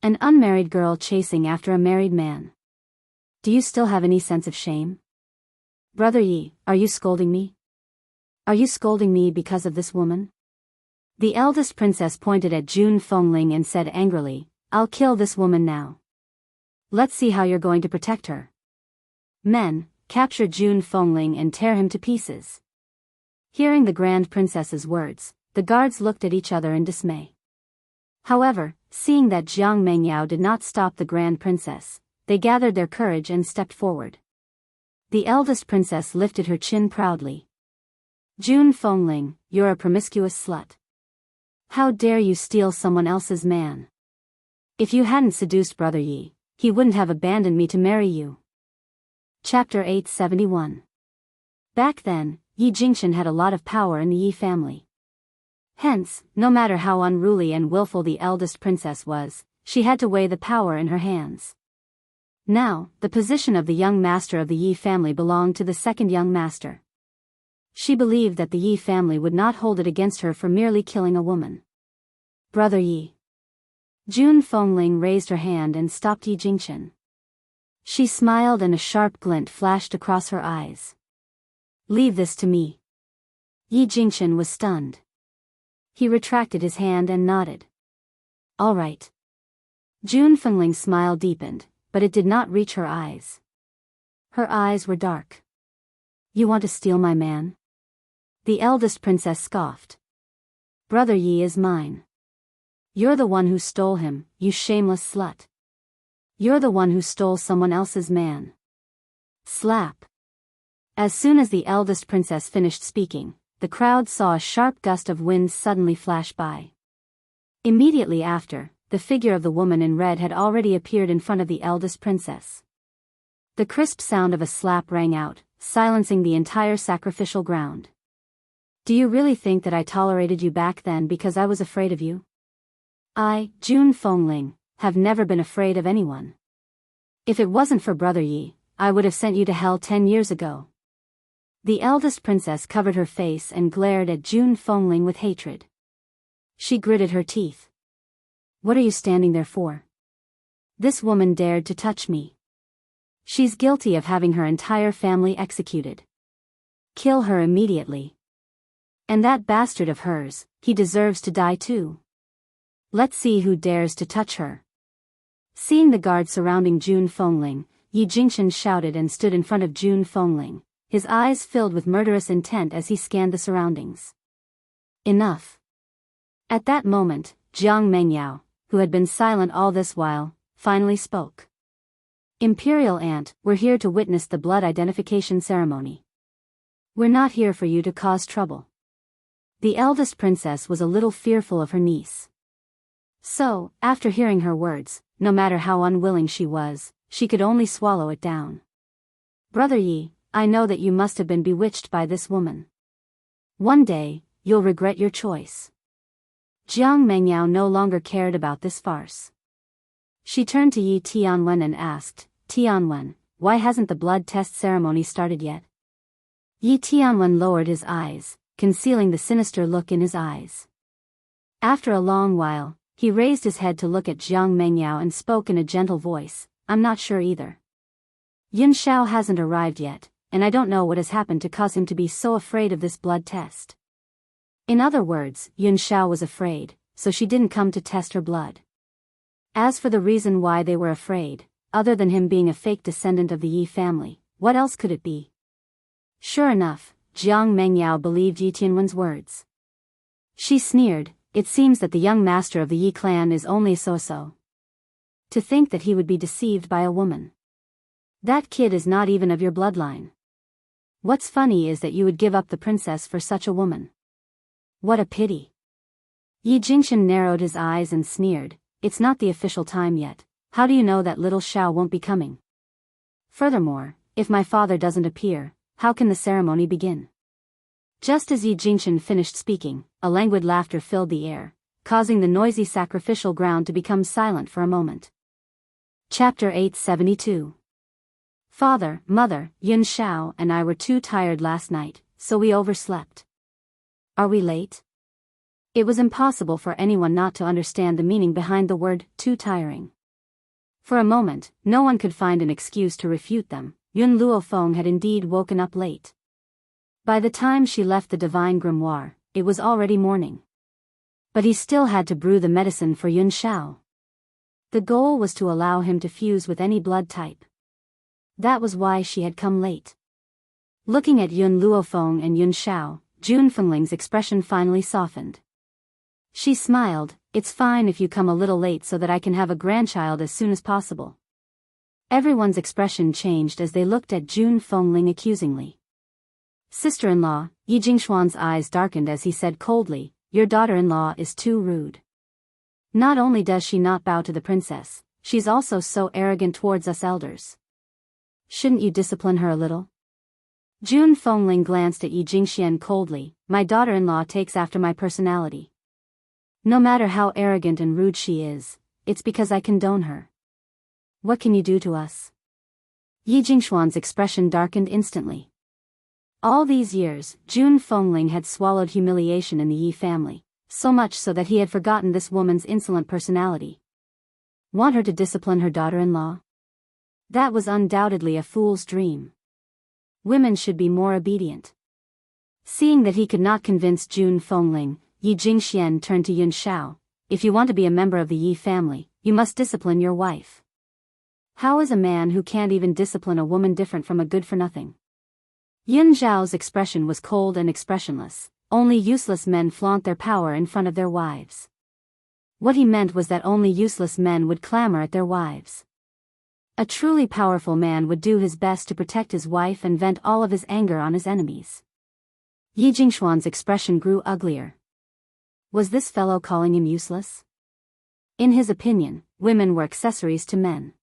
A: an unmarried girl chasing after a married man. Do you still have any sense of shame? Brother Yi, are you scolding me? Are you scolding me because of this woman? The eldest princess pointed at Jun Fengling and said angrily, I'll kill this woman now. Let's see how you're going to protect her. Men, capture Jun Fengling and tear him to pieces. Hearing the Grand Princess's words, the guards looked at each other in dismay. However, seeing that Jiang Mengyao did not stop the Grand Princess, they gathered their courage and stepped forward. The eldest princess lifted her chin proudly. Jun Fengling, you're a promiscuous slut. How dare you steal someone else's man? If you hadn't seduced Brother Yi, he wouldn't have abandoned me to marry you. Chapter 871. Back then, Yi Jingxian had a lot of power in the Yi family. Hence, no matter how unruly and willful the eldest princess was, she had to weigh the power in her hands. Now, the position of the young master of the Yi family belonged to the second young master. She believed that the Yi family would not hold it against her for merely killing a woman. Brother Yi. Jun Fengling raised her hand and stopped Yi Jingxian. She smiled and a sharp glint flashed across her eyes. Leave this to me. Yi Jingxian was stunned. He retracted his hand and nodded. All right. Jun Fengling's smile deepened, but it did not reach her eyes. Her eyes were dark. You want to steal my man? The eldest princess scoffed. Brother Yi is mine. You're the one who stole him, you shameless slut. You're the one who stole someone else's man. Slap. As soon as the eldest princess finished speaking, the crowd saw a sharp gust of wind suddenly flash by. Immediately after, the figure of the woman in red had already appeared in front of the eldest princess. The crisp sound of a slap rang out, silencing the entire sacrificial ground. Do you really think that I tolerated you back then because I was afraid of you? I, Jun Fengling, have never been afraid of anyone. If it wasn't for Brother Yi, I would have sent you to hell 10 years ago. The eldest princess covered her face and glared at Jun Fengling with hatred. She gritted her teeth. What are you standing there for? This woman dared to touch me. She's guilty of having her entire family executed. Kill her immediately. And that bastard of hers, he deserves to die too. Let's see who dares to touch her. Seeing the guard surrounding Jun Fengling, Yi Jingxian shouted and stood in front of Jun Fengling, his eyes filled with murderous intent as he scanned the surroundings. Enough. At that moment, Jiang Mengyao, who had been silent all this while, finally spoke. Imperial Aunt, we're here to witness the blood identification ceremony. We're not here for you to cause trouble. The eldest princess was a little fearful of her niece. So, after hearing her words, no matter how unwilling she was, she could only swallow it down. Brother Yi, I know that you must have been bewitched by this woman. One day, you'll regret your choice. Jiang Mengyao no longer cared about this farce. She turned to Yi Tianwen and asked, Tianwen, why hasn't the blood test ceremony started yet? Yi Tianwen lowered his eyes, concealing the sinister look in his eyes. After a long while, he raised his head to look at Jiang Mengyao and spoke in a gentle voice, I'm not sure either. Yun Xiao hasn't arrived yet, and I don't know what has happened to cause him to be so afraid of this blood test. In other words, Yun Xiao was afraid, so she didn't come to test her blood. As for the reason why they were afraid, other than him being a fake descendant of the Yi family, what else could it be? Sure enough, Jiang Mengyao believed Yi Tianwen's words. She sneered, it seems that the young master of the Yi clan is only so-so. To think that he would be deceived by a woman. That kid is not even of your bloodline. What's funny is that you would give up the princess for such a woman. What a pity. Yi Jingxian narrowed his eyes and sneered, it's not the official time yet, how do you know that little Xiao won't be coming? Furthermore, if my father doesn't appear, how can the ceremony begin? Just as Yi Jingxian finished speaking, a languid laughter filled the air, causing the noisy sacrificial ground to become silent for a moment. Chapter 872. Father, Mother, Yun Xiao and I were too tired last night, so we overslept. Are we late? It was impossible for anyone not to understand the meaning behind the word, too tiring. For a moment, no one could find an excuse to refute them. Yun Luofeng had indeed woken up late. By the time she left the divine grimoire, it was already morning. But he still had to brew the medicine for Yun Xiao. The goal was to allow him to fuse with any blood type. That was why she had come late. Looking at Yun Luofeng and Yun Xiao, Jun Fengling's expression finally softened. She smiled, it's fine if you come a little late so that I can have a grandchild as soon as possible. Everyone's expression changed as they looked at Jun Fengling accusingly. Sister-in-law, Yi Jingxuan's eyes darkened as he said coldly, your daughter-in-law is too rude. Not only does she not bow to the princess, she's also so arrogant towards us elders. Shouldn't you discipline her a little? Jun Fengling glanced at Yi Jingxian coldly, my daughter-in-law takes after my personality. No matter how arrogant and rude she is, it's because I condone her. What can you do to us? Yi Jingxuan's expression darkened instantly. All these years, Jun Fengling had swallowed humiliation in the Yi family, so much so that he had forgotten this woman's insolent personality. Want her to discipline her daughter-in-law? That was undoubtedly a fool's dream. Women should be more obedient. Seeing that he could not convince Jun Fengling, Yi Jingxian turned to Yun Xiao, if you want to be a member of the Yi family, you must discipline your wife. How is a man who can't even discipline a woman different from a good-for-nothing? Yun Xiao's expression was cold and expressionless, only useless men flaunt their power in front of their wives. What he meant was that only useless men would clamor at their wives. A truly powerful man would do his best to protect his wife and vent all of his anger on his enemies. Yi Jingxuan's expression grew uglier. Was this fellow calling him useless? In his opinion, women were accessories to men.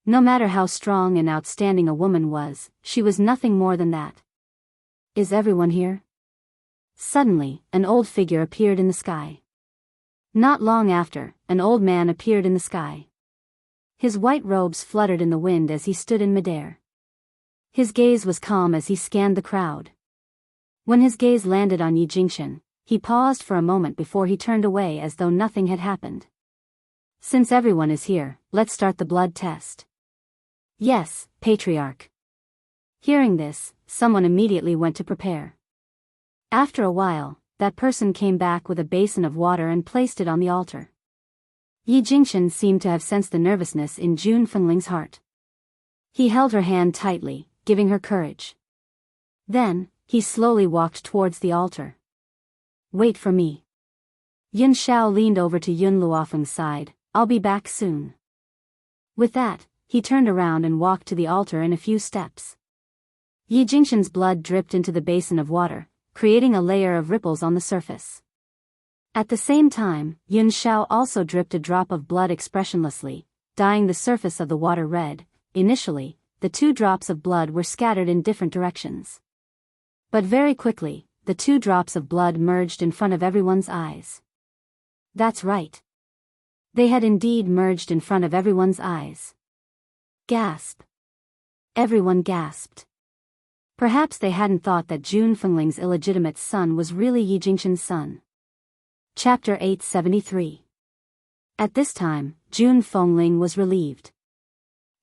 A: No matter how strong and outstanding a woman was, she was nothing more than that. Is everyone here? Suddenly, an old figure appeared in the sky. Not long after, an old man appeared in the sky. His white robes fluttered in the wind as he stood in midair. His gaze was calm as he scanned the crowd. When his gaze landed on Yi Jingxian, he paused for a moment before he turned away as though nothing had happened. Since everyone is here, let's start the blood test. Yes, Patriarch. Hearing this, someone immediately went to prepare. After a while, that person came back with a basin of water and placed it on the altar. Yi Jingxian seemed to have sensed the nervousness in Jun Fengling's heart. He held her hand tightly, giving her courage. Then, he slowly walked towards the altar. Wait for me. Yun Xiao leaned over to Yun Luofeng's side, I'll be back soon. With that, he turned around and walked to the altar in a few steps. Yi Jingxian's blood dripped into the basin of water, creating a layer of ripples on the surface. At the same time, Yun Xiao also dripped a drop of blood expressionlessly, dyeing the surface of the water red. Initially, the two drops of blood were scattered in different directions. But very quickly, the two drops of blood merged in front of everyone's eyes. That's right. They had indeed merged in front of everyone's eyes. Gasp. Everyone gasped. Perhaps they hadn't thought that Jun Fengling's illegitimate son was really Yi Jingxian's son. Chapter 873. At this time, Jun Fengling was relieved.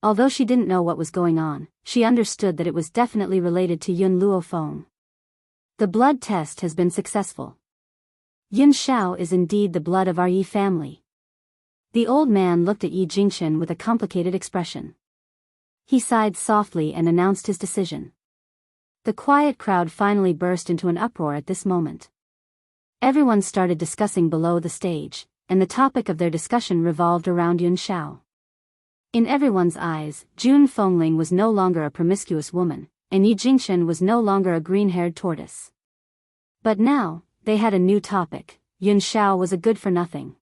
A: Although she didn't know what was going on, she understood that it was definitely related to Yun Luofeng. The blood test has been successful. Yun Xiao is indeed the blood of our Yi family. The old man looked at Yi Jingchen with a complicated expression. He sighed softly and announced his decision. The quiet crowd finally burst into an uproar at this moment. Everyone started discussing below the stage, and the topic of their discussion revolved around Yun Xiao. In everyone's eyes, Jun Fengling was no longer a promiscuous woman, and Yi Jingchen was no longer a green-haired tortoise. But now, they had a new topic. Yun Xiao was a good-for-nothing.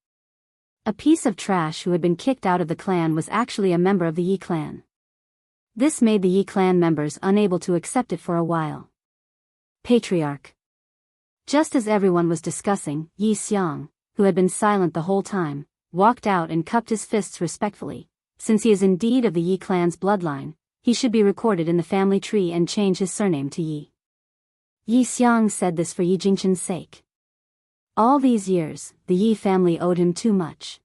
A: A piece of trash who had been kicked out of the clan was actually a member of the Yi clan. This made the Yi clan members unable to accept it for a while. Patriarch. Just as everyone was discussing, Yi Xiang, who had been silent the whole time, walked out and cupped his fists respectfully. Since he is indeed of the Yi clan's bloodline, he should be recorded in the family tree and change his surname to Yi. Yi Xiang said this for Yi Jingchen's sake. All these years, the Yi family owed him too much.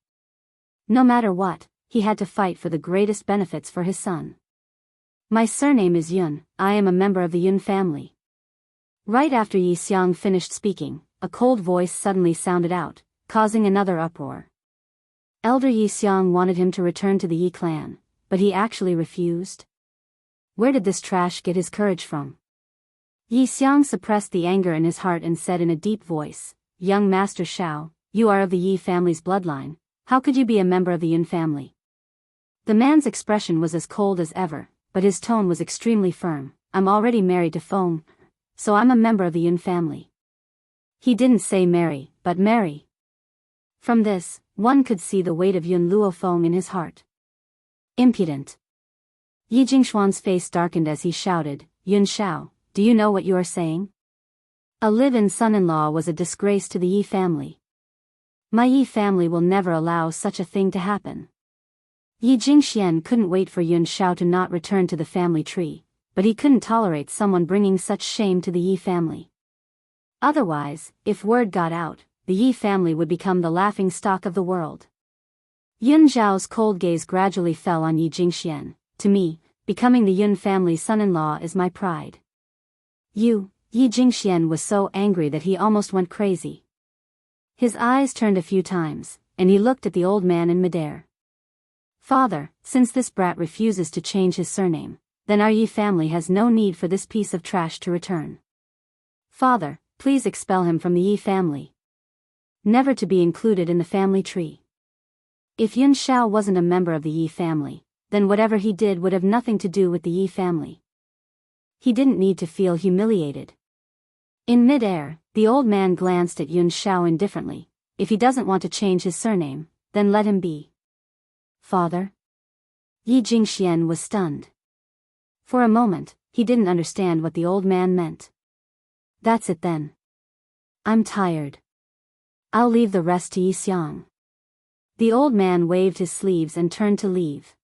A: No matter what, he had to fight for the greatest benefits for his son. My surname is Yun, I am a member of the Yun family. Right after Yi Xiang finished speaking, a cold voice suddenly sounded out, causing another uproar. Elder Yi Xiang wanted him to return to the Yi clan, but he actually refused. Where did this trash get his courage from? Yi Xiang suppressed the anger in his heart and said in a deep voice, Young Master Xiao, you are of the Yi family's bloodline, how could you be a member of the Yun family? The man's expression was as cold as ever, but his tone was extremely firm. I'm already married to Feng, so I'm a member of the Yun family. He didn't say marry, but marry. From this, one could see the weight of Yun Luofeng in his heart. Impudent. Yi Jingxuan's face darkened as he shouted, Yun Xiao, do you know what you are saying? A live-in son-in-law was a disgrace to the Yi family. My Yi family will never allow such a thing to happen. Yi Jingxian couldn't wait for Yun Xiao to not return to the family tree, but he couldn't tolerate someone bringing such shame to the Yi family. Otherwise, if word got out, the Yi family would become the laughing stock of the world. Yun Zhao's cold gaze gradually fell on Yi Jingxian. To me, becoming the Yun family's son-in-law is my pride. Yi Jingxian was so angry that he almost went crazy. His eyes turned a few times, and he looked at the old man in midair. Father, since this brat refuses to change his surname, then our Yi family has no need for this piece of trash to return. Father, please expel him from the Yi family. Never to be included in the family tree. If Yun Xiao wasn't a member of the Yi family, then whatever he did would have nothing to do with the Yi family. He didn't need to feel humiliated. In mid-air, the old man glanced at Yun Xiao indifferently. If he doesn't want to change his surname, then let him be. Father? Yi Jingxian was stunned. For a moment, he didn't understand what the old man meant. That's it then. I'm tired. I'll leave the rest to Yi Xiang. The old man waved his sleeves and turned to leave.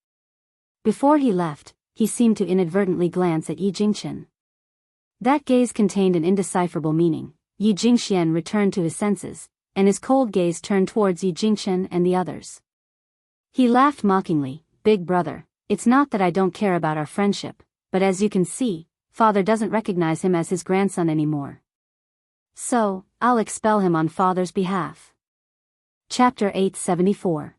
A: Before he left, he seemed to inadvertently glance at Yi Jingchen. That gaze contained an indecipherable meaning. Yi Jingxian returned to his senses, and his cold gaze turned towards Yi Jingchen and the others. He laughed mockingly, Big brother, it's not that I don't care about our friendship, but as you can see, father doesn't recognize him as his grandson anymore. So, I'll expel him on father's behalf. Chapter 874.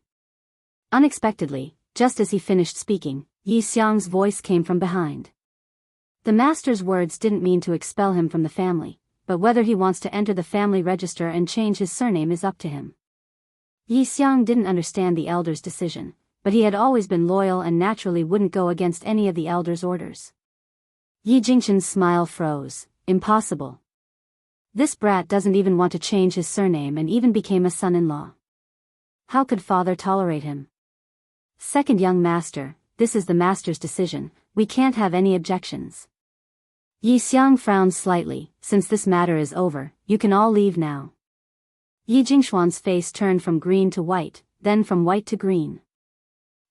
A: Unexpectedly, just as he finished speaking, Yi Xiang's voice came from behind. The master's words didn't mean to expel him from the family, but whether he wants to enter the family register and change his surname is up to him. Yi Xiang didn't understand the elder's decision, but he had always been loyal and naturally wouldn't go against any of the elder's orders. Yi Jingchen's smile froze. Impossible. This brat doesn't even want to change his surname and even became a son-in-law. How could father tolerate him? Second young master, this is the master's decision, we can't have any objections. Yi Xiang frowned slightly, since this matter is over, you can all leave now. Yi Jingxuan's face turned from green to white, then from white to green.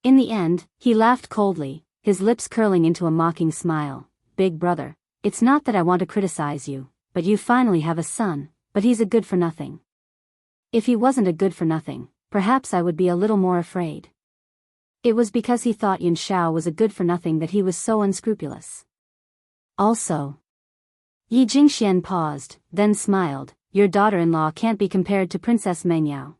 A: In the end, he laughed coldly, his lips curling into a mocking smile. Big brother, it's not that I want to criticize you, but you finally have a son, but he's a good-for-nothing. If he wasn't a good-for-nothing, perhaps I would be a little more afraid. It was because he thought Yun Xiao was a good-for-nothing that he was so unscrupulous. Also. Yi Jingxian paused, then smiled. Your daughter-in-law can't be compared to Princess Mengyao.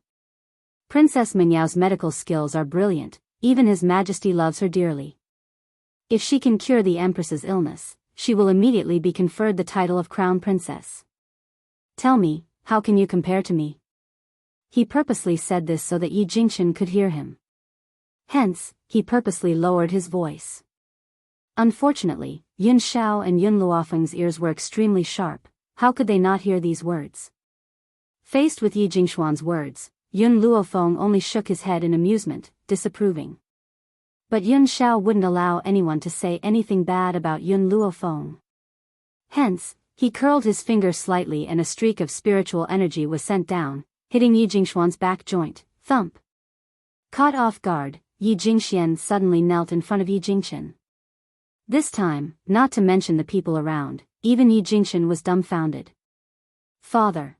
A: Princess Menyao's medical skills are brilliant, even His Majesty loves her dearly. If she can cure the Empress's illness, she will immediately be conferred the title of Crown Princess. Tell me, how can you compare to me? He purposely said this so that Yi Jingxian could hear him. Hence, he purposely lowered his voice. Unfortunately, Yun Xiao and Yun Luofeng's ears were extremely sharp. How could they not hear these words? Faced with Yi Jingxuan's words, Yun Luofeng only shook his head in amusement, disapproving. But Yun Xiao wouldn't allow anyone to say anything bad about Yun Luofeng. Hence, he curled his finger slightly and a streak of spiritual energy was sent down, hitting Yi Jingxuan's back joint. Thump! Caught off guard, Yi Jingxian suddenly knelt in front of Yi Jingxian. This time, not to mention the people around, even Yi Jingxian was dumbfounded. Father.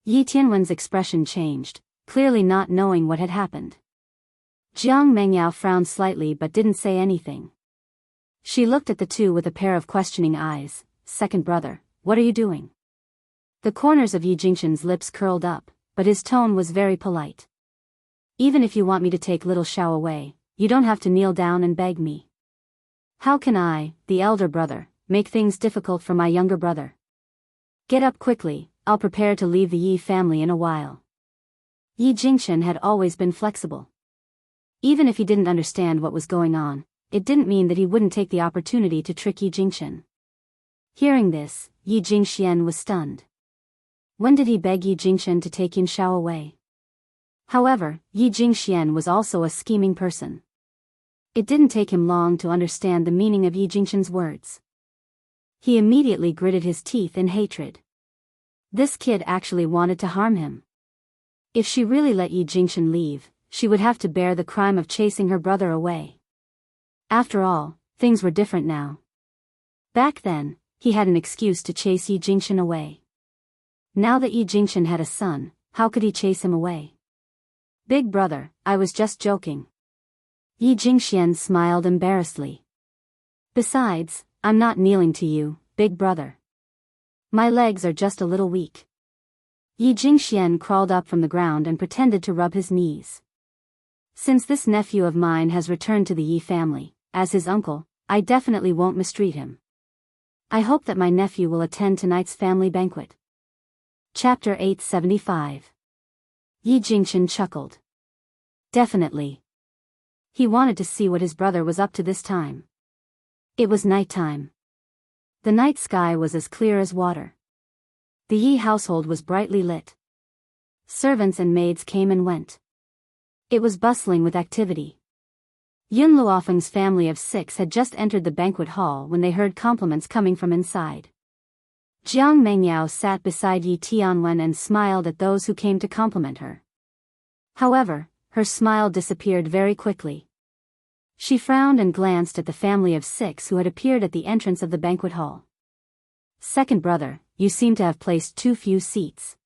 A: Yi Tianwen's expression changed, clearly not knowing what had happened. Jiang Mengyao frowned slightly but didn't say anything. She looked at the two with a pair of questioning eyes. Second brother, what are you doing? The corners of Yi Jingxian's lips curled up, but his tone was very polite. Even if you want me to take little Xiao away, you don't have to kneel down and beg me. How can I, the elder brother, make things difficult for my younger brother? Get up quickly, I'll prepare to leave the Yi family in a while. Yi Jingxian had always been flexible. Even if he didn't understand what was going on, it didn't mean that he wouldn't take the opportunity to trick Yi Jingxian. Hearing this, Yi Jingxian was stunned. When did he beg Yi Jingxian to take Yun Xiao away? However, Yi Jingxian was also a scheming person. It didn't take him long to understand the meaning of Yi Jingxian's words. He immediately gritted his teeth in hatred. This kid actually wanted to harm him. If she really let Yi Jingxian leave, she would have to bear the crime of chasing her brother away. After all, things were different now. Back then, he had an excuse to chase Yi Jingxian away. Now that Yi Jingxian had a son, how could he chase him away? Big brother, I was just joking. Yi Jingxian smiled embarrassedly. Besides, I'm not kneeling to you, big brother. My legs are just a little weak. Yi Jingxian crawled up from the ground and pretended to rub his knees. Since this nephew of mine has returned to the Yi family, as his uncle, I definitely won't mistreat him. I hope that my nephew will attend tonight's family banquet. Chapter 875. Yi Jingxian chuckled. Definitely. He wanted to see what his brother was up to this time. It was nighttime. The night sky was as clear as water. The Yi household was brightly lit. Servants and maids came and went. It was bustling with activity. Yun Luofeng's family of 6 had just entered the banquet hall when they heard compliments coming from inside. Jiang Mengyao sat beside Yi Tianwen and smiled at those who came to compliment her. However, her smile disappeared very quickly. She frowned and glanced at the family of 6 who had appeared at the entrance of the banquet hall. Second brother, you seem to have placed too few seats.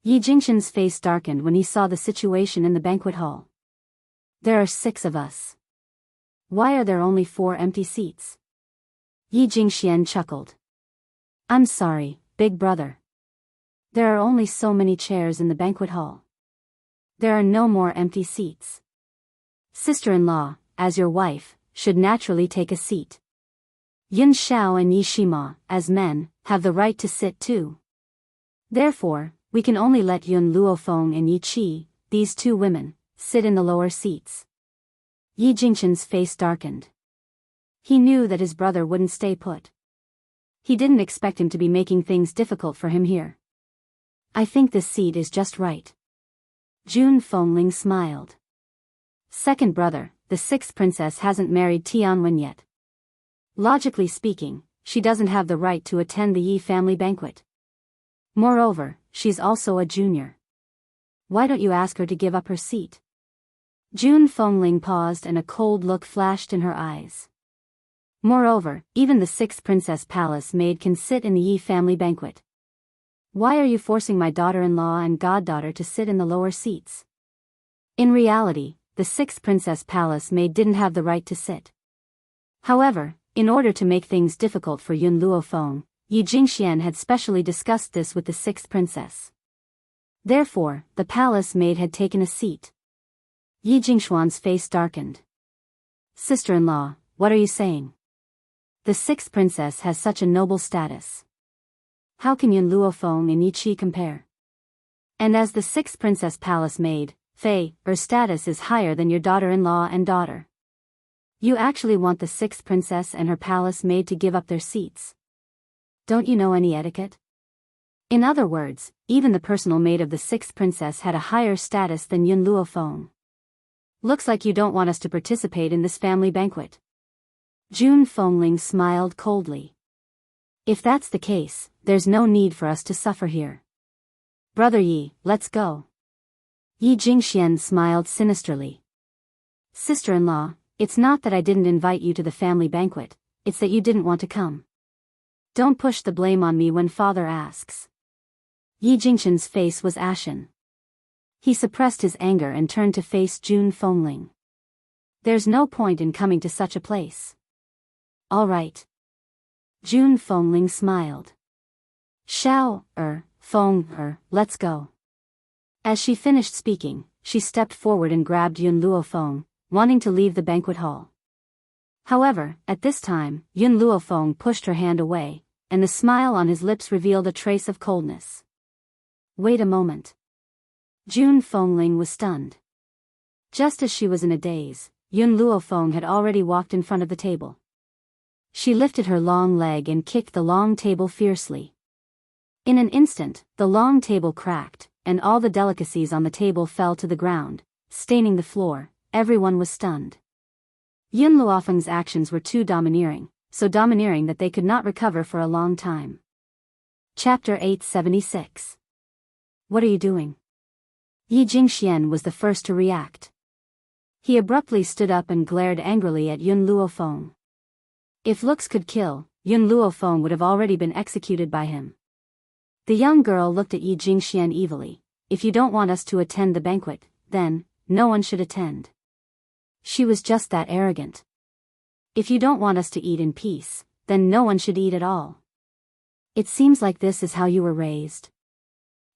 A: Yi Jingxian's face darkened when he saw the situation in the banquet hall. There are 6 of us. Why are there only 4 empty seats? Yi Jingxian chuckled. I'm sorry, big brother. There are only so many chairs in the banquet hall. There are no more empty seats. Sister-in-law, as your wife, should naturally take a seat. Yun Xiao and Yi Shima, as men, have the right to sit too. Therefore, we can only let Yun Luofeng and Yi Qi, these 2 women, sit in the lower seats. Yi Jingxian's face darkened. He knew that his brother wouldn't stay put. He didn't expect him to be making things difficult for him here. I think this seat is just right. Jun Fengling smiled. Second brother, the 6th princess hasn't married Tianwen yet. Logically speaking, she doesn't have the right to attend the Yi family banquet. Moreover, she's also a junior. Why don't you ask her to give up her seat? Jun Fengling paused and a cold look flashed in her eyes. Moreover, even the 6th princess palace maid can sit in the Yi family banquet. Why are you forcing my daughter-in-law and goddaughter to sit in the lower seats? In reality, the sixth princess palace maid didn't have the right to sit. However, in order to make things difficult for Yun Luofeng, Yi Jingxian had specially discussed this with the sixth princess. Therefore, the palace maid had taken a seat. Yi Jingshuan's face darkened. Sister-in-law, what are you saying? The sixth princess has such a noble status. How can Yun Luofeng and Yi Qi compare? And as the sixth princess palace maid, her status is higher than your daughter-in-law and daughter. You actually want the sixth princess and her palace maid to give up their seats. Don't you know any etiquette? In other words, even the personal maid of the sixth princess had a higher status than Yun Luofeng. Looks like you don't want us to participate in this family banquet. Jun Fengling smiled coldly. If that's the case, there's no need for us to suffer here. Brother Yi, let's go. Yi Jingxian smiled sinisterly. Sister-in-law, it's not that I didn't invite you to the family banquet, it's that you didn't want to come. Don't push the blame on me when father asks. Yi Jingxian's face was ashen. He suppressed his anger and turned to face Jun Fengling. There's no point in coming to such a place. All right. Jun Fengling smiled. Feng, let's go. As she finished speaking, she stepped forward and grabbed Yun Luofeng, wanting to leave the banquet hall. However, at this time, Yun Luofeng pushed her hand away, and the smile on his lips revealed a trace of coldness. Wait a moment. Jun Fengling was stunned. Just as she was in a daze, Yun Luofeng had already walked in front of the table. She lifted her long leg and kicked the long table fiercely. In an instant, the long table cracked, and all the delicacies on the table fell to the ground, staining the floor. Everyone was stunned. Yun Luofeng's actions were too domineering, so domineering that they could not recover for a long time. Chapter 876. What are you doing? Yi Jingxian was the first to react. He abruptly stood up and glared angrily at Yun Luofeng. If looks could kill, Yun Luofeng would have already been executed by him. The young girl looked at Yi Jingxian evilly. If you don't want us to attend the banquet, then, no one should attend. She was just that arrogant. If you don't want us to eat in peace, then no one should eat at all. It seems like this is how you were raised.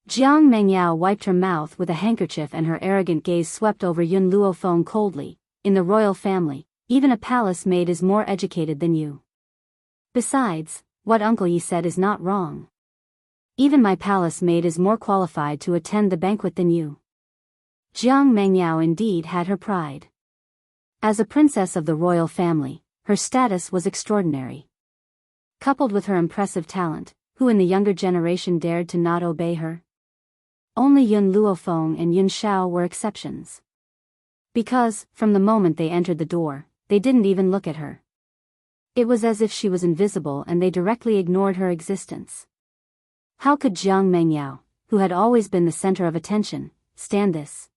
A: Jiang Mengyao wiped her mouth with a handkerchief and her arrogant gaze swept over Yun Luofeng coldly. In the royal family, even a palace maid is more educated than you. Besides, what Uncle Yi said is not wrong. Even my palace maid is more qualified to attend the banquet than you. Jiang Mengyao indeed had her pride. As a princess of the royal family, her status was extraordinary. Coupled with her impressive talent, who in the younger generation dared to not obey her? Only Yun Luofeng and Yun Shao were exceptions. Because, from the moment they entered the door, they didn't even look at her. It was as if she was invisible and they directly ignored her existence. How could Jiang Mengyao, who had always been the center of attention, stand this?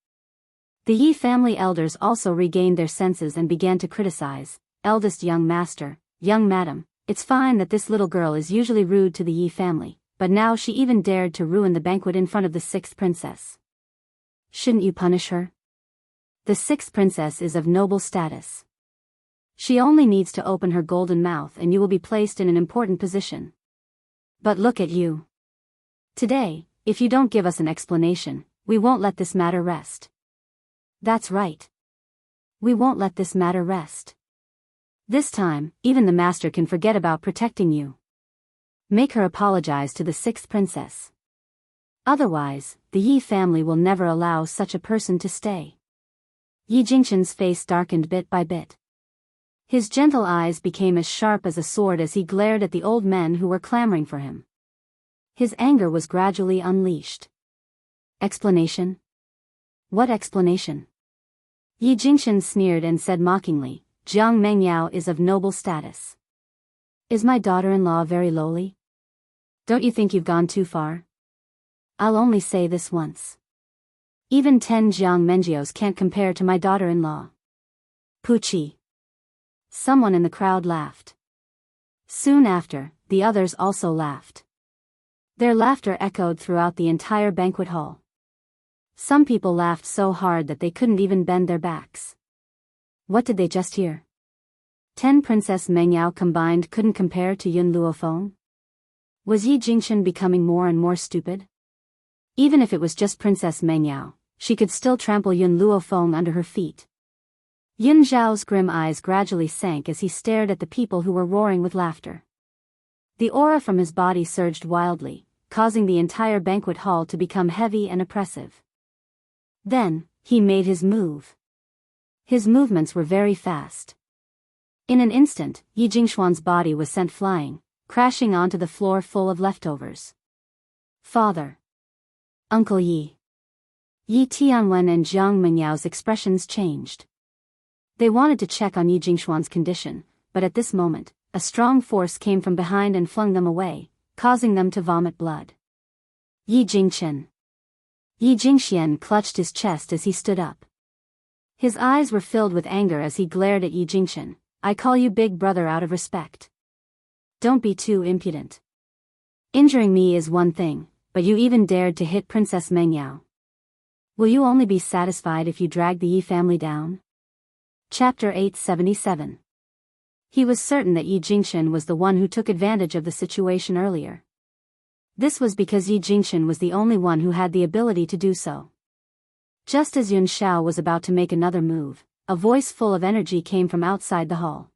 A: The Yi family elders also regained their senses and began to criticize. Eldest young master, young madam, it's fine that this little girl is usually rude to the Yi family, but now she even dared to ruin the banquet in front of the sixth princess. Shouldn't you punish her? The sixth princess is of noble status. She only needs to open her golden mouth and you will be placed in an important position. But look at you. Today, if you don't give us an explanation, we won't let this matter rest. That's right. We won't let this matter rest. This time, even the master can forget about protecting you. Make her apologize to the sixth princess. Otherwise, the Yi family will never allow such a person to stay. Yi Jingxian's face darkened bit by bit. His gentle eyes became as sharp as a sword as he glared at the old men who were clamoring for him. His anger was gradually unleashed. Explanation? What explanation? Yi Jingxian sneered and said mockingly, Jiang Mengyao is of noble status. Is my daughter-in-law very lowly? Don't you think you've gone too far? I'll only say this once. Even 10 Jiang Mengjios can't compare to my daughter-in-law. Puchi. Someone in the crowd laughed. Soon after, the others also laughed. Their laughter echoed throughout the entire banquet hall. Some people laughed so hard that they couldn't even bend their backs. What did they just hear? 10 Princess Mengyao combined couldn't compare to Yun Luofeng? Was Yi Jingchen becoming more and more stupid? Even if it was just Princess Mengyao, she could still trample Yun Luofeng under her feet. Yun Zhao's grim eyes gradually sank as he stared at the people who were roaring with laughter. The aura from his body surged wildly, causing the entire banquet hall to become heavy and oppressive. Then, he made his move. His movements were very fast. In an instant, Yi Jingxuan's body was sent flying, crashing onto the floor full of leftovers. Father. Uncle Yi. Yi Tianwen and Jiang Mengyao's expressions changed. They wanted to check on Yi Jingxuan's condition, but at this moment, a strong force came from behind and flung them away, causing them to vomit blood. Yi Jingchen. Yi Jingxian clutched his chest as he stood up. His eyes were filled with anger as he glared at Yi Jingchen. I call you big brother out of respect. Don't be too impudent. Injuring me is one thing, but you even dared to hit Princess Mengyao. Will you only be satisfied if you drag the Yi family down? Chapter 877. He was certain that Yi Jingchen was the one who took advantage of the situation earlier. This was because Yi Jingchen was the only one who had the ability to do so. Just as Yun Xiao was about to make another move, a voice full of energy came from outside the hall.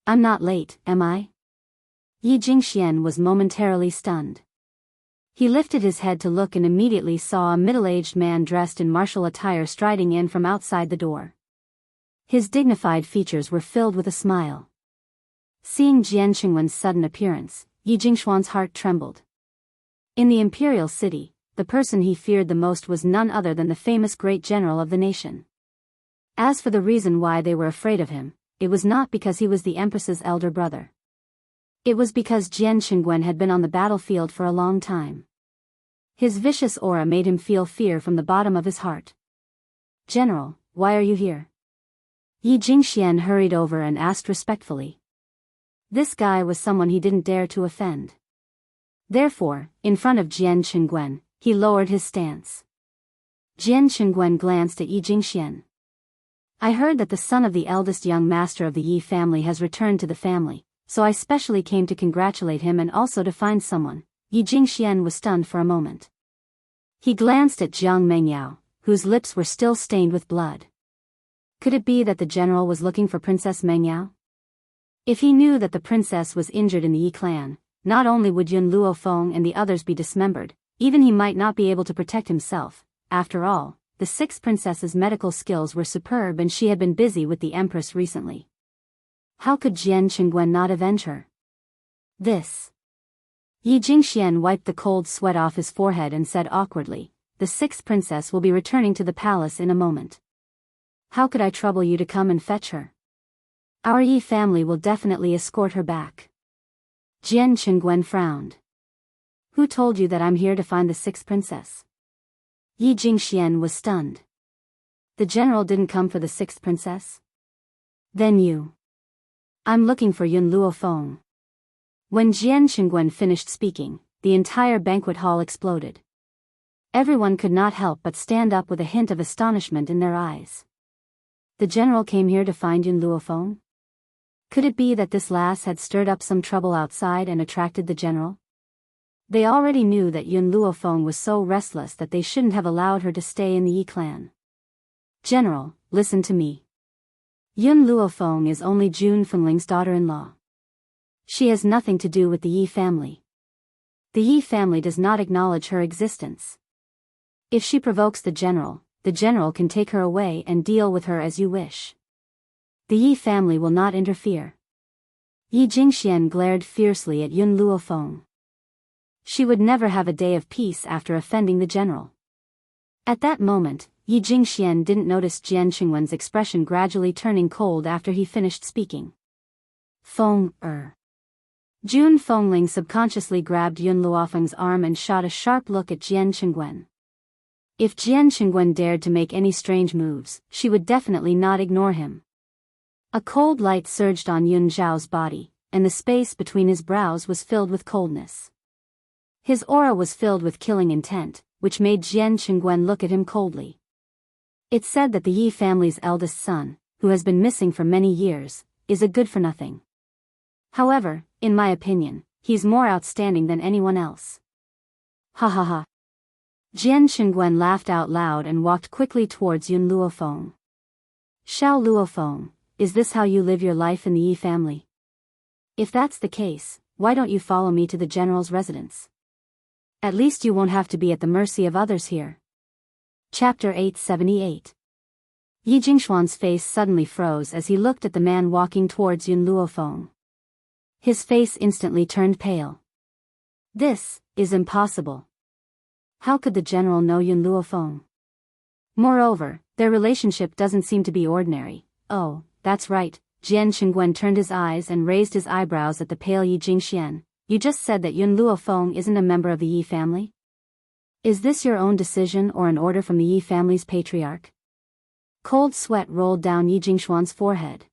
A: I'm not late, am I? Yi Jingxian was momentarily stunned. He lifted his head to look and immediately saw a middle-aged man dressed in martial attire striding in from outside the door. His dignified features were filled with a smile. Seeing Jian Qingwen's sudden appearance, Yi Jingxuan's heart trembled. In the imperial city, the person he feared the most was none other than the famous great general of the nation. As for the reason why they were afraid of him, it was not because he was the empress's elder brother. It was because Jian Qingwen had been on the battlefield for a long time. His vicious aura made him feel fear from the bottom of his heart. General, why are you here? Yi Jingxian hurried over and asked respectfully. This guy was someone he didn't dare to offend. Therefore, in front of Jian Qingwen, he lowered his stance. Jian Qingwen glanced at Yi Jingxian. I heard that the son of the eldest young master of the Yi family has returned to the family, so I specially came to congratulate him and also to find someone. Yi Jingxian was stunned for a moment. He glanced at Jiang Mengyao, whose lips were still stained with blood. Could it be that the general was looking for Princess Mengyao? If he knew that the princess was injured in the Yi clan, not only would Yun Luofeng and the others be dismembered, even he might not be able to protect himself. After all, the sixth princess's medical skills were superb and she had been busy with the empress recently. How could Jian Qingwen not avenge her? This. Yi Jingxian wiped the cold sweat off his forehead and said awkwardly, the sixth princess will be returning to the palace in a moment. How could I trouble you to come and fetch her? Our Yi family will definitely escort her back. Jian Qingwen frowned. Who told you that I'm here to find the sixth princess? Yi Jingxian was stunned. The general didn't come for the sixth princess? Then you. I'm looking for Yun Luofeng. When Jian Qingwen finished speaking, the entire banquet hall exploded. Everyone could not help but stand up with a hint of astonishment in their eyes. The general came here to find Yun Luofeng? Could it be that this lass had stirred up some trouble outside and attracted the general? They already knew that Yun Luofeng was so restless that they shouldn't have allowed her to stay in the Yi clan. General, listen to me. Yun Luofeng is only Jun Fengling's daughter-in-law. She has nothing to do with the Yi family. The Yi family does not acknowledge her existence. If she provokes the general can take her away and deal with her as you wish. The Yi family will not interfere. Yi Jingxian glared fiercely at Yun Luofeng. She would never have a day of peace after offending the general. At that moment, Yi Jingxian didn't notice Jian Qingwen's expression gradually turning cold after he finished speaking. Jun Fengling subconsciously grabbed Yun Luofeng's arm and shot a sharp look at Jian Qingwen. If Jian Qingwen dared to make any strange moves, she would definitely not ignore him. A cold light surged on Yun Zhao's body, and the space between his brows was filled with coldness. His aura was filled with killing intent, which made Jian Qingguen look at him coldly. It's said that the Yi family's eldest son, who has been missing for many years, is a good-for-nothing. However, in my opinion, he's more outstanding than anyone else. Ha ha ha. Jian Qingguen laughed out loud and walked quickly towards Yun Luofeng. Xiao Luofeng, is this how you live your life in the Yi family? If that's the case, why don't you follow me to the general's residence? At least you won't have to be at the mercy of others here. Chapter 878. Yi Jingxuan's face suddenly froze as he looked at the man walking towards Yun Luofeng. His face instantly turned pale. This is impossible. How could the general know Yun Luofeng? Moreover, their relationship doesn't seem to be ordinary. Oh, that's right. Jian Qingguen turned his eyes and raised his eyebrows at the pale Yi Jingxian. You just said that Yun Luofeng isn't a member of the Yi family? Is this your own decision or an order from the Yi family's patriarch? Cold sweat rolled down Yi Jingxuan's forehead.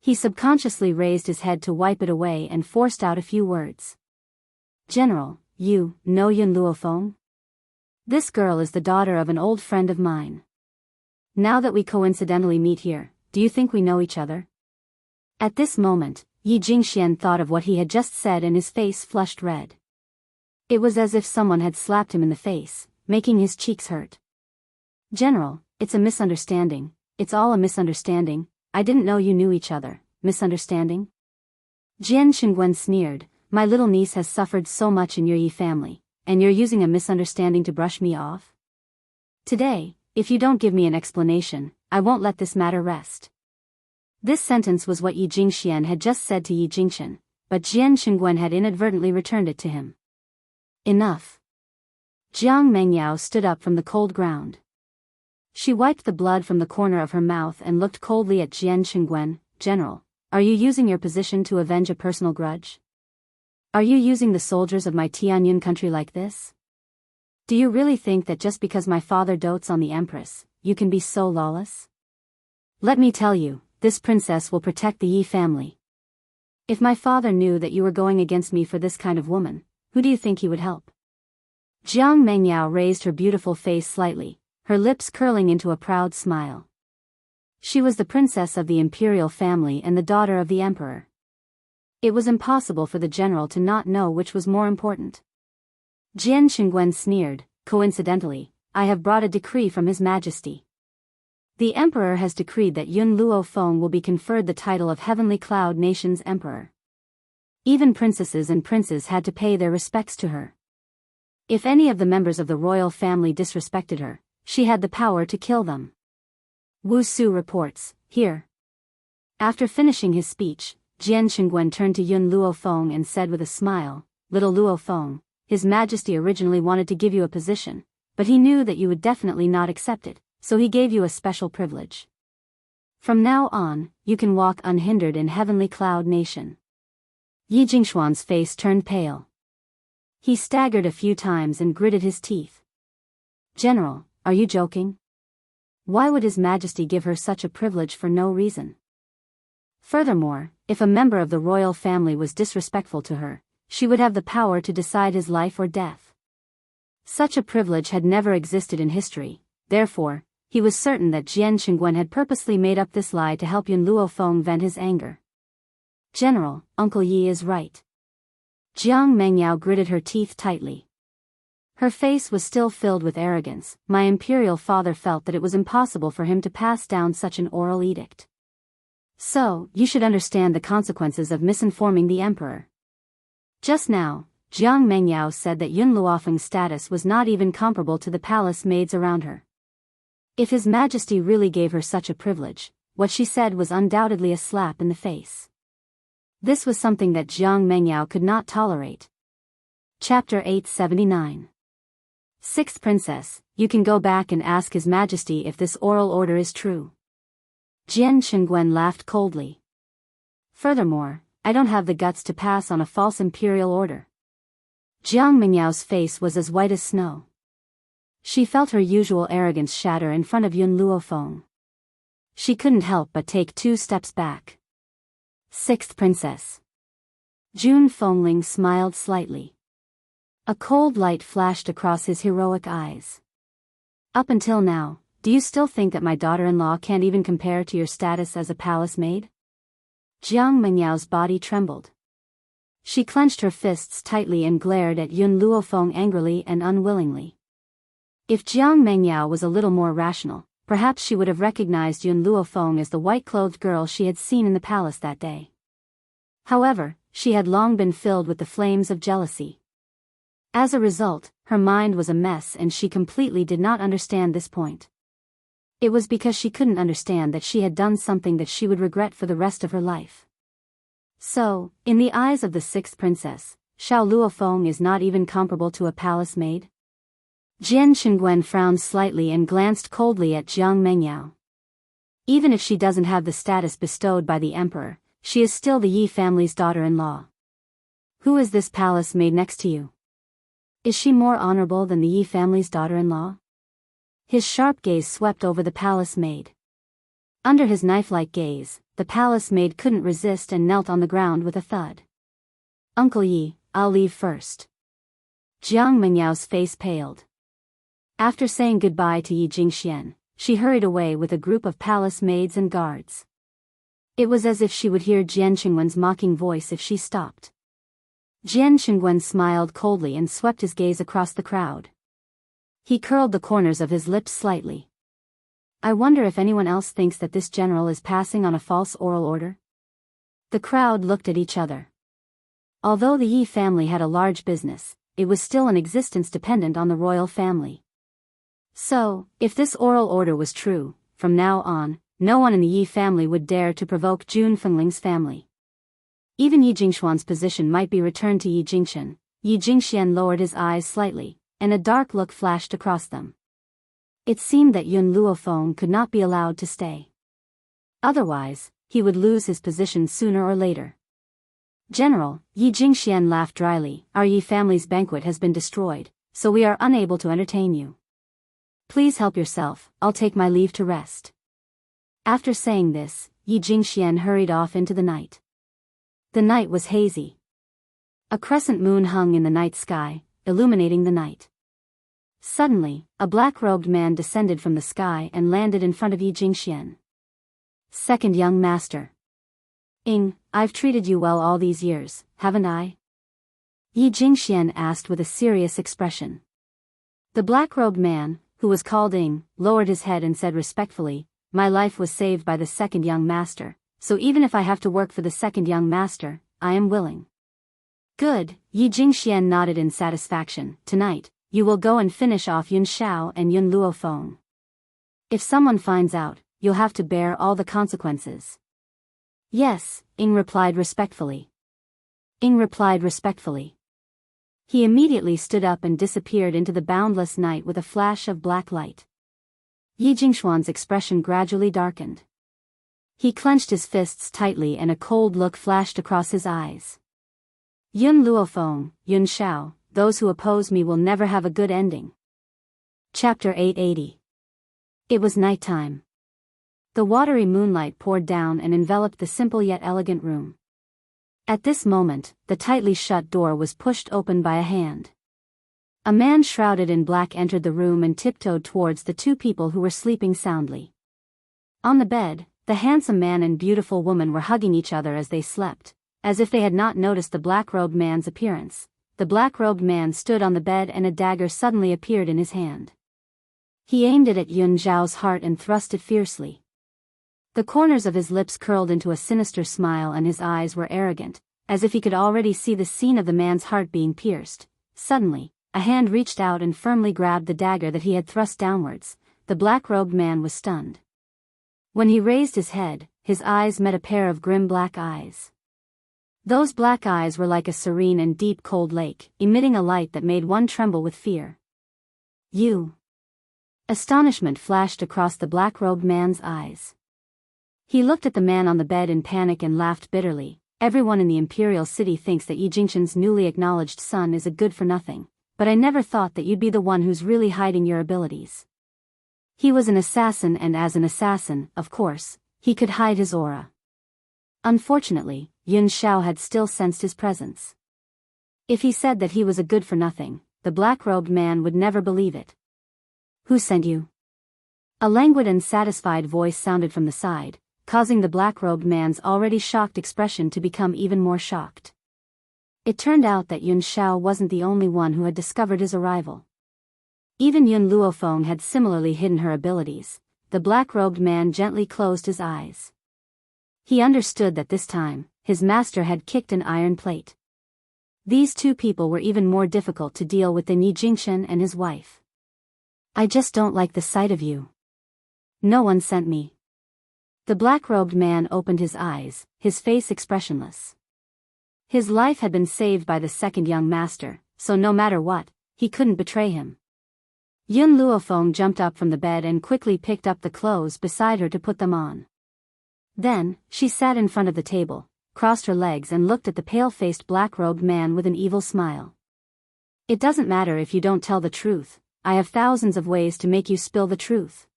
A: He subconsciously raised his head to wipe it away and forced out a few words. General, you know Yun Luofeng? This girl is the daughter of an old friend of mine. Now that we coincidentally meet here, do you think we know each other? At this moment, Yi Jingxian thought of what he had just said and his face flushed red. It was as if someone had slapped him in the face, making his cheeks hurt. General, it's a misunderstanding. It's all a misunderstanding. I didn't know you knew each other. Misunderstanding? Jian Qingguen sneered. My little niece has suffered so much in your Yi family, and you're using a misunderstanding to brush me off? Today, if you don't give me an explanation, I won't let this matter rest. This sentence was what Yi Jingxian had just said to Yi Jingxian, but Jian Qingguen had inadvertently returned it to him. Enough. Jiang Mengyao stood up from the cold ground. She wiped the blood from the corner of her mouth and looked coldly at Jian Qingguen. General, are you using your position to avenge a personal grudge? Are you using the soldiers of my Tianyun country like this? Do you really think that just because my father dotes on the empress, you can be so lawless? Let me tell you, this princess will protect the Yi family. If my father knew that you were going against me for this kind of woman, who do you think he would help? Jiang Mengyao raised her beautiful face slightly, her lips curling into a proud smile. She was the princess of the imperial family and the daughter of the emperor. It was impossible for the general to not know which was more important. Jian Qingguen sneered. Coincidentally, I have brought a decree from His Majesty. The emperor has decreed that Yun Luofeng will be conferred the title of Heavenly Cloud Nation's emperor. Even princesses and princes had to pay their respects to her. If any of the members of the royal family disrespected her, she had the power to kill them. Wu Su reports, here. After finishing his speech, Jian Qingguen turned to Yun Luofeng and said with a smile, Little Luofeng, His Majesty originally wanted to give you a position, but he knew that you would definitely not accept it, so he gave you a special privilege. From now on, you can walk unhindered in Heavenly Cloud Nation. Yi Jingxuan's face turned pale. He staggered a few times and gritted his teeth. General, are you joking? Why would His Majesty give her such a privilege for no reason? Furthermore, if a member of the royal family was disrespectful to her, she would have the power to decide his life or death. Such a privilege had never existed in history, therefore, he was certain that Jian Qingguen had purposely made up this lie to help Yun Luofeng vent his anger. General, Uncle Yi is right. Jiang Mengyao gritted her teeth tightly. Her face was still filled with arrogance. My imperial father felt that it was impossible for him to pass down such an oral edict. So, you should understand the consequences of misinforming the emperor. Just now, Jiang Mengyao said that Yun Luofeng's status was not even comparable to the palace maids around her. If His Majesty really gave her such a privilege, what she said was undoubtedly a slap in the face. This was something that Jiang Mengyao could not tolerate. Chapter 879. Sixth Princess, you can go back and ask His Majesty if this oral order is true. Jian Qingguen laughed coldly. Furthermore, I don't have the guts to pass on a false imperial order. Jiang Mengyao's face was as white as snow. She felt her usual arrogance shatter in front of Yun Luofeng. She couldn't help but take 2 steps back. Sixth Princess. Jun Fengling smiled slightly. A cold light flashed across his heroic eyes. Up until now, do you still think that my daughter-in-law can't even compare to your status as a palace maid? Jiang Mengyao's body trembled. She clenched her fists tightly and glared at Yun Luofeng angrily and unwillingly. If Jiang Mengyao was a little more rational, perhaps she would have recognized Yun Luofeng as the white-clothed girl she had seen in the palace that day. However, she had long been filled with the flames of jealousy. As a result, her mind was a mess and she completely did not understand this point. It was because she couldn't understand that she had done something that she would regret for the rest of her life. So, in the eyes of the sixth princess, Xiao Luofeng is not even comparable to a palace maid? Jian Qingguan frowned slightly and glanced coldly at Jiang Mengyao. Even if she doesn't have the status bestowed by the emperor, she is still the Yi family's daughter-in-law. Who is this palace maid next to you? Is she more honorable than the Yi family's daughter-in-law? His sharp gaze swept over the palace maid. Under his knife-like gaze, the palace maid couldn't resist and knelt on the ground with a thud. Uncle Yi, I'll leave first. Jiang Mengyao's face paled. After saying goodbye to Yi Jingxian, she hurried away with a group of palace maids and guards. It was as if she would hear Jian Qingguan's mocking voice if she stopped. Jian Qingguan smiled coldly and swept his gaze across the crowd. He curled the corners of his lips slightly. I wonder if anyone else thinks that this general is passing on a false oral order? The crowd looked at each other. Although the Yi family had a large business, it was still an existence dependent on the royal family. So, if this oral order was true, from now on, no one in the Yi family would dare to provoke Jun Fengling's family. Even Yi Jingxuan's position might be returned to Yi Jingxian. Yi Jingxian lowered his eyes slightly, and a dark look flashed across them. It seemed that Yun Luofeng could not be allowed to stay. Otherwise, he would lose his position sooner or later. General, Yi Jingxian laughed dryly, our Yi family's banquet has been destroyed, so we are unable to entertain you. Please help yourself, I'll take my leave to rest. After saying this, Yi Jingxian hurried off into the night. The night was hazy. A crescent moon hung in the night sky, illuminating the night. Suddenly, a black-robed man descended from the sky and landed in front of Yi Jingxian. Second young master. I've treated you well all these years, haven't I? Yi Jingxian asked with a serious expression. The black-robed man, who was called lowered his head and said respectfully, my life was saved by the second young master, so even if I have to work for the second young master, I am willing. Good, Yi Jingxian nodded in satisfaction. Tonight, you will go and finish off Yun Xiao and Yun Luofeng. If someone finds out, you'll have to bear all the consequences. Yes, replied respectfully. Replied respectfully. He immediately stood up and disappeared into the boundless night with a flash of black light. Yi Jingxuan's expression gradually darkened. He clenched his fists tightly and a cold look flashed across his eyes. Yun Luofeng, Yun Xiao, those who oppose me will never have a good ending. Chapter 880. It was nighttime. The watery moonlight poured down and enveloped the simple yet elegant room. At this moment, the tightly shut door was pushed open by a hand. A man shrouded in black entered the room and tiptoed towards the two people who were sleeping soundly. On the bed, the handsome man and beautiful woman were hugging each other as they slept, as if they had not noticed the black-robed man's appearance. The black-robed man stood on the bed and a dagger suddenly appeared in his hand. He aimed it at Yun Zhao's heart and thrust it fiercely. The corners of his lips curled into a sinister smile and his eyes were arrogant, as if he could already see the scene of the man's heart being pierced. Suddenly, a hand reached out and firmly grabbed the dagger that he had thrust downwards. The black-robed man was stunned. When he raised his head, his eyes met a pair of grim black eyes. Those black eyes were like a serene and deep cold lake, emitting a light that made one tremble with fear. You! Astonishment flashed across the black-robed man's eyes. He looked at the man on the bed in panic and laughed bitterly. Everyone in the imperial city thinks that Yi Jingxian's newly acknowledged son is a good-for-nothing, but I never thought that you'd be the one who's really hiding your abilities. He was an assassin, and as an assassin, of course, he could hide his aura. Unfortunately, Yun Xiao had still sensed his presence. If he said that he was a good-for-nothing, the black-robed man would never believe it. Who sent you? A languid and satisfied voice sounded from the side, causing the black-robed man's already shocked expression to become even more shocked. It turned out that Yun Xiao wasn't the only one who had discovered his arrival. Even Yun Luofeng had similarly hidden her abilities. The black-robed man gently closed his eyes. He understood that this time, his master had kicked an iron plate. These two people were even more difficult to deal with than Yi Jingxian and his wife. I just don't like the sight of you. No one sent me. The black-robed man opened his eyes, his face expressionless. His life had been saved by the second young master, so no matter what, he couldn't betray him. Yun Luofeng jumped up from the bed and quickly picked up the clothes beside her to put them on. Then, she sat in front of the table, crossed her legs and looked at the pale-faced black-robed man with an evil smile. It doesn't matter if you don't tell the truth, I have thousands of ways to make you spill the truth.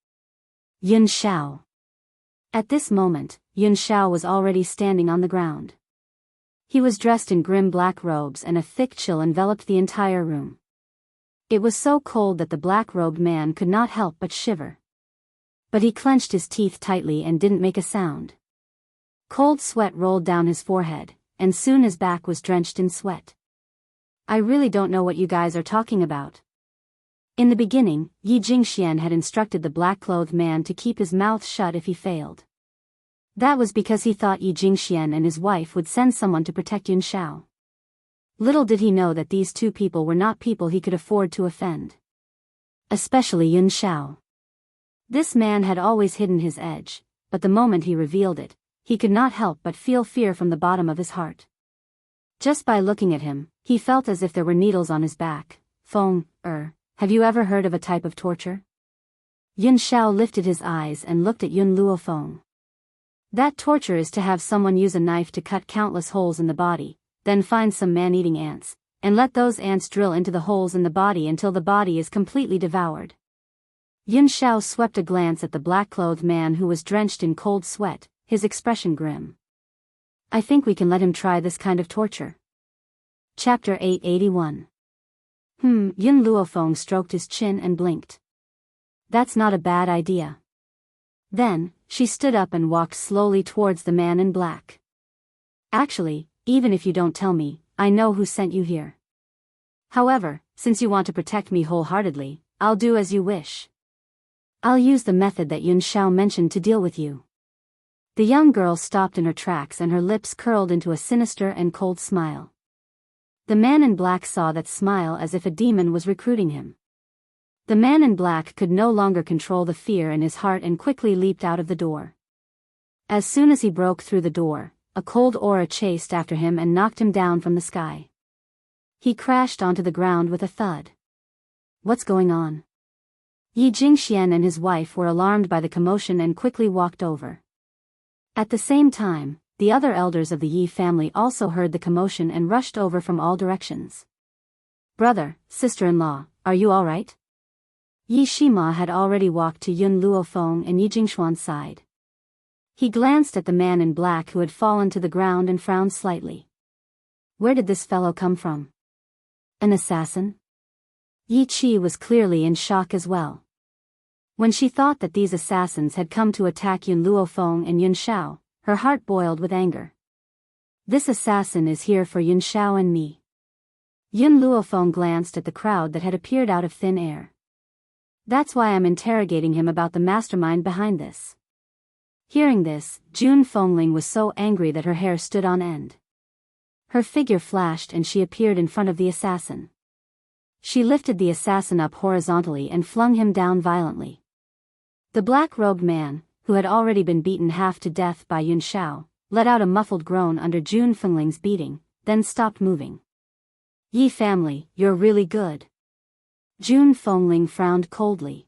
A: Yun Xiao. At this moment, Yun Xiao was already standing on the ground. He was dressed in grim black robes and a thick chill enveloped the entire room. It was so cold that the black-robed man could not help but shiver. But he clenched his teeth tightly and didn't make a sound. Cold sweat rolled down his forehead, and soon his back was drenched in sweat. I really don't know what you guys are talking about. In the beginning, Yi Jingxian had instructed the black-clothed man to keep his mouth shut if he failed. That was because he thought Yi Jingxian and his wife would send someone to protect Yun Xiao. Little did he know that these two people were not people he could afford to offend. Especially Yun Xiao. This man had always hidden his edge, but the moment he revealed it, he could not help but feel fear from the bottom of his heart. Just by looking at him, he felt as if there were needles on his back. Have you ever heard of a type of torture? Yun Xiao lifted his eyes and looked at Yun Luofeng. That torture is to have someone use a knife to cut countless holes in the body, then find some man-eating ants, and let those ants drill into the holes in the body until the body is completely devoured. Yun Xiao swept a glance at the black-clothed man who was drenched in cold sweat, his expression grim. I think we can let him try this kind of torture. Chapter 881. Yun Luofeng stroked his chin and blinked. That's not a bad idea. Then, she stood up and walked slowly towards the man in black. Actually, even if you don't tell me, I know who sent you here. However, since you want to protect me wholeheartedly, I'll do as you wish. I'll use the method that Yun Xiao mentioned to deal with you. The young girl stopped in her tracks and her lips curled into a sinister and cold smile. The man in black saw that smile as if a demon was recruiting him. The man in black could no longer control the fear in his heart and quickly leaped out of the door. As soon as he broke through the door, a cold aura chased after him and knocked him down from the sky. He crashed onto the ground with a thud. What's going on? Yi Jingxian and his wife were alarmed by the commotion and quickly walked over. At the same time, the other elders of the Yi family also heard the commotion and rushed over from all directions. Brother, sister-in-law, are you all right? Yi Shima had already walked to Yun Luofeng and Yi Jingxuan's side. He glanced at the man in black who had fallen to the ground and frowned slightly. Where did this fellow come from? An assassin? Yi Qi was clearly in shock as well. When she thought that these assassins had come to attack Yun Luofeng and Yun Xiao, her heart boiled with anger. This assassin is here for Yun Xiao and me. Yun Luofeng glanced at the crowd that had appeared out of thin air. That's why I'm interrogating him about the mastermind behind this. Hearing this, Jun Fengling was so angry that her hair stood on end. Her figure flashed and she appeared in front of the assassin. She lifted the assassin up horizontally and flung him down violently. The black-robed man, who had already been beaten half to death by Yun Xiao, let out a muffled groan under Jun Fengling's beating, then stopped moving. Yi family, you're really good. Jun Fengling frowned coldly.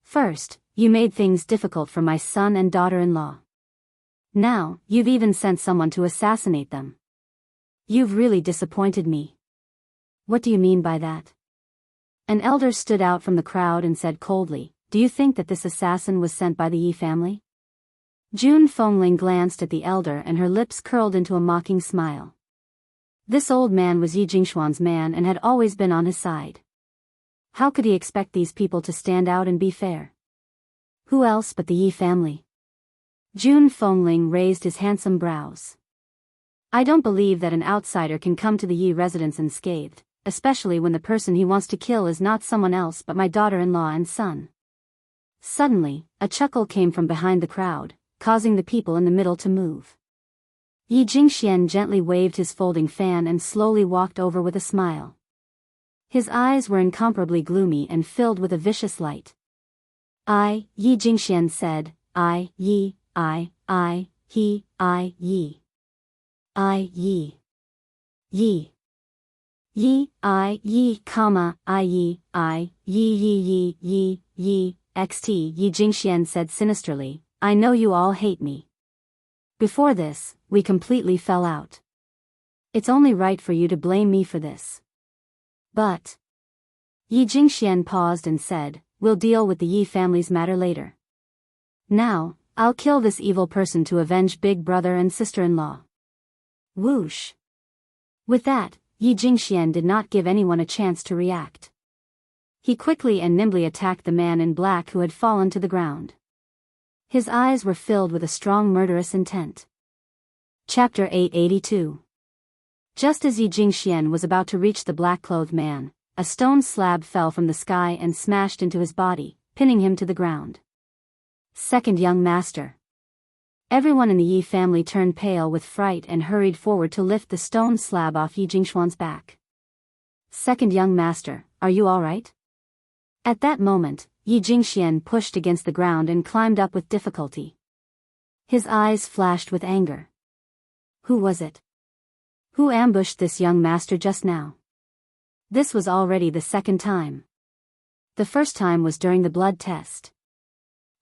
A: First, you made things difficult for my son and daughter-in-law. Now, you've even sent someone to assassinate them. You've really disappointed me. What do you mean by that? An elder stood out from the crowd and said coldly, do you think that this assassin was sent by the Yi family? Jun Fengling glanced at the elder and her lips curled into a mocking smile. This old man was Yi Jingshuan's man and had always been on his side. How could he expect these people to stand out and be fair? Who else but the Yi family? Jun Fengling raised his handsome brows. I don't believe that an outsider can come to the Yi residence unscathed, especially when the person he wants to kill is not someone else but my daughter-in-law and son. Suddenly, a chuckle came from behind the crowd, causing the people in the middle to move. Yi Jingxian gently waved his folding fan and slowly walked over with a smile. His eyes were incomparably gloomy and filled with a vicious light. Yi Jingxian said, Yi, he, Yi. Yi. Yi. Yi, Yi, comma, Yi, Yi, XT, Yi Jingxian said sinisterly, I know you all hate me. Before this, we completely fell out. It's only right for you to blame me for this. But Yi Jingxian paused and said, we'll deal with the Yi family's matter later. Now, I'll kill this evil person to avenge big brother and sister-in-law. Whoosh. With that, Yi Jingxian did not give anyone a chance to react. He quickly and nimbly attacked the man in black who had fallen to the ground. His eyes were filled with a strong murderous intent. Chapter 882. Just as Yi Jingxian was about to reach the black-clothed man, a stone slab fell from the sky and smashed into his body, pinning him to the ground. Second young master. Everyone in the Yi family turned pale with fright and hurried forward to lift the stone slab off Yi Jingshuan's back. Second young master, are you all right? At that moment, Yi Jingxian pushed against the ground and climbed up with difficulty. His eyes flashed with anger. Who was it? Who ambushed this young master just now? This was already the second time. The first time was during the blood test.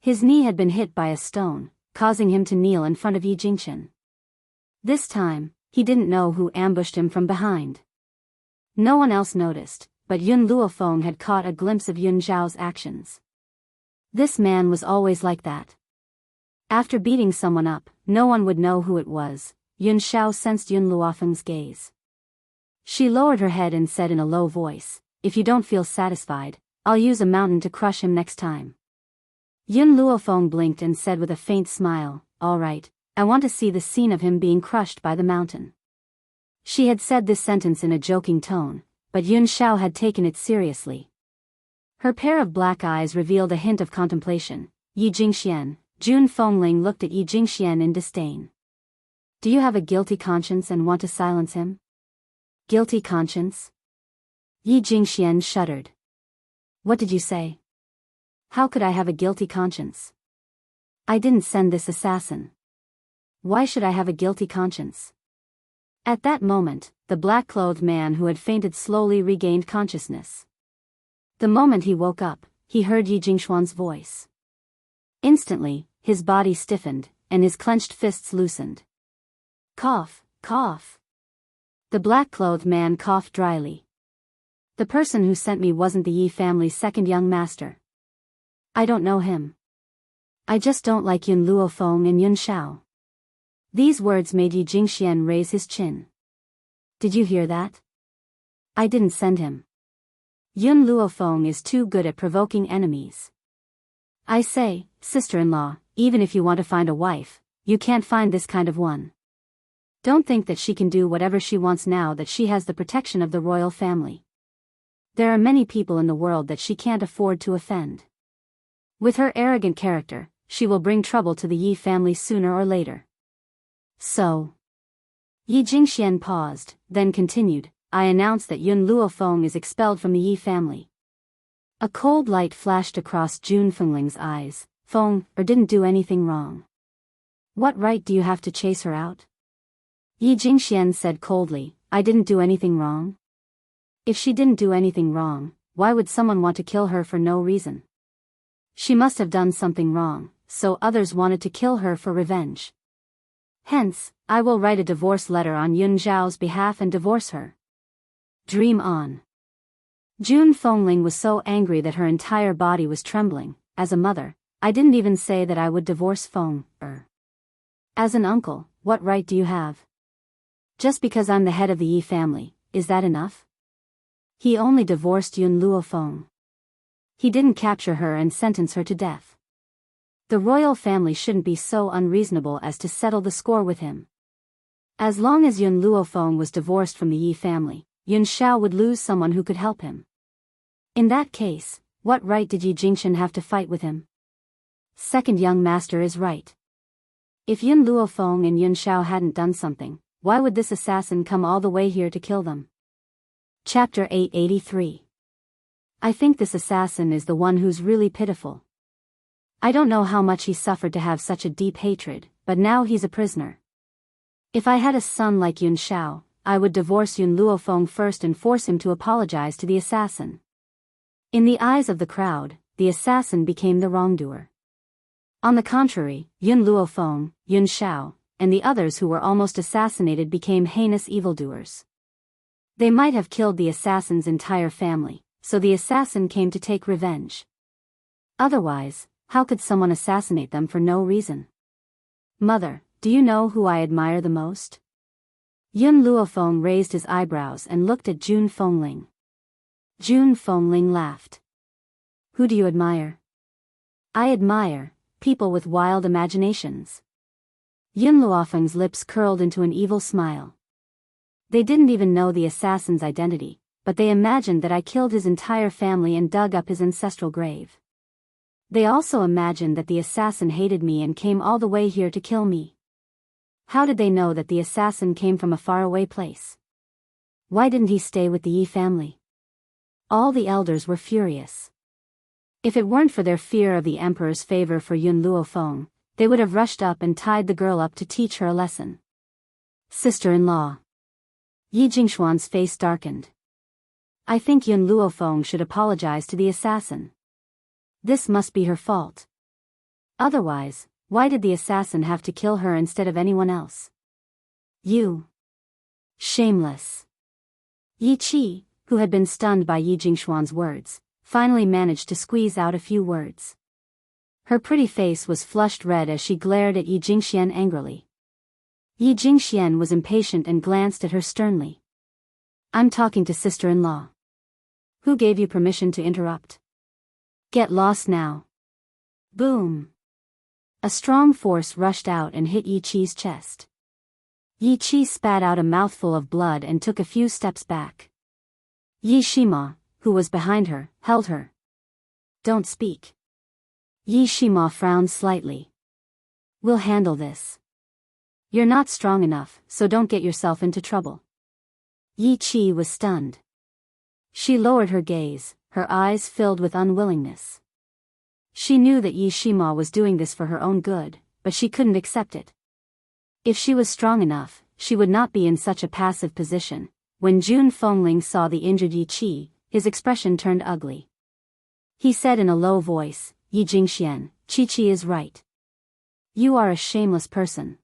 A: His knee had been hit by a stone, causing him to kneel in front of Yi Jingxian. This time, he didn't know who ambushed him from behind. No one else noticed, but Yun Luofeng had caught a glimpse of Yun Zhao's actions. This man was always like that. After beating someone up, no one would know who it was. Yun Zhao sensed Yun Luofeng's gaze. She lowered her head and said in a low voice, if you don't feel satisfied, I'll use a mountain to crush him next time. Yun Luofeng blinked and said with a faint smile, all right, I want to see the scene of him being crushed by the mountain. She had said this sentence in a joking tone, but Yun Zhao had taken it seriously. Her pair of black eyes revealed a hint of contemplation. Yi Jingxian, Jun Fengling looked at Yi Jingxian in disdain. Do you have a guilty conscience and want to silence him? Guilty conscience? Yi Jingxian shuddered. What did you say? How could I have a guilty conscience? I didn't send this assassin. Why should I have a guilty conscience? At that moment, the black-clothed man who had fainted slowly regained consciousness. The moment he woke up, he heard Yi Jingshuan's voice. Instantly, his body stiffened, and his clenched fists loosened. Cough, cough. The black-clothed man coughed dryly. The person who sent me wasn't the Yi family's second young master. I don't know him. I just don't like Yun Luofeng and Yun Zhao. These words made Yi Jingxian raise his chin. Did you hear that? I didn't send him. Yun Luofeng is too good at provoking enemies. I say, sister-in-law, even if you want to find a wife, you can't find this kind of one. Don't think that she can do whatever she wants now that she has the protection of the royal family. There are many people in the world that she can't afford to offend. With her arrogant character, she will bring trouble to the Yi family sooner or later. So. Yi Jingxian paused, then continued, I announce that Yun Luofeng is expelled from the Yi family. A cold light flashed across Jun Fengling's eyes. Feng, didn't do anything wrong. What right do you have to chase her out? Yi Jingxian said coldly, I didn't do anything wrong. If she didn't do anything wrong, why would someone want to kill her for no reason? She must have done something wrong, so others wanted to kill her for revenge. Hence, I will write a divorce letter on Yun Zhao's behalf and divorce her. Dream on. Jun Fengling was so angry that her entire body was trembling. As a mother, I didn't even say that I would divorce Feng. As an uncle, what right do you have? Just because I'm the head of the Yi family, is that enough? He only divorced Yun Luofeng. He didn't capture her and sentence her to death. The royal family shouldn't be so unreasonable as to settle the score with him. As long as Yun Luofeng was divorced from the Yi family, Yun Shao would lose someone who could help him. In that case, what right did Yi Jingxian have to fight with him? Second young master is right. If Yun Luofeng and Yun Shao hadn't done something, why would this assassin come all the way here to kill them? Chapter 883. I think this assassin is the one who's really pitiful. I don't know how much he suffered to have such a deep hatred, but now he's a prisoner. If I had a son like Yun Shao, I would divorce Yun Luofeng first and force him to apologize to the assassin. In the eyes of the crowd, the assassin became the wrongdoer. On the contrary, Yun Luofeng, Yun Shao, and the others who were almost assassinated became heinous evildoers. They might have killed the assassin's entire family, so the assassin came to take revenge. Otherwise, how could someone assassinate them for no reason? Mother, do you know who I admire the most? Yun Luofeng raised his eyebrows and looked at Jun Fengling. Jun Fengling laughed. Who do you admire? I admire people with wild imaginations. Yun Luofeng's lips curled into an evil smile. They didn't even know the assassin's identity, but they imagined that I killed his entire family and dug up his ancestral grave. They also imagined that the assassin hated me and came all the way here to kill me. How did they know that the assassin came from a faraway place? Why didn't he stay with the Yi family? All the elders were furious. If it weren't for their fear of the emperor's favor for Yun Luofeng, they would have rushed up and tied the girl up to teach her a lesson. Sister-in-law. Yi Jingxuan's face darkened. I think Yun Luofeng should apologize to the assassin. This must be her fault. Otherwise, why did the assassin have to kill her instead of anyone else? You. Shameless. Yi Qi, who had been stunned by Yi Jingxuan's words, finally managed to squeeze out a few words. Her pretty face was flushed red as she glared at Yi Jingxian angrily. Yi Jingxian was impatient and glanced at her sternly. I'm talking to sister-in-law. Who gave you permission to interrupt? Get lost now. Boom. A strong force rushed out and hit Yi Qi's chest. Yi Qi spat out a mouthful of blood and took a few steps back. Yi Shima, who was behind her, held her. Don't speak. Yi Shima frowned slightly. We'll handle this. You're not strong enough, so don't get yourself into trouble. Yi Qi was stunned. She lowered her gaze, her eyes filled with unwillingness. She knew that Yi Shima was doing this for her own good, but she couldn't accept it. If she was strong enough, she would not be in such a passive position. When Jun Fengling saw the injured Yi Qi, his expression turned ugly. He said in a low voice, Yi Jingxian, Qi is right. You are a shameless person.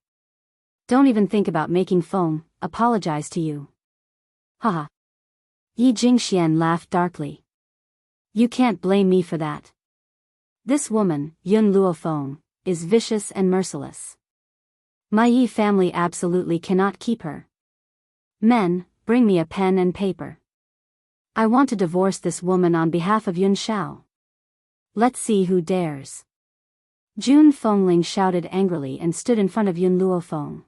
A: Don't even think about making Feng apologize to you. Haha. Yi Jingxian laughed darkly. You can't blame me for that. This woman, Yun Luofeng, is vicious and merciless. My Yi family absolutely cannot keep her. Men, bring me a pen and paper. I want to divorce this woman on behalf of Yun Shao. Let's see who dares. Jun Fengling shouted angrily and stood in front of Yun Luofeng.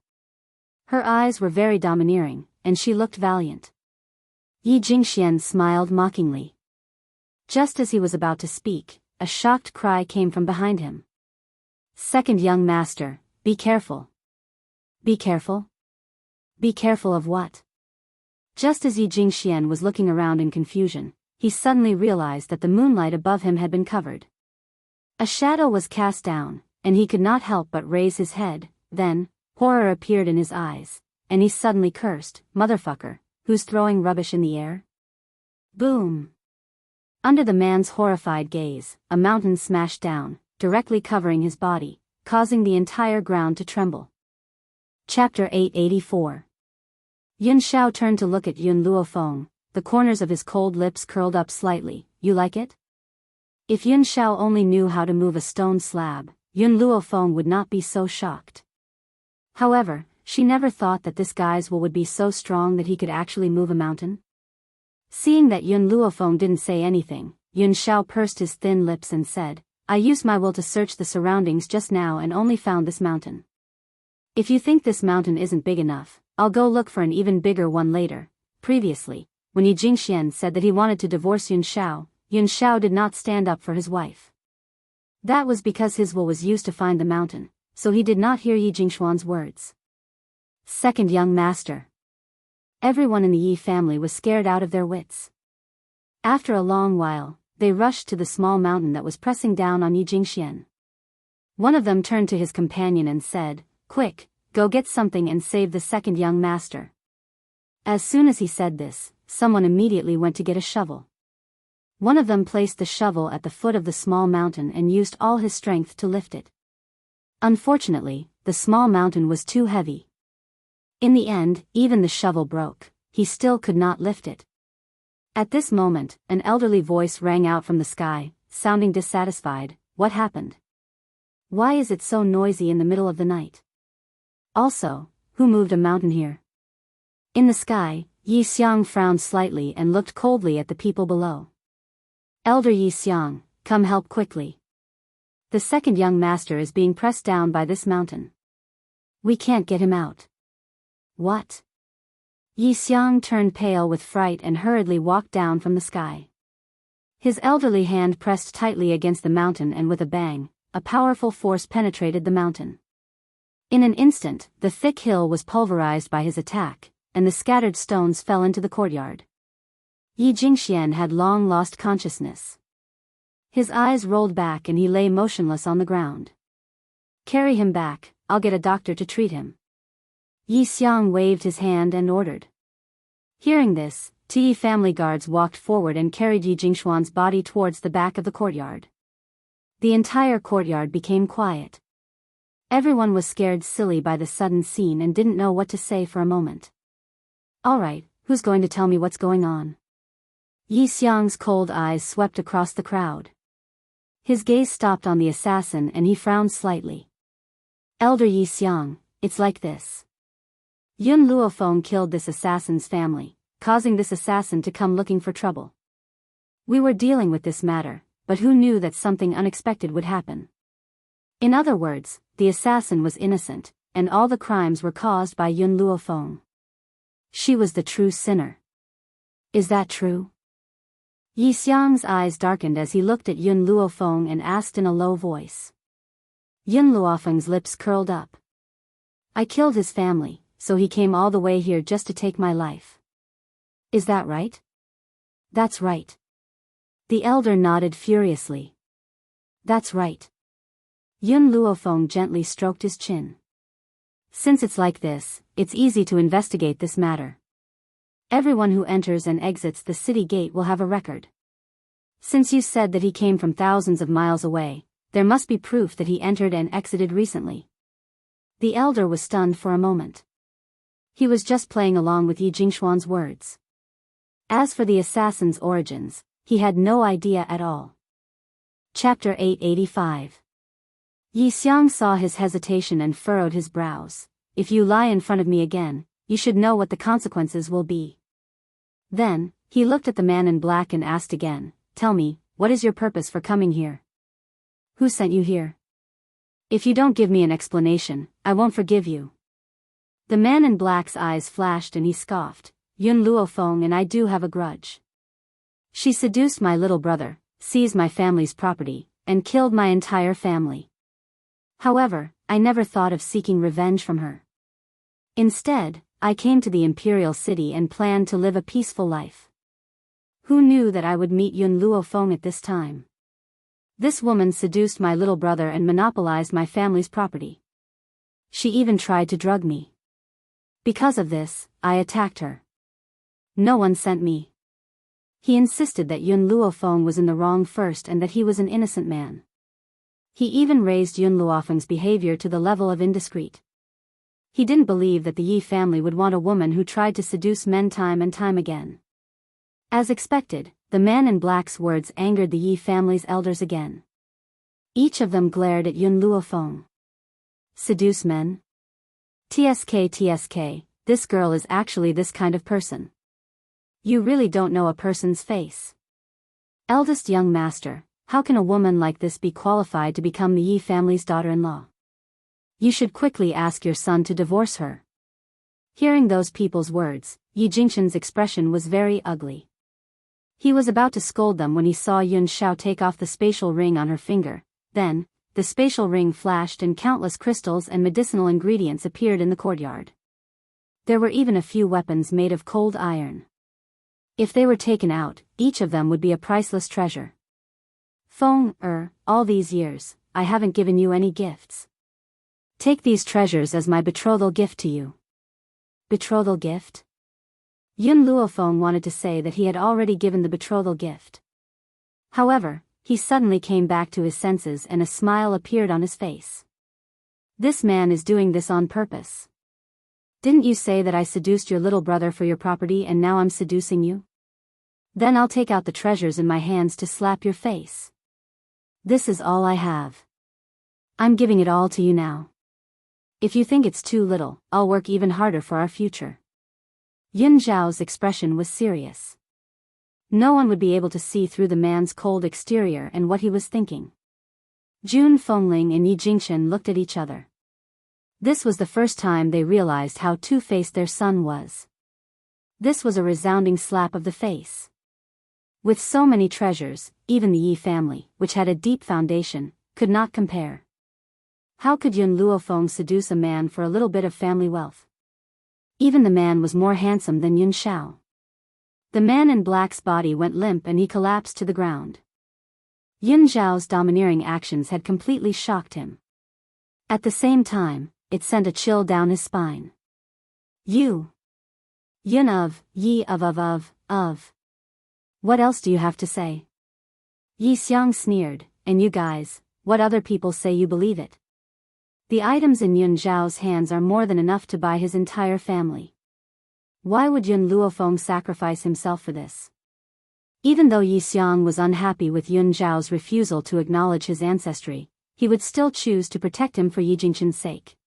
A: Her eyes were very domineering, and she looked valiant. Yi Jingxian smiled mockingly. Just as he was about to speak, a shocked cry came from behind him. Second young master, be careful. Be careful? Be careful of what? Just as Yi Jingxian was looking around in confusion, he suddenly realized that the moonlight above him had been covered. A shadow was cast down, and he could not help but raise his head. Then, horror appeared in his eyes, and he suddenly cursed, Motherfucker, who's throwing rubbish in the air? Boom! Under the man's horrified gaze, a mountain smashed down, directly covering his body, causing the entire ground to tremble. Chapter 884. Yun Shao turned to look at Yun Luofeng, the corners of his cold lips curled up slightly. You like it? If Yun Shao only knew how to move a stone slab, Yun Luofeng would not be so shocked. However, she never thought that this guy's will would be so strong that he could actually move a mountain. Seeing that Yun Luofeng didn't say anything, Yun Xiao pursed his thin lips and said, I used my will to search the surroundings just now and only found this mountain. If you think this mountain isn't big enough, I'll go look for an even bigger one later. Previously, when Yi Jingxian said that he wanted to divorce Yun Xiao did not stand up for his wife. That was because his will was used to find the mountain, so he did not hear Yi Jingxuan's words. Second young master. Everyone in the Yi family was scared out of their wits. After a long while, they rushed to the small mountain that was pressing down on Yi Jingxian. One of them turned to his companion and said, Quick, go get something and save the second young master. As soon as he said this, someone immediately went to get a shovel. One of them placed the shovel at the foot of the small mountain and used all his strength to lift it. Unfortunately, the small mountain was too heavy. In the end, even the shovel broke. He still could not lift it. At this moment, an elderly voice rang out from the sky, sounding dissatisfied. What happened? Why is it so noisy in the middle of the night? Also, who moved a mountain here? In the sky, Yi Xiang frowned slightly and looked coldly at the people below. Elder Yi Xiang, come help quickly. The second young master is being pressed down by this mountain. We can't get him out. What? Yi Xiang turned pale with fright and hurriedly walked down from the sky. His elderly hand pressed tightly against the mountain and with a bang, a powerful force penetrated the mountain. In an instant, the thick hill was pulverized by his attack, and the scattered stones fell into the courtyard. Yi Jingxian had long lost consciousness. His eyes rolled back and he lay motionless on the ground. Carry him back, I'll get a doctor to treat him. Yi Xiang waved his hand and ordered. Hearing this, Yi family guards walked forward and carried Yi Jingxuan's body towards the back of the courtyard. The entire courtyard became quiet. Everyone was scared silly by the sudden scene and didn't know what to say for a moment. Alright, who's going to tell me what's going on? Yi Xiang's cold eyes swept across the crowd. His gaze stopped on the assassin and he frowned slightly. Elder Yi Xiang, it's like this. Yun Luofeng killed this assassin's family, causing this assassin to come looking for trouble. We were dealing with this matter, but who knew that something unexpected would happen? In other words, the assassin was innocent, and all the crimes were caused by Yun Luofeng. She was the true sinner. Is that true? Yi Xiang's eyes darkened as he looked at Yun Luofeng and asked in a low voice. Yun Luofeng's lips curled up. I killed his family, so he came all the way here just to take my life. Is that right? That's right. The elder nodded furiously. That's right. Yun Luofeng gently stroked his chin. Since it's like this, it's easy to investigate this matter. Everyone who enters and exits the city gate will have a record. Since you said that he came from thousands of miles away, there must be proof that he entered and exited recently. The elder was stunned for a moment. He was just playing along with Yi Jingxuan's words. As for the assassin's origins, he had no idea at all. Chapter 885. Yi Xiang saw his hesitation and furrowed his brows. If you lie in front of me again, you should know what the consequences will be. Then, he looked at the man in black and asked again, Tell me, what is your purpose for coming here? Who sent you here? If you don't give me an explanation, I won't forgive you. The man in black's eyes flashed and he scoffed, Yun Luofeng and I do have a grudge. She seduced my little brother, seized my family's property, and killed my entire family. However, I never thought of seeking revenge from her. Instead, I came to the imperial city and planned to live a peaceful life. Who knew that I would meet Yun Luofeng at this time? This woman seduced my little brother and monopolized my family's property. She even tried to drug me. Because of this, I attacked her. No one sent me. He insisted that Yun Luofeng was in the wrong first and that he was an innocent man. He even raised Yun Luofeng's behavior to the level of indiscreet. He didn't believe that the Yi family would want a woman who tried to seduce men time and time again. As expected, the man in black's words angered the Yi family's elders again. Each of them glared at Yun Luofeng. Seduce men? TSK, this girl is actually this kind of person. You really don't know a person's face. Eldest young master, how can a woman like this be qualified to become the Yi family's daughter-in-law? You should quickly ask your son to divorce her. Hearing those people's words, Yi Jingqian's expression was very ugly. He was about to scold them when he saw Yun Xiao take off the spatial ring on her finger. Then, the spatial ring flashed and countless crystals and medicinal ingredients appeared in the courtyard. There were even a few weapons made of cold iron. If they were taken out, each of them would be a priceless treasure. Feng, all these years, I haven't given you any gifts. Take these treasures as my betrothal gift to you. Betrothal gift? Yun Luofeng wanted to say that he had already given the betrothal gift. However, he suddenly came back to his senses and a smile appeared on his face. This man is doing this on purpose. Didn't you say that I seduced your little brother for your property and now I'm seducing you? Then I'll take out the treasures in my hands to slap your face. This is all I have. I'm giving it all to you now. If you think it's too little, I'll work even harder for our future. Yun Zhao's expression was serious. No one would be able to see through the man's cold exterior and what he was thinking. Jun Fengling and Yi Jingqian looked at each other. This was the first time they realized how two-faced their son was. This was a resounding slap of the face. With so many treasures, even the Yi family, which had a deep foundation, could not compare. How could Yun Luofeng seduce a man for a little bit of family wealth? Even the man was more handsome than Yun Xiao. The man in black's body went limp and he collapsed to the ground. Yun Zhao's domineering actions had completely shocked him. At the same time, it sent a chill down his spine. Yun of, Yi of. What else do you have to say? Yi Xiang sneered, and you guys, what other people say you believe it? The items in Yun Zhao's hands are more than enough to buy his entire family. Why would Yun Luofeng sacrifice himself for this? Even though Yi Xiang was unhappy with Yun Zhao's refusal to acknowledge his ancestry, he would still choose to protect him for Yi Jingqian's sake.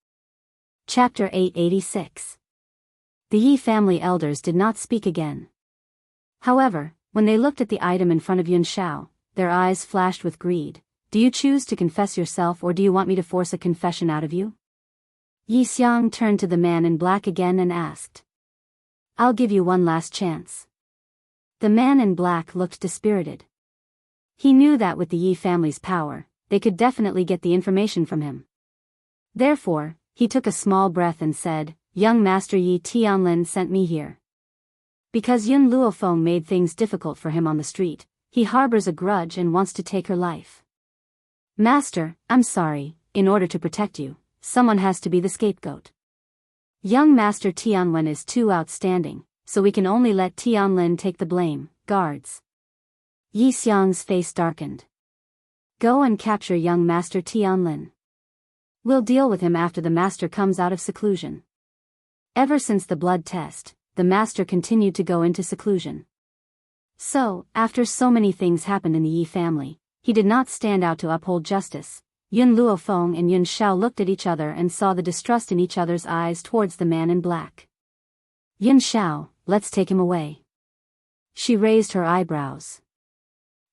A: Chapter 886. The Yi family elders did not speak again. However, when they looked at the item in front of Yun Xiao, their eyes flashed with greed. Do you choose to confess yourself or do you want me to force a confession out of you? Yi Xiang turned to the man in black again and asked. I'll give you one last chance. The man in black looked dispirited. He knew that with the Yi family's power, they could definitely get the information from him. Therefore, he took a small breath and said, Young Master Yi Tianlin sent me here. Because Yun Luofeng made things difficult for him on the street, he harbors a grudge and wants to take her life. Master, I'm sorry, in order to protect you, someone has to be the scapegoat. Young Master Tianlin is too outstanding, so we can only let Tianlin take the blame. Guards. Yi Xiang's face darkened. Go and capture young Master Tianlin. We'll deal with him after the master comes out of seclusion. Ever since the blood test, the master continued to go into seclusion. So, after so many things happened in the Yi family, he did not stand out to uphold justice. Yun Luofeng and Yun Xiao looked at each other and saw the distrust in each other's eyes towards the man in black. Yun Xiao, let's take him away. She raised her eyebrows.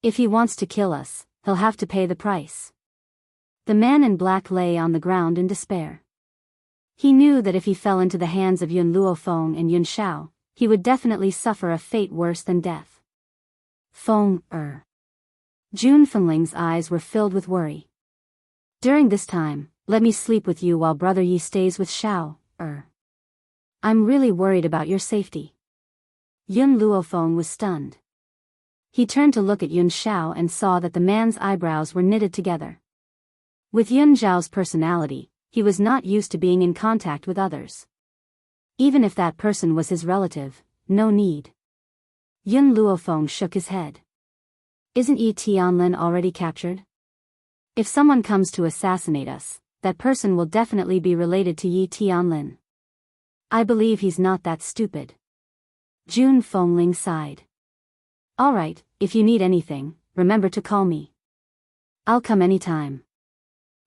A: If he wants to kill us, he'll have to pay the price. The man in black lay on the ground in despair. He knew that if he fell into the hands of Yun Luofeng and Yun Xiao, he would definitely suffer a fate worse than death. Feng, Jun Fengling's eyes were filled with worry. During this time, let me sleep with you while Brother Yi stays with Xiao, I'm really worried about your safety. Yun Luofeng was stunned. He turned to look at Yun Xiao and saw that the man's eyebrows were knitted together. With Yun Zhao's personality, he was not used to being in contact with others. Even if that person was his relative, no need. Yun Luofeng shook his head. Isn't Yi Tianlin already captured? If someone comes to assassinate us, that person will definitely be related to Yi Tianlin. I believe he's not that stupid. Jun Fengling sighed. Alright, if you need anything, remember to call me. I'll come anytime.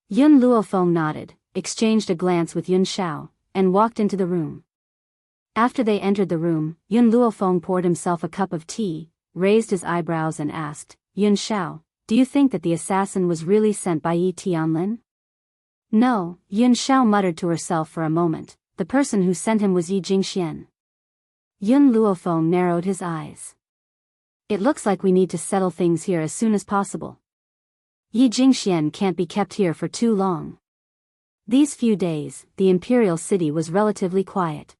A: Yun Luofeng nodded, exchanged a glance with Yun Xiao, and walked into the room. After they entered the room, Yun Luofeng poured himself a cup of tea, raised his eyebrows and asked, "Yun Shao, do you think that the assassin was really sent by Yi Tianlin?" "No," Yun Shao muttered to herself for a moment. "The person who sent him was Yi Jingxian." Yun Luofeng narrowed his eyes. "It looks like we need to settle things here as soon as possible. Yi Jingxian can't be kept here for too long." These few days, the imperial city was relatively quiet.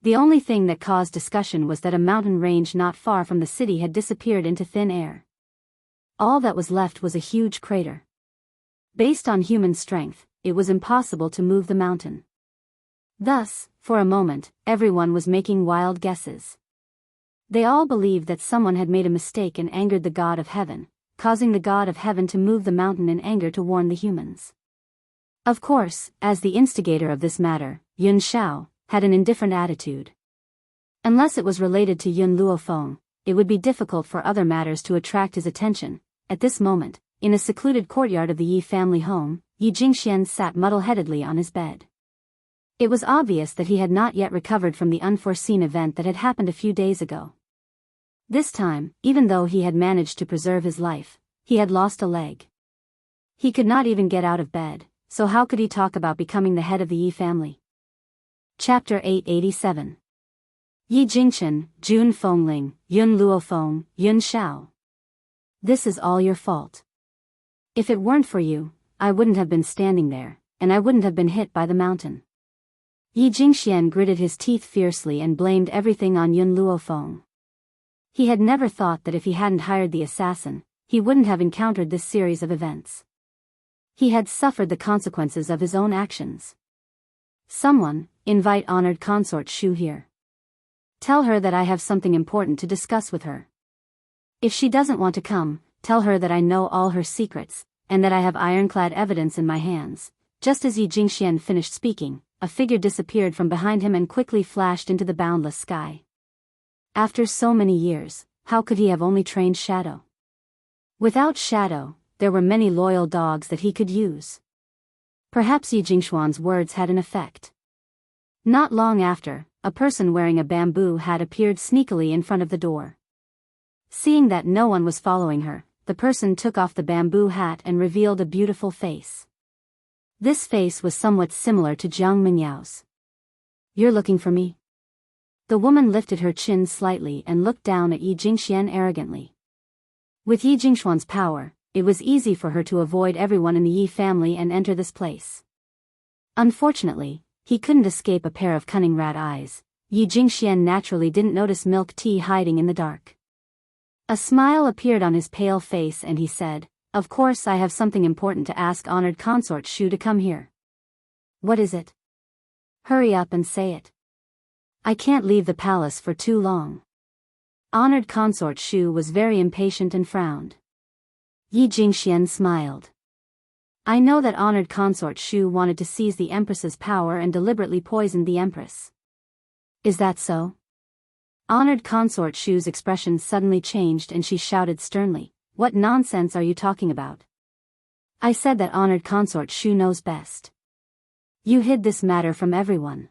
A: The only thing that caused discussion was that a mountain range not far from the city had disappeared into thin air. All that was left was a huge crater. Based on human strength, it was impossible to move the mountain. Thus, for a moment, everyone was making wild guesses. They all believed that someone had made a mistake and angered the god of heaven, causing the god of heaven to move the mountain in anger to warn the humans. Of course, as the instigator of this matter, Yun Shao had an indifferent attitude. Unless it was related to Yun Luofeng, it would be difficult for other matters to attract his attention. At this moment, in a secluded courtyard of the Yi family home, Yi Jingxian sat muddle-headedly on his bed. It was obvious that he had not yet recovered from the unforeseen event that had happened a few days ago. This time, even though he had managed to preserve his life, he had lost a leg. He could not even get out of bed, so how could he talk about becoming the head of the Yi family? Chapter 887. Yi Jingchen, Jun Fengling, Yun Luofeng, Yun Shao. This is all your fault. If it weren't for you, I wouldn't have been standing there, and I wouldn't have been hit by the mountain. Yi Jingxian gritted his teeth fiercely and blamed everything on Yun Luofeng. He had never thought that if he hadn't hired the assassin, he wouldn't have encountered this series of events. He had suffered the consequences of his own actions. "Someone, invite honored consort Shu here. Tell her that I have something important to discuss with her. If she doesn't want to come, tell her that I know all her secrets, and that I have ironclad evidence in my hands." Just as Yi Jingxian finished speaking, a figure disappeared from behind him and quickly flashed into the boundless sky. After so many years, how could he have only trained Shadow? Without Shadow, there were many loyal dogs that he could use. Perhaps Yi Jingxuan's words had an effect. Not long after, a person wearing a bamboo hat appeared sneakily in front of the door. Seeing that no one was following her, the person took off the bamboo hat and revealed a beautiful face. This face was somewhat similar to Jiang Mingyao's. "You're looking for me?" The woman lifted her chin slightly and looked down at Yi Jingxian arrogantly. With Yi Jingxuan's power, it was easy for her to avoid everyone in the Yi family and enter this place. Unfortunately, he couldn't escape a pair of cunning rat eyes. Yi Jingxian naturally didn't notice milk tea hiding in the dark. A smile appeared on his pale face and he said, "Of course I have something important to ask honored consort Shu to come here." "What is it? Hurry up and say it. I can't leave the palace for too long." Honored consort Shu was very impatient and frowned. Yi Jingxian smiled. "I know that honored consort Shu wanted to seize the empress's power and deliberately poisoned the empress." "Is that so?" Honored consort Shu's expression suddenly changed and she shouted sternly, "What nonsense are you talking about? I said that honored consort Shu knows best. You hid this matter from everyone.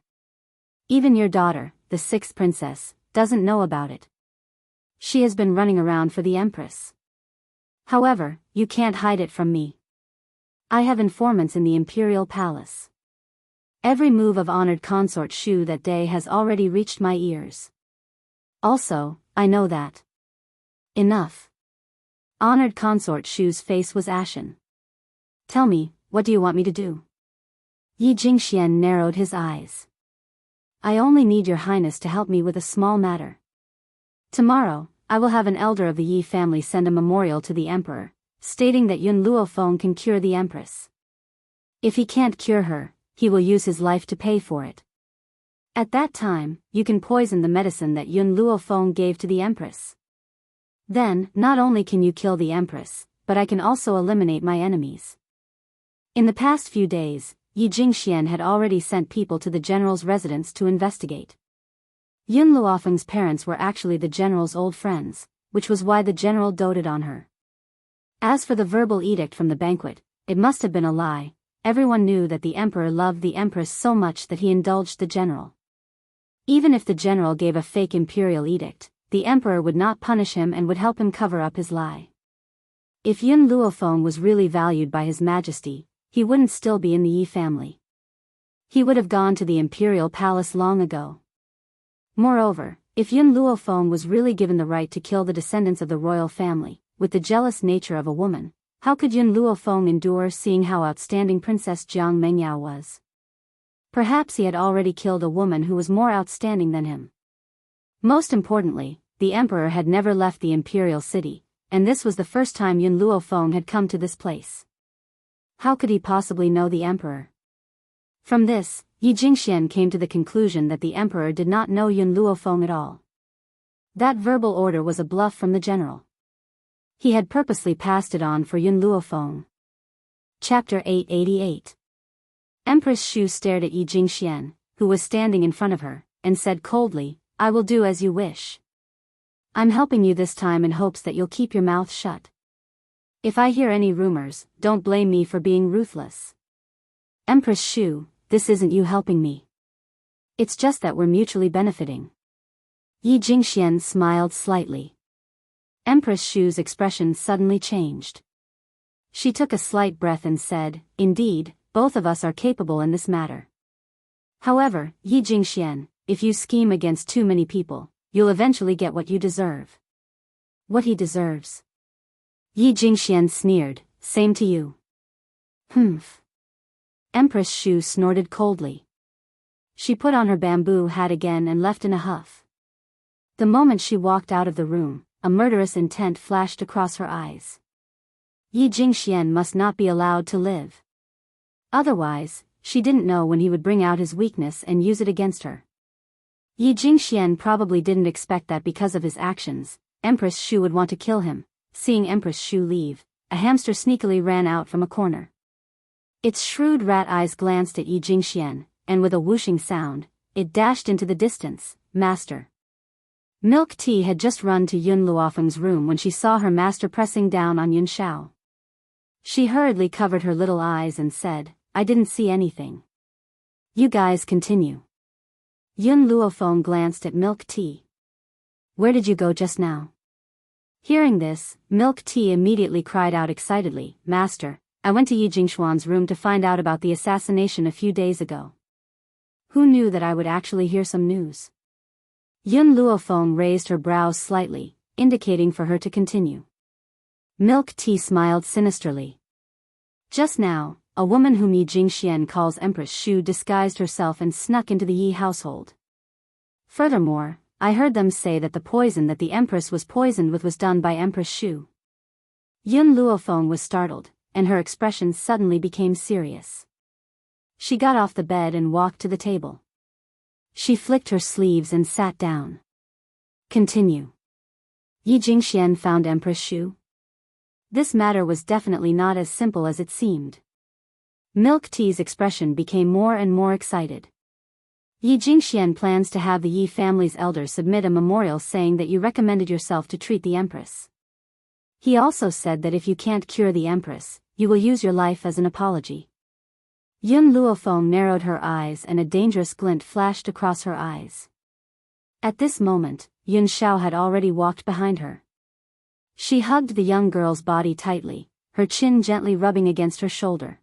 A: Even your daughter, the sixth princess, doesn't know about it. She has been running around for the empress. However, you can't hide it from me. I have informants in the imperial palace. Every move of honored consort Shu that day has already reached my ears. Also, I know that." "Enough." Honored consort Shu's face was ashen. "Tell me, what do you want me to do?" Yi Jingxian narrowed his eyes. "I only need your highness to help me with a small matter. Tomorrow, I will have an elder of the Yi family send a memorial to the emperor, stating that Yun Luofeng can cure the empress. If he can't cure her, he will use his life to pay for it. At that time, you can poison the medicine that Yun Luofeng gave to the empress. Then, not only can you kill the empress, but I can also eliminate my enemies." In the past few days, Yi Jingxian had already sent people to the general's residence to investigate. Yun Luofeng's parents were actually the general's old friends, which was why the general doted on her. As for the verbal edict from the banquet, it must have been a lie. everyone knew that the emperor loved the empress so much that he indulged the general. Even if the general gave a fake imperial edict, the emperor would not punish him and would help him cover up his lie. If Yun Luofeng was really valued by his majesty, he wouldn't still be in the Yi family. He would have gone to the imperial palace long ago. Moreover, if Yun Luofeng was really given the right to kill the descendants of the royal family, with the jealous nature of a woman, how could Yun Luofeng endure seeing how outstanding Princess Jiang Mengyao was? Perhaps he had already killed a woman who was more outstanding than him. Most importantly, the emperor had never left the imperial city, and this was the first time Yun Luofeng had come to this place. How could he possibly know the emperor? From this, Yi Jingxian came to the conclusion that the emperor did not know Yun Luofeng at all. That verbal order was a bluff from the general. He had purposely passed it on for Yun Luofeng. Chapter 888. Empress Xu stared at Yi Jingxian, who was standing in front of her, and said coldly, "I will do as you wish. I'm helping you this time in hopes that you'll keep your mouth shut. If I hear any rumors, don't blame me for being ruthless." "Empress Xu, this isn't you helping me. It's just that we're mutually benefiting." Yi Jingxian smiled slightly. Empress Xu's expression suddenly changed. She took a slight breath and said, "Indeed, both of us are capable in this matter. However, Yi Jingxian, if you scheme against too many people, you'll eventually get what you deserve." "What he deserves?" Yi Jingxian sneered, "Same to you." "Humph." Empress Xu snorted coldly. She put on her bamboo hat again and left in a huff. The moment she walked out of the room, a murderous intent flashed across her eyes. Yi Jingxian must not be allowed to live. Otherwise, she didn't know when he would bring out his weakness and use it against her. Yi Jingxian probably didn't expect that because of his actions, Empress Xu would want to kill him. Seeing Empress Xu leave, a hamster sneakily ran out from a corner. Its shrewd rat eyes glanced at Yi Jingxian, and with a whooshing sound, it dashed into the distance. "Master." Milk Tea had just run to Yun Luofeng's room when she saw her master pressing down on Yun Shao. She hurriedly covered her little eyes and said, "I didn't see anything. You guys continue." Yun Luofeng glanced at Milk Tea. "Where did you go just now?" Hearing this, Milk Tea immediately cried out excitedly, "Master, I went to Yi Jingxuan's room to find out about the assassination a few days ago. Who knew that I would actually hear some news?" Yun Luofeng raised her brows slightly, indicating for her to continue. Milk Tea smiled sinisterly. "Just now, a woman whom Yi Jingxian calls Empress Xu disguised herself and snuck into the Yi household. Furthermore, I heard them say that the poison that the Empress was poisoned with was done by Empress Xu." Yun Luofeng was startled, and her expression suddenly became serious. She got off the bed and walked to the table. She flicked her sleeves and sat down. "Continue." Yi Jingxian found Empress Xu. This matter was definitely not as simple as it seemed. Milk Tea's expression became more and more excited. "Yi Jingxian plans to have the Yi family's elders submit a memorial saying that you recommended yourself to treat the Empress. He also said that if you can't cure the Empress, you will use your life as an apology." Yun Luofeng narrowed her eyes and a dangerous glint flashed across her eyes. At this moment, Yun Shao had already walked behind her. She hugged the young girl's body tightly, her chin gently rubbing against her shoulder.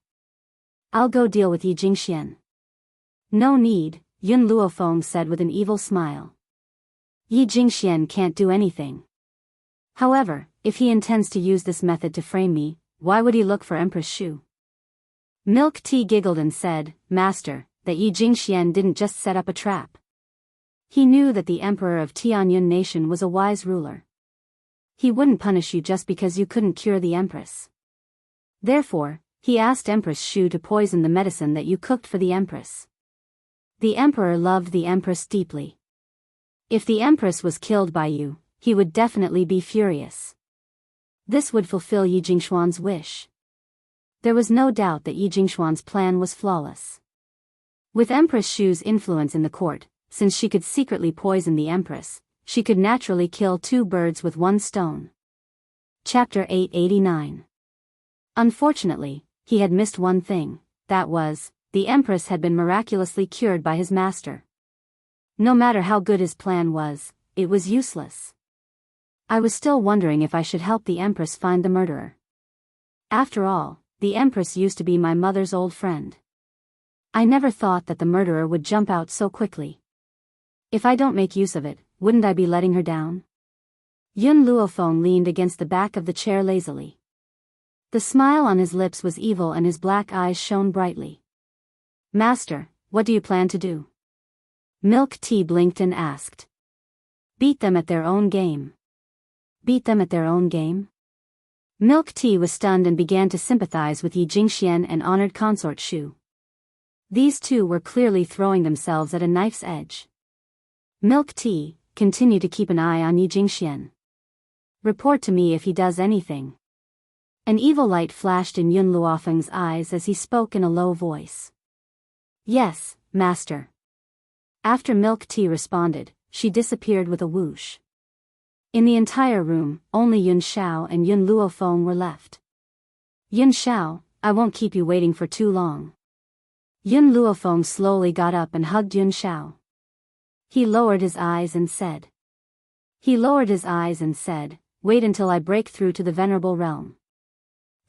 A: "I'll go deal with Yi Jingxian." "No need," Yun Luofeng said with an evil smile. "Yi Jingxian can't do anything. However, if he intends to use this method to frame me, why would he look for Empress Xu?" Milk Tea giggled and said, "Master, that Yi Jingxian didn't just set up a trap. He knew that the Emperor of Tianyun Nation was a wise ruler. He wouldn't punish you just because you couldn't cure the Empress. Therefore, he asked Empress Xu to poison the medicine that you cooked for the Empress. The Emperor loved the Empress deeply. If the Empress was killed by you, he would definitely be furious. This would fulfill Yi Jingxuan's wish." There was no doubt that Yi Jingxuan's plan was flawless. With Empress Xu's influence in the court, since she could secretly poison the Empress, she could naturally kill two birds with one stone. Chapter 889. Unfortunately, he had missed one thing. that was, the Empress had been miraculously cured by his master. No matter how good his plan was, it was useless. I was still wondering if I should help the Empress find the murderer. After all, the Empress used to be my mother's old friend. I never thought that the murderer would jump out so quickly. If I don't make use of it, wouldn't I be letting her down? Yun Luofeng leaned against the back of the chair lazily. The smile on his lips was evil and his black eyes shone brightly. Master, what do you plan to do? Milk Tea blinked and asked. Beat them at their own game. Beat them at their own game? Milk Tea was stunned and began to sympathize with Yi Jingxian and honored consort Shu. These two were clearly throwing themselves at a knife's edge. Milk Tea, continue to keep an eye on Yi Jingxian. Report to me if he does anything. An evil light flashed in Yun Luofeng's eyes as he spoke in a low voice. Yes, master. After Milk Tea responded, she disappeared with a whoosh. In the entire room, only Yun Xiao and Yun Luofeng were left. Yun Xiao, I won't keep you waiting for too long. Yun Luofeng slowly got up and hugged Yun Xiao. He lowered his eyes and said, wait until I break through to the venerable realm.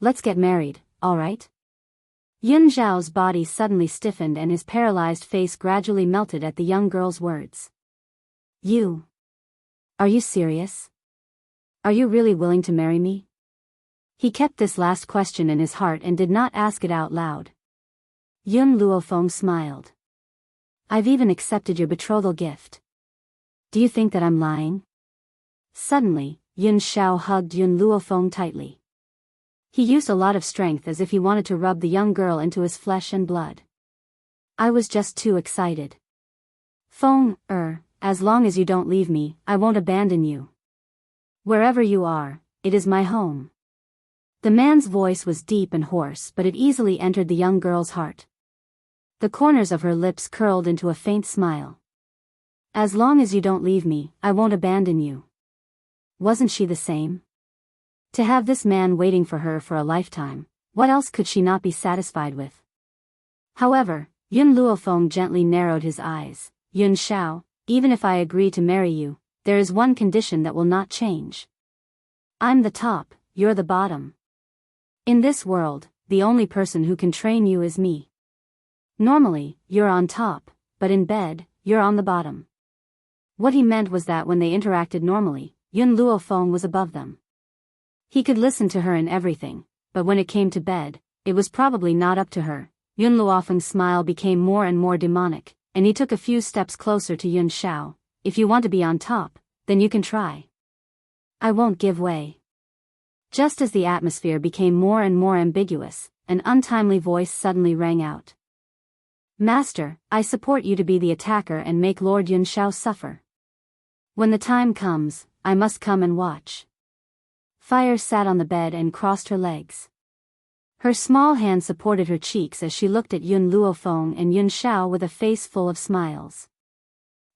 A: Let's get married, all right? Yun Xiao's body suddenly stiffened and his paralyzed face gradually melted at the young girl's words. Are you serious? Are you really willing to marry me? He kept this last question in his heart and did not ask it out loud. Yun Luofeng smiled. I've even accepted your betrothal gift. Do you think that I'm lying? Suddenly, Yun Xiao hugged Yun Luofeng tightly. He used a lot of strength as if he wanted to rub the young girl into his flesh and blood. I was just too excited. Feng, as long as you don't leave me, I won't abandon you. Wherever you are, it is my home. The man's voice was deep and hoarse, but it easily entered the young girl's heart. The corners of her lips curled into a faint smile. As long as you don't leave me, I won't abandon you. Wasn't she the same? To have this man waiting for her for a lifetime, what else could she not be satisfied with? However, Yun Luofeng gently narrowed his eyes. Yun Xiao, even if I agree to marry you, there is one condition that will not change. I'm the top, you're the bottom. In this world, the only person who can train you is me. Normally, you're on top, but in bed, you're on the bottom. What he meant was that when they interacted normally, Yun Luofeng was above them. He could listen to her in everything, but when it came to bed, it was probably not up to her. Yun Luofeng's smile became more and more demonic, and he took a few steps closer to Yun Xiao. If you want to be on top, then you can try. I won't give way. Just as the atmosphere became more and more ambiguous, an untimely voice suddenly rang out. Master, I support you to be the attacker and make Lord Yun Xiao suffer. When the time comes, I must come and watch. Fire sat on the bed and crossed her legs. Her small hand supported her cheeks as she looked at Yun Luofeng and Yun Xiao with a face full of smiles.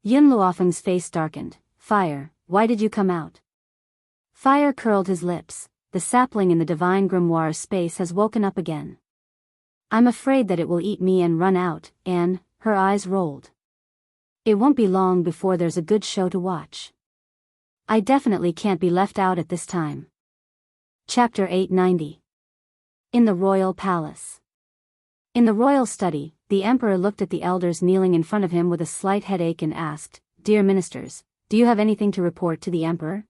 A: Yun Luofeng's face darkened. Fire, why did you come out? Fire curled his lips. The sapling in the divine grimoire space has woken up again. I'm afraid that it will eat me and run out, and, her eyes rolled. It won't be long before there's a good show to watch. I definitely can't be left out at this time. Chapter 890. In the Royal Palace. In the royal study, the emperor looked at the elders kneeling in front of him with a slight headache and asked, Dear ministers, do you have anything to report to the emperor?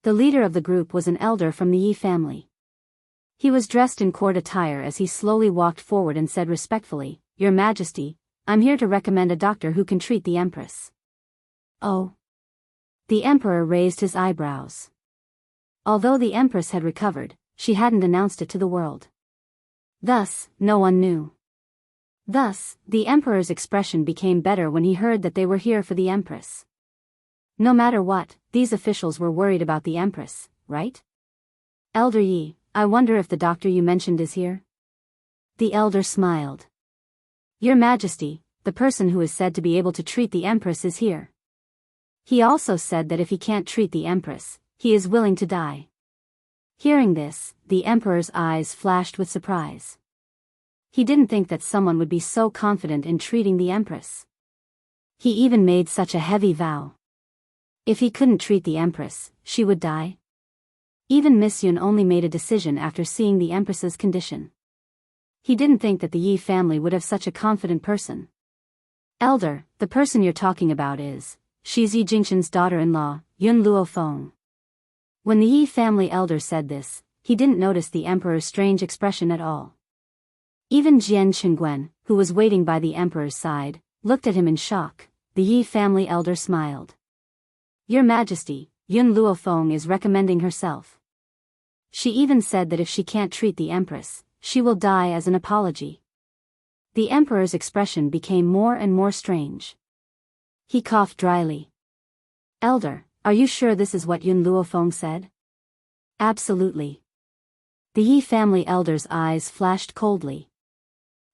A: The leader of the group was an elder from the Yi family. He was dressed in court attire as he slowly walked forward and said respectfully, Your Majesty, I'm here to recommend a doctor who can treat the Empress. Oh. The Emperor raised his eyebrows. Although the Empress had recovered, she hadn't announced it to the world. Thus, no one knew. Thus, the Emperor's expression became better when he heard that they were here for the Empress. No matter what, these officials were worried about the Empress, right? Elder Yi, I wonder if the doctor you mentioned is here? The elder smiled. Your Majesty, the person who is said to be able to treat the Empress is here. He also said that if he can't treat the Empress, he is willing to die. Hearing this, the Emperor's eyes flashed with surprise. He didn't think that someone would be so confident in treating the Empress. He even made such a heavy vow. If he couldn't treat the Empress, she would die. Even Miss Yun only made a decision after seeing the Empress's condition. He didn't think that the Yi family would have such a confident person. Elder, the person you're talking about she's Yi Jingxin's daughter-in-law, Yun Luofeng. When the Yi family elder said this, he didn't notice the emperor's strange expression at all. Even Jian Qingguan, who was waiting by the emperor's side, looked at him in shock. The Yi family elder smiled. Your Majesty, Yun Luofeng is recommending herself. She even said that if she can't treat the Empress, she will die as an apology. The emperor's expression became more and more strange. He coughed dryly. Elder, are you sure this is what Yun Luofeng said? Absolutely. The Yi family elder's eyes flashed coldly.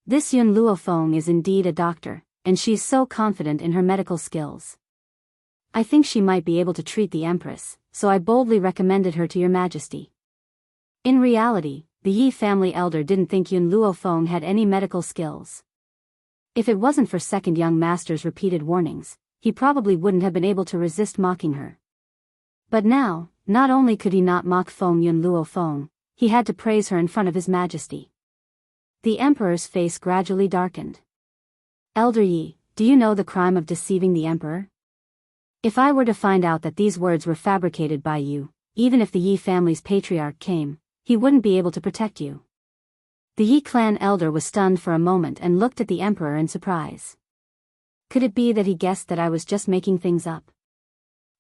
A: This Yun Luofeng is indeed a doctor, and she's so confident in her medical skills. I think she might be able to treat the Empress, so I boldly recommended her to your Majesty. In reality, the Yi family elder didn't think Yun Luofeng had any medical skills. If it wasn't for second young master's repeated warnings, he probably wouldn't have been able to resist mocking her. But now, not only could he not mock Yun Luofeng, he had to praise her in front of his Majesty. The emperor's face gradually darkened. Elder Yi, do you know the crime of deceiving the emperor? If I were to find out that these words were fabricated by you, even if the Yi family's patriarch came, he wouldn't be able to protect you. The Yi clan elder was stunned for a moment and looked at the emperor in surprise. Could it be that he guessed that I was just making things up?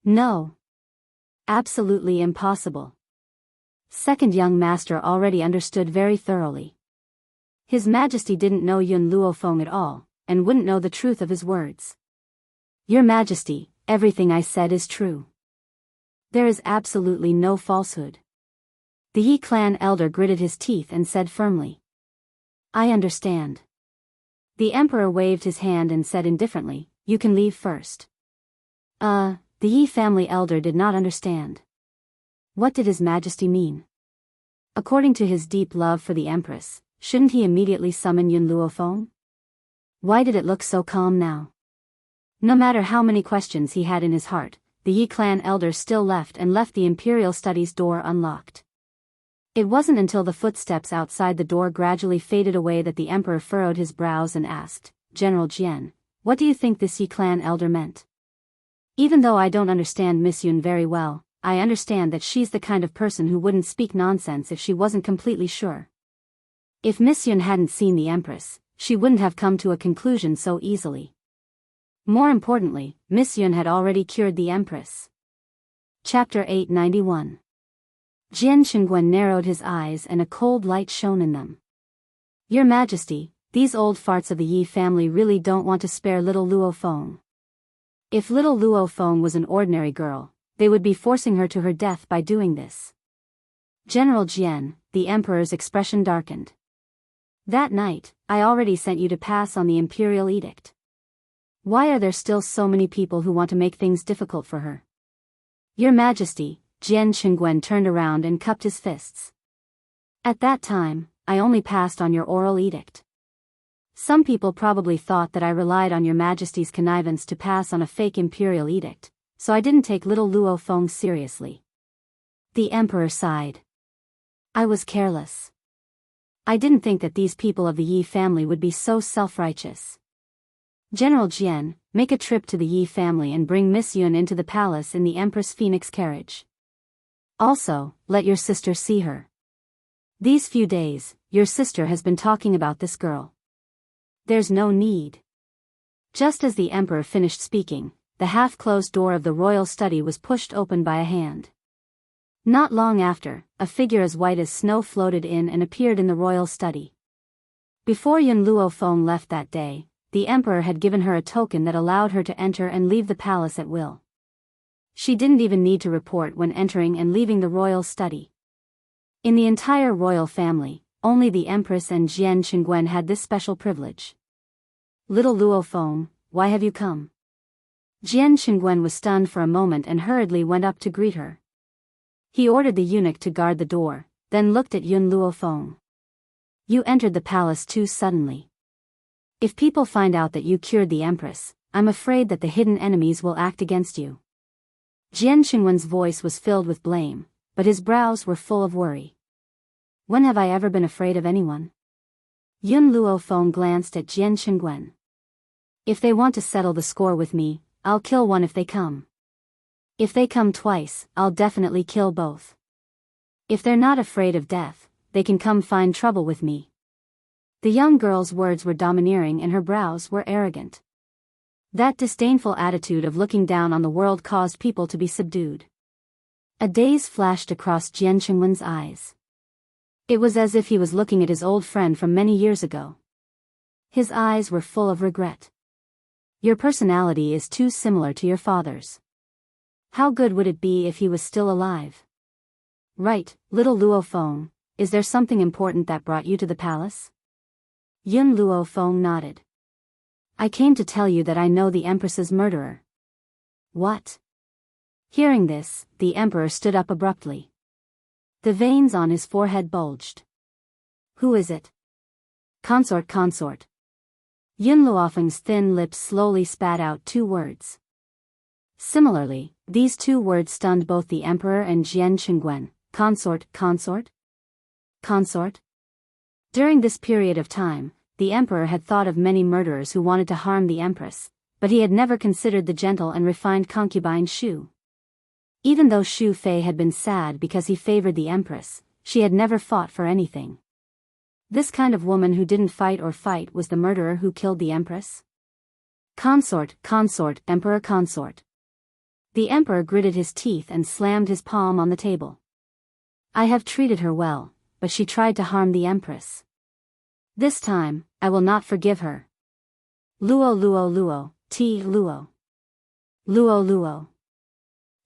A: No. Absolutely impossible. Second young master already understood very thoroughly. His Majesty didn't know Yun Luofeng at all, and wouldn't know the truth of his words. Your Majesty, everything I said is true. There is absolutely no falsehood. The Yi clan elder gritted his teeth and said firmly. I understand. The emperor waved his hand and said indifferently, you can leave first. The Yi family elder did not understand. What did his Majesty mean? According to his deep love for the Empress, shouldn't he immediately summon Yun Luofeng? Why did it look so calm now? No matter how many questions he had in his heart, the Yi clan elder still left the imperial studies door unlocked. It wasn't until the footsteps outside the door gradually faded away that the emperor furrowed his brows and asked, General Jian, what do you think this Yi clan elder meant? Even though I don't understand Miss Yun very well, I understand that she's the kind of person who wouldn't speak nonsense if she wasn't completely sure. If Miss Yun hadn't seen the Empress, she wouldn't have come to a conclusion so easily. More importantly, Miss Yun had already cured the Empress. Chapter 891. Jian Qingguan narrowed his eyes and a cold light shone in them. Your Majesty, these old farts of the Yi family really don't want to spare little Luofeng. If little Luofeng was an ordinary girl, they would be forcing her to her death by doing this. General Jian, the emperor's expression darkened. That night, I already sent you to pass on the imperial edict. Why are there still so many people who want to make things difficult for her? Your Majesty, Jian Qingguan turned around and cupped his fists. At that time, I only passed on your oral edict. Some people probably thought that I relied on your Majesty's connivance to pass on a fake imperial edict, so I didn't take little Luofeng seriously. The emperor sighed. I was careless. I didn't think that these people of the Yi family would be so self-righteous. General Jian, make a trip to the Yi family and bring Miss Yun into the palace in the Empress Phoenix carriage. Also, let your sister see her. These few days, your sister has been talking about this girl. There's no need. Just as the emperor finished speaking, the half-closed door of the royal study was pushed open by a hand. Not long after, a figure as white as snow floated in and appeared in the royal study. Before Yun Luofeng left that day, the emperor had given her a token that allowed her to enter and leave the palace at will. She didn't even need to report when entering and leaving the royal study. In the entire royal family, only the Empress and Jian Qingguan had this special privilege. Little Luofeng, why have you come? Jian Qingguan was stunned for a moment and hurriedly went up to greet her. He ordered the eunuch to guard the door, then looked at Yun Luofeng. You entered the palace too suddenly. If people find out that you cured the empress, I'm afraid that the hidden enemies will act against you. Jian Qingwen's voice was filled with blame, but his brows were full of worry. When have I ever been afraid of anyone? Yun Luofeng glanced at Jian Qingwen. If they want to settle the score with me, I'll kill one if they come. If they come twice, I'll definitely kill both. If they're not afraid of death, they can come find trouble with me. The young girl's words were domineering and her brows were arrogant. That disdainful attitude of looking down on the world caused people to be subdued. A daze flashed across Jian Qingwen's eyes. It was as if he was looking at his old friend from many years ago. His eyes were full of regret. Your personality is too similar to your father's. How good would it be if he was still alive? Right, little Luofeng, is there something important that brought you to the palace? Yun Luofeng nodded. I came to tell you that I know the Empress's murderer. What? Hearing this, the Emperor stood up abruptly. The veins on his forehead bulged. Who is it? Consort. Yun Luofeng's thin lips slowly spat out 2 words. Similarly, these 2 words stunned both the Emperor and Jian Qingwen. Consort. During this period of time, the Emperor had thought of many murderers who wanted to harm the Empress, but he had never considered the gentle and refined concubine Xu. Even though Xu Fei had been sad because he favored the Empress, she had never fought for anything. This kind of woman who didn't fight was the murderer who killed the Empress? Consort, Emperor consort. The Emperor gritted his teeth and slammed his palm on the table. I have treated her well, but she tried to harm the Empress. This time, I will not forgive her. Luo, Luo. Luo.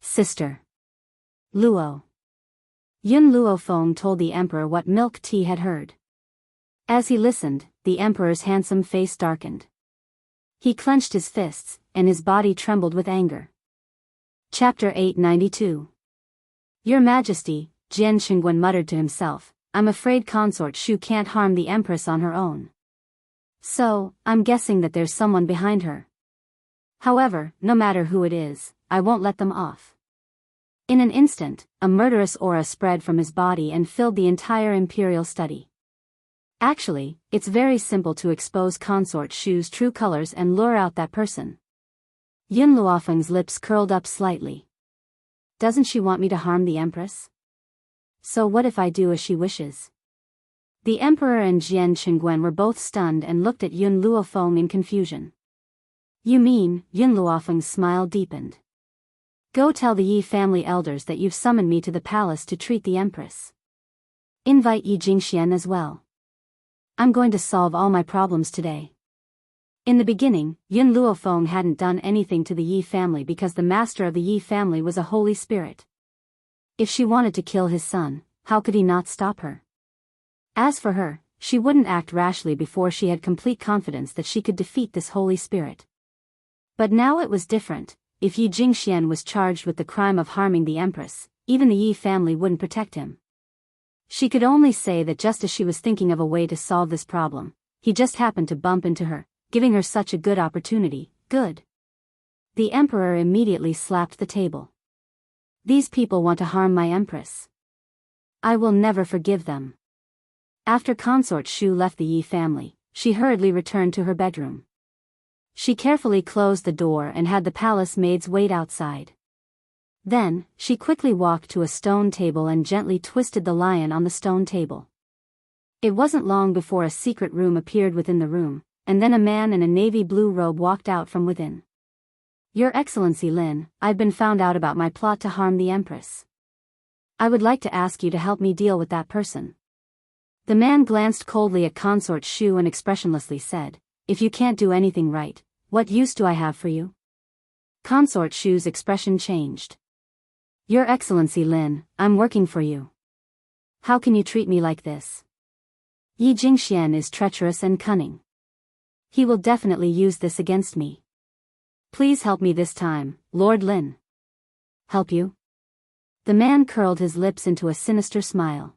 A: Sister. Luo. Yun Luofeng told the Emperor what Milk Tea had heard. As he listened, the Emperor's handsome face darkened. He clenched his fists, and his body trembled with anger. Chapter 892. Your Majesty, Jian Qingwen muttered to himself, I'm afraid Consort Xu can't harm the Empress on her own. So, I'm guessing that there's someone behind her. However, no matter who it is, I won't let them off. In an instant, a murderous aura spread from his body and filled the entire imperial study. Actually, it's very simple to expose Consort Xu's true colors and lure out that person. Yun Luofeng's lips curled up slightly. Doesn't she want me to harm the Empress? So what if I do as she wishes? The Emperor and Jian Qingwen were both stunned and looked at Yun Luofeng in confusion. You mean? Yun Luofeng's smile deepened. Go tell the Yi family elders that you've summoned me to the palace to treat the Empress. Invite Yi Jingxian as well. I'm going to solve all my problems today. In the beginning, Yun Luofeng hadn't done anything to the Yi family because the master of the Yi family was a holy spirit. If she wanted to kill his son, how could he not stop her? As for her, she wouldn't act rashly before she had complete confidence that she could defeat this holy spirit. But now it was different. If Yi Jingxian was charged with the crime of harming the Empress, even the Yi family wouldn't protect him. She could only say that just as she was thinking of a way to solve this problem, he just happened to bump into her, giving her such a good opportunity. Good. The Emperor immediately slapped the table. These people want to harm my Empress. I will never forgive them. After Consort Xu left the Yi family, she hurriedly returned to her bedroom. She carefully closed the door and had the palace maids wait outside. Then, she quickly walked to a stone table and gently twisted the lion on the stone table. It wasn't long before a secret room appeared within the room, and then a man in a navy blue robe walked out from within. Your Excellency Lin, I've been found out about my plot to harm the Empress. I would like to ask you to help me deal with that person. The man glanced coldly at Consort Xu and expressionlessly said, If you can't do anything right, what use do I have for you? Consort Xu's expression changed. Your Excellency Lin, I'm working for you. How can you treat me like this? Yi Jingxian is treacherous and cunning. He will definitely use this against me. Please help me this time, Lord Lin. Help you? The man curled his lips into a sinister smile.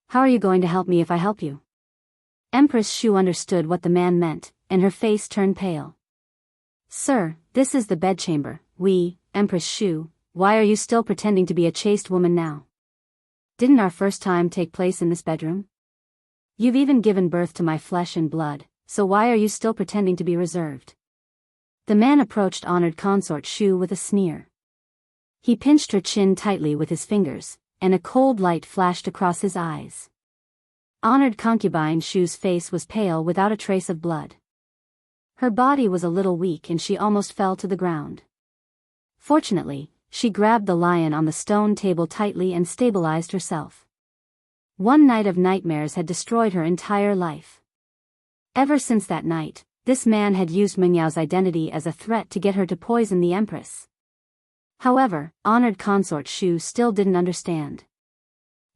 A: How are you going to help me if I help you? Empress Shu understood what the man meant, and her face turned pale. Sir, this is the bedchamber. Empress Shu, why are you still pretending to be a chaste woman now? Didn't our first time take place in this bedroom? You've even given birth to my flesh and blood, so why are you still pretending to be reserved? The man approached honored consort Shu with a sneer. He pinched her chin tightly with his fingers, and a cold light flashed across his eyes. Honored concubine Shu's face was pale without a trace of blood. Her body was a little weak and she almost fell to the ground. Fortunately, she grabbed the lion on the stone table tightly and stabilized herself. One night of nightmares had destroyed her entire life. Ever since that night, this man had used Mengyao's identity as a threat to get her to poison the empress. However, honored consort Shu still didn't understand.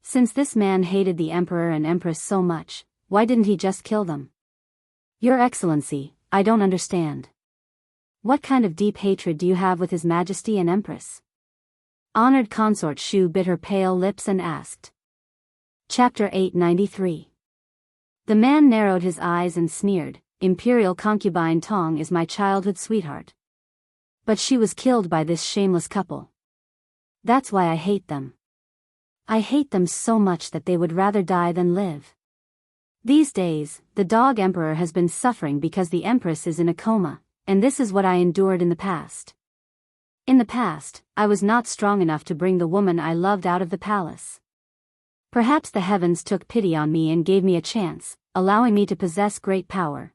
A: Since this man hated the emperor and empress so much, why didn't he just kill them? Your Excellency, I don't understand. What kind of deep hatred do you have with His Majesty and Empress? Honored consort Shu bit her pale lips and asked. Chapter 893. The man narrowed his eyes and sneered, Imperial concubine Tong is my childhood sweetheart. But she was killed by this shameless couple. That's why I hate them. I hate them so much that they would rather die than live. These days, the dog emperor has been suffering because the empress is in a coma, and this is what I endured in the past. In the past, I was not strong enough to bring the woman I loved out of the palace. Perhaps the heavens took pity on me and gave me a chance, allowing me to possess great power.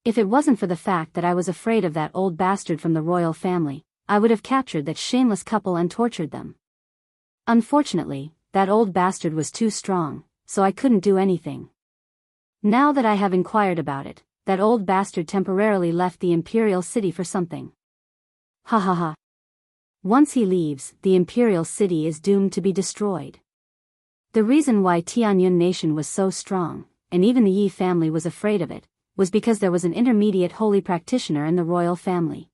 A: If it wasn't for the fact that I was afraid of that old bastard from the royal family, I would have captured that shameless couple and tortured them. Unfortunately, that old bastard was too strong, so I couldn't do anything. Now that I have inquired about it, that old bastard temporarily left the imperial city for something. Ha ha ha. Once he leaves, the imperial city is doomed to be destroyed. The reason why Tianyun nation was so strong, and even the Yi family was afraid of it, was because there was an intermediate holy practitioner in the royal family.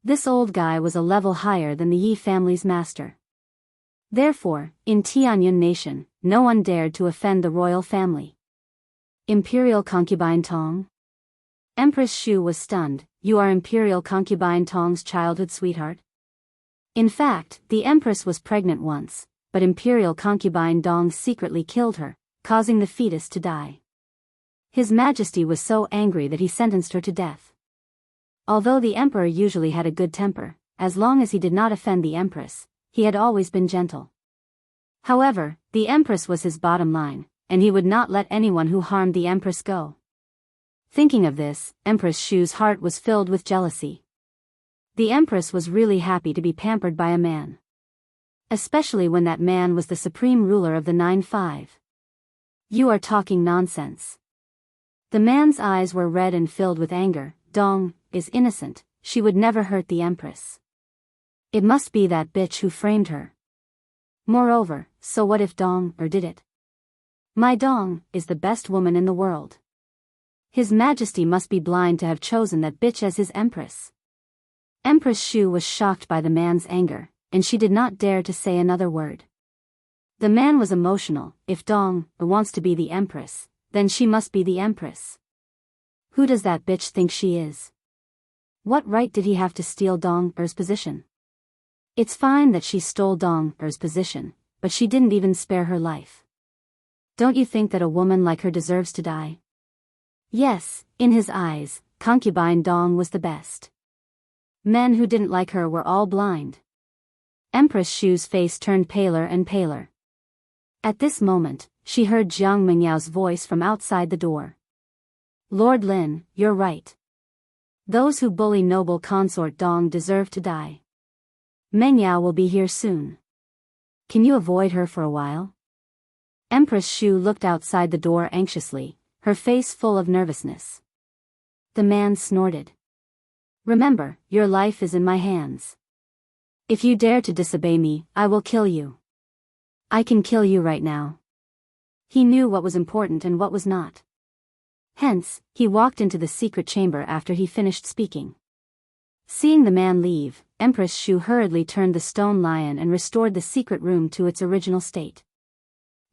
A: This old guy was a level higher than the Yi family's master. Therefore, in Tianyun nation, no one dared to offend the royal family. Imperial concubine Tong? Empress Shu was stunned. You are Imperial concubine Tong's childhood sweetheart? In fact, the empress was pregnant once, but Imperial concubine Dong secretly killed her, causing the fetus to die. His Majesty was so angry that he sentenced her to death. Although the emperor usually had a good temper, as long as he did not offend the empress, he had always been gentle. However, the empress was his bottom line, and he would not let anyone who harmed the empress go. Thinking of this, Empress Shu's heart was filled with jealousy. The empress was really happy to be pampered by a man. Especially when that man was the supreme ruler of the 9-5. You are talking nonsense. The man's eyes were red and filled with anger. Dong is innocent, she would never hurt the empress. It must be that bitch who framed her. Moreover, so what if Dong did it? My Dong is the best woman in the world. His Majesty must be blind to have chosen that bitch as his empress. Empress Shu was shocked by the man's anger, and she did not dare to say another word. The man was emotional. If Dong wants to be the empress, then she must be the empress. Who does that bitch think she is? What right did he have to steal Dong's position? It's fine that she stole Dong's position, but she didn't even spare her life. Don't you think that a woman like her deserves to die? Yes, in his eyes, concubine Dong was the best. Men who didn't like her were all blind. Empress Shu's face turned paler and paler. At this moment, she heard Jiang Mengyao's voice from outside the door. Lord Lin, you're right. Those who bully noble consort Dong deserve to die. Mengyao will be here soon. Can you avoid her for a while? Empress Shu looked outside the door anxiously, her face full of nervousness. The man snorted. Remember, your life is in my hands. If you dare to disobey me, I will kill you. I can kill you right now. He knew what was important and what was not. Hence, he walked into the secret chamber after he finished speaking. Seeing the man leave, Empress Shu hurriedly turned the stone lion and restored the secret room to its original state.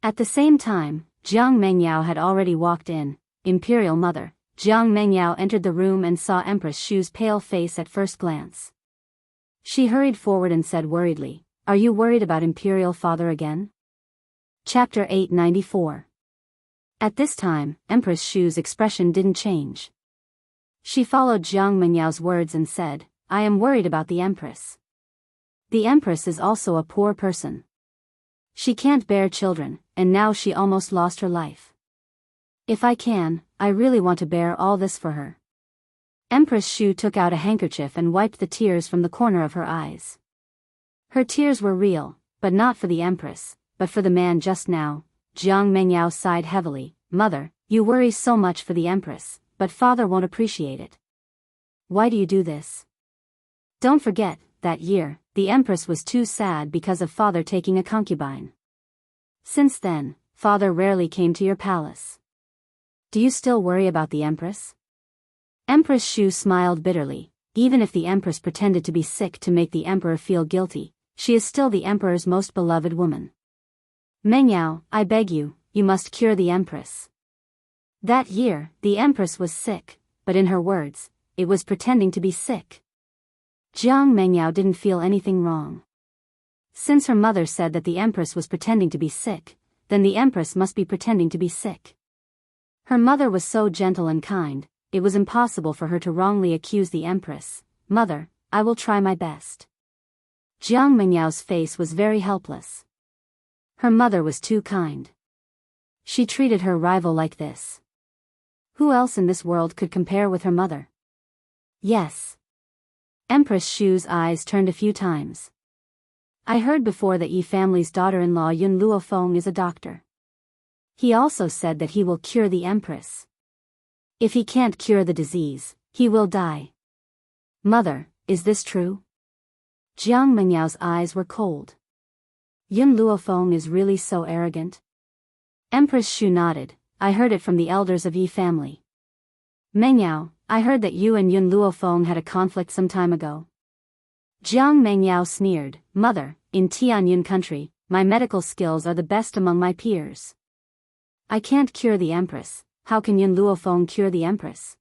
A: At the same time, Jiang Mengyao had already walked in. Imperial Mother. Jiang Mengyao entered the room and saw Empress Shu's pale face at first glance. She hurried forward and said worriedly, "Are you worried about Imperial Father again?" Chapter 894. At this time, Empress Shu's expression didn't change. She followed Jiang Mengyao's words and said, "I am worried about the Empress. The Empress is also a poor person. She can't bear children, and now she almost lost her life. If I can, I really want to bear all this for her." Empress Shu took out a handkerchief and wiped the tears from the corner of her eyes. Her tears were real, but not for the Empress, but for the man just now. Jiang Mengyao sighed heavily. "Mother, you worry so much for the Empress, but Father won't appreciate it. Why do you do this? Don't forget, that year, the Empress was too sad because of Father taking a concubine. Since then, Father rarely came to your palace. Do you still worry about the Empress?" Empress Shu smiled bitterly. Even if the Empress pretended to be sick to make the Emperor feel guilty, she is still the Emperor's most beloved woman. "Mengyao, I beg you, you must cure the Empress." That year, the Empress was sick, but in her words, it was pretending to be sick. Jiang Mengyao didn't feel anything wrong. Since her mother said that the Empress was pretending to be sick, then the Empress must be pretending to be sick. Her mother was so gentle and kind, it was impossible for her to wrongly accuse the Empress. "Mother, I will try my best." Jiang Mengyao's face was very helpless. Her mother was too kind. She treated her rival like this. Who else in this world could compare with her mother? Yes. Empress Shu's eyes turned a few times. "I heard before that Yi family's daughter-in-law Yun Luofeng is a doctor. He also said that he will cure the Empress. If he can't cure the disease, he will die. Mother, is this true?" Jiang Mengyao's eyes were cold. "Yun Luofeng is really so arrogant?" Empress Shu nodded. "I heard it from the elders of Yi family." "Mengyao, I heard that you and Yun Luofeng had a conflict some time ago." Jiang Mengyao sneered. "Mother, in Tianyun country, my medical skills are the best among my peers. I can't cure the Empress, how can Yun Luofeng cure the Empress?"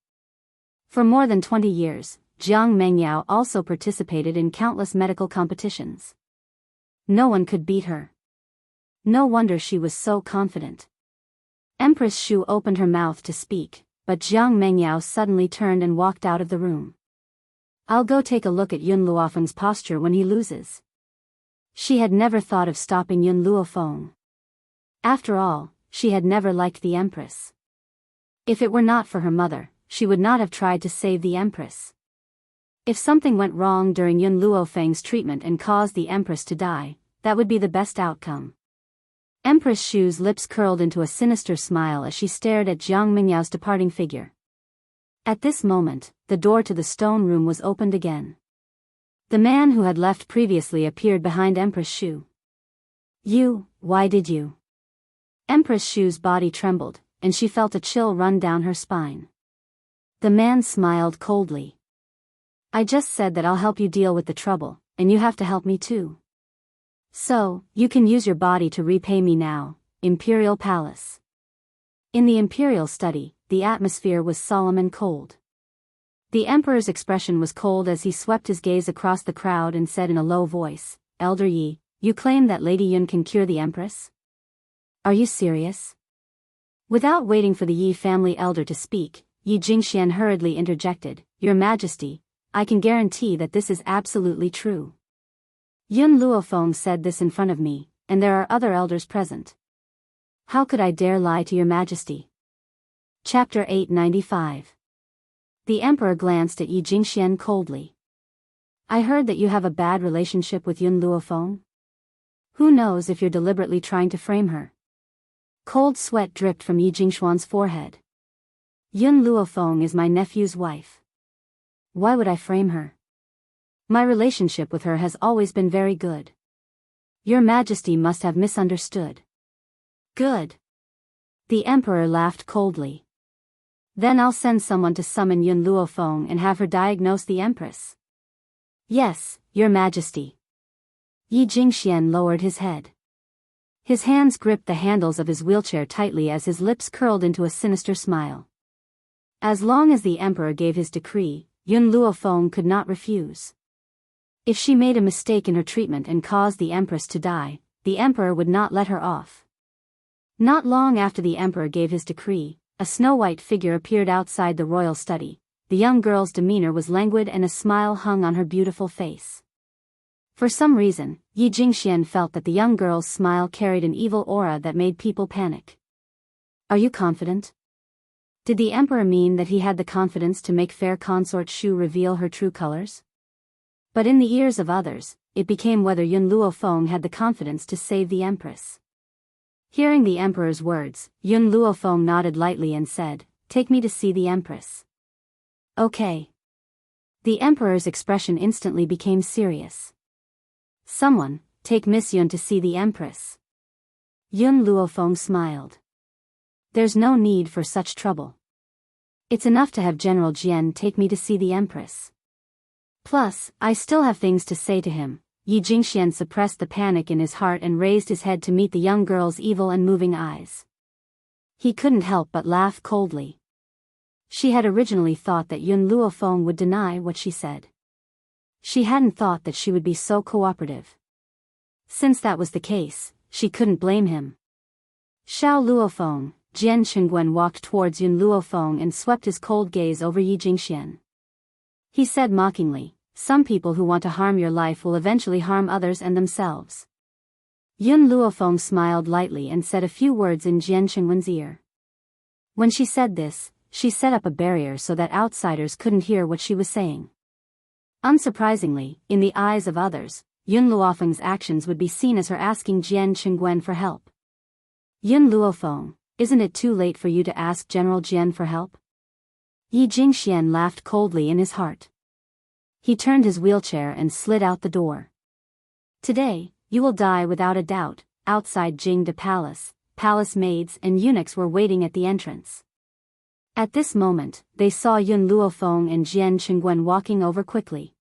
A: For more than 20 years, Jiang Mengyao also participated in countless medical competitions. No one could beat her. No wonder she was so confident. Empress Shu opened her mouth to speak, but Jiang Mengyao suddenly turned and walked out of the room. "I'll go take a look at Yun Luofeng's posture when he loses." She had never thought of stopping Yun Luofeng. After all, she had never liked the Empress. If it were not for her mother, she would not have tried to save the Empress. If something went wrong during Yun Luofeng's treatment and caused the Empress to die, that would be the best outcome. Empress Shu's lips curled into a sinister smile as she stared at Jiang Mengyao's departing figure. At this moment, the door to the stone room was opened again. The man who had left previously appeared behind Empress Shu. Why did you?" Empress Shu's body trembled, and she felt a chill run down her spine. The man smiled coldly. "I just said that I'll help you deal with the trouble, and you have to help me too. So, you can use your body to repay me now." Imperial Palace. In the Imperial study, the atmosphere was solemn and cold. The Emperor's expression was cold as he swept his gaze across the crowd and said in a low voice, "Elder Yi, you claim that Lady Yun can cure the Empress? Are you serious?" Without waiting for the Yi family elder to speak, Yi Jingxian hurriedly interjected, "Your Majesty, I can guarantee that this is absolutely true. Yun Luofeng said this in front of me, and there are other elders present. How could I dare lie to your Majesty?" Chapter 895. The Emperor glanced at Yi Jingxian coldly. "I heard that you have a bad relationship with Yun Luofeng. Who knows if you're deliberately trying to frame her?" Cold sweat dripped from Yi Jingxian's forehead. "Yun Luofeng is my nephew's wife. Why would I frame her? My relationship with her has always been very good. Your Majesty must have misunderstood." "Good." The Emperor laughed coldly. "Then I'll send someone to summon Yun Luofeng and have her diagnose the Empress." "Yes, Your Majesty." Yi Jingxian lowered his head. His hands gripped the handles of his wheelchair tightly as his lips curled into a sinister smile. As long as the emperor gave his decree, Yun Luofeng could not refuse. If she made a mistake in her treatment and caused the empress to die, the emperor would not let her off. Not long after the emperor gave his decree, a snow-white figure appeared outside the royal study. The young girl's demeanor was languid and a smile hung on her beautiful face. For some reason, Yi Jingxian felt that the young girl's smile carried an evil aura that made people panic. "Are you confident?" Did the emperor mean that he had the confidence to make fair consort Shu reveal her true colors? But in the ears of others, it became whether Yun Luofeng had the confidence to save the empress. Hearing the emperor's words, Yun Luofeng nodded lightly and said, "Take me to see the empress." "Okay." The emperor's expression instantly became serious. "Someone, take Miss Yun to see the empress." Yun Luofeng smiled. "There's no need for such trouble. It's enough to have General Jian take me to see the empress. Plus, I still have things to say to him." Yi Jingxian suppressed the panic in his heart and raised his head to meet the young girl's evil and moving eyes. He couldn't help but laugh coldly. She had originally thought that Yun Luofeng would deny what she said. She hadn't thought that she would be so cooperative. Since that was the case, she couldn't blame him. "Xiao Luofeng." Jian Qingguen walked towards Yun Luofeng and swept his cold gaze over Yi Jingxian. He said mockingly, "Some people who want to harm your life will eventually harm others and themselves." Yun Luofeng smiled lightly and said a few words in Jian Qingguen's ear. When she said this, she set up a barrier so that outsiders couldn't hear what she was saying. Unsurprisingly, in the eyes of others, Yun Luofeng's actions would be seen as her asking Jian Qingguen for help. "Yun Luofeng, isn't it too late for you to ask General Jian for help?" Yi Jingxian laughed coldly in his heart. He turned his wheelchair and slid out the door. "Today, you will die without a doubt." Outside Jingde Palace, palace maids and eunuchs were waiting at the entrance. At this moment, they saw Yun Luofeng and Jian Qingguen walking over quickly.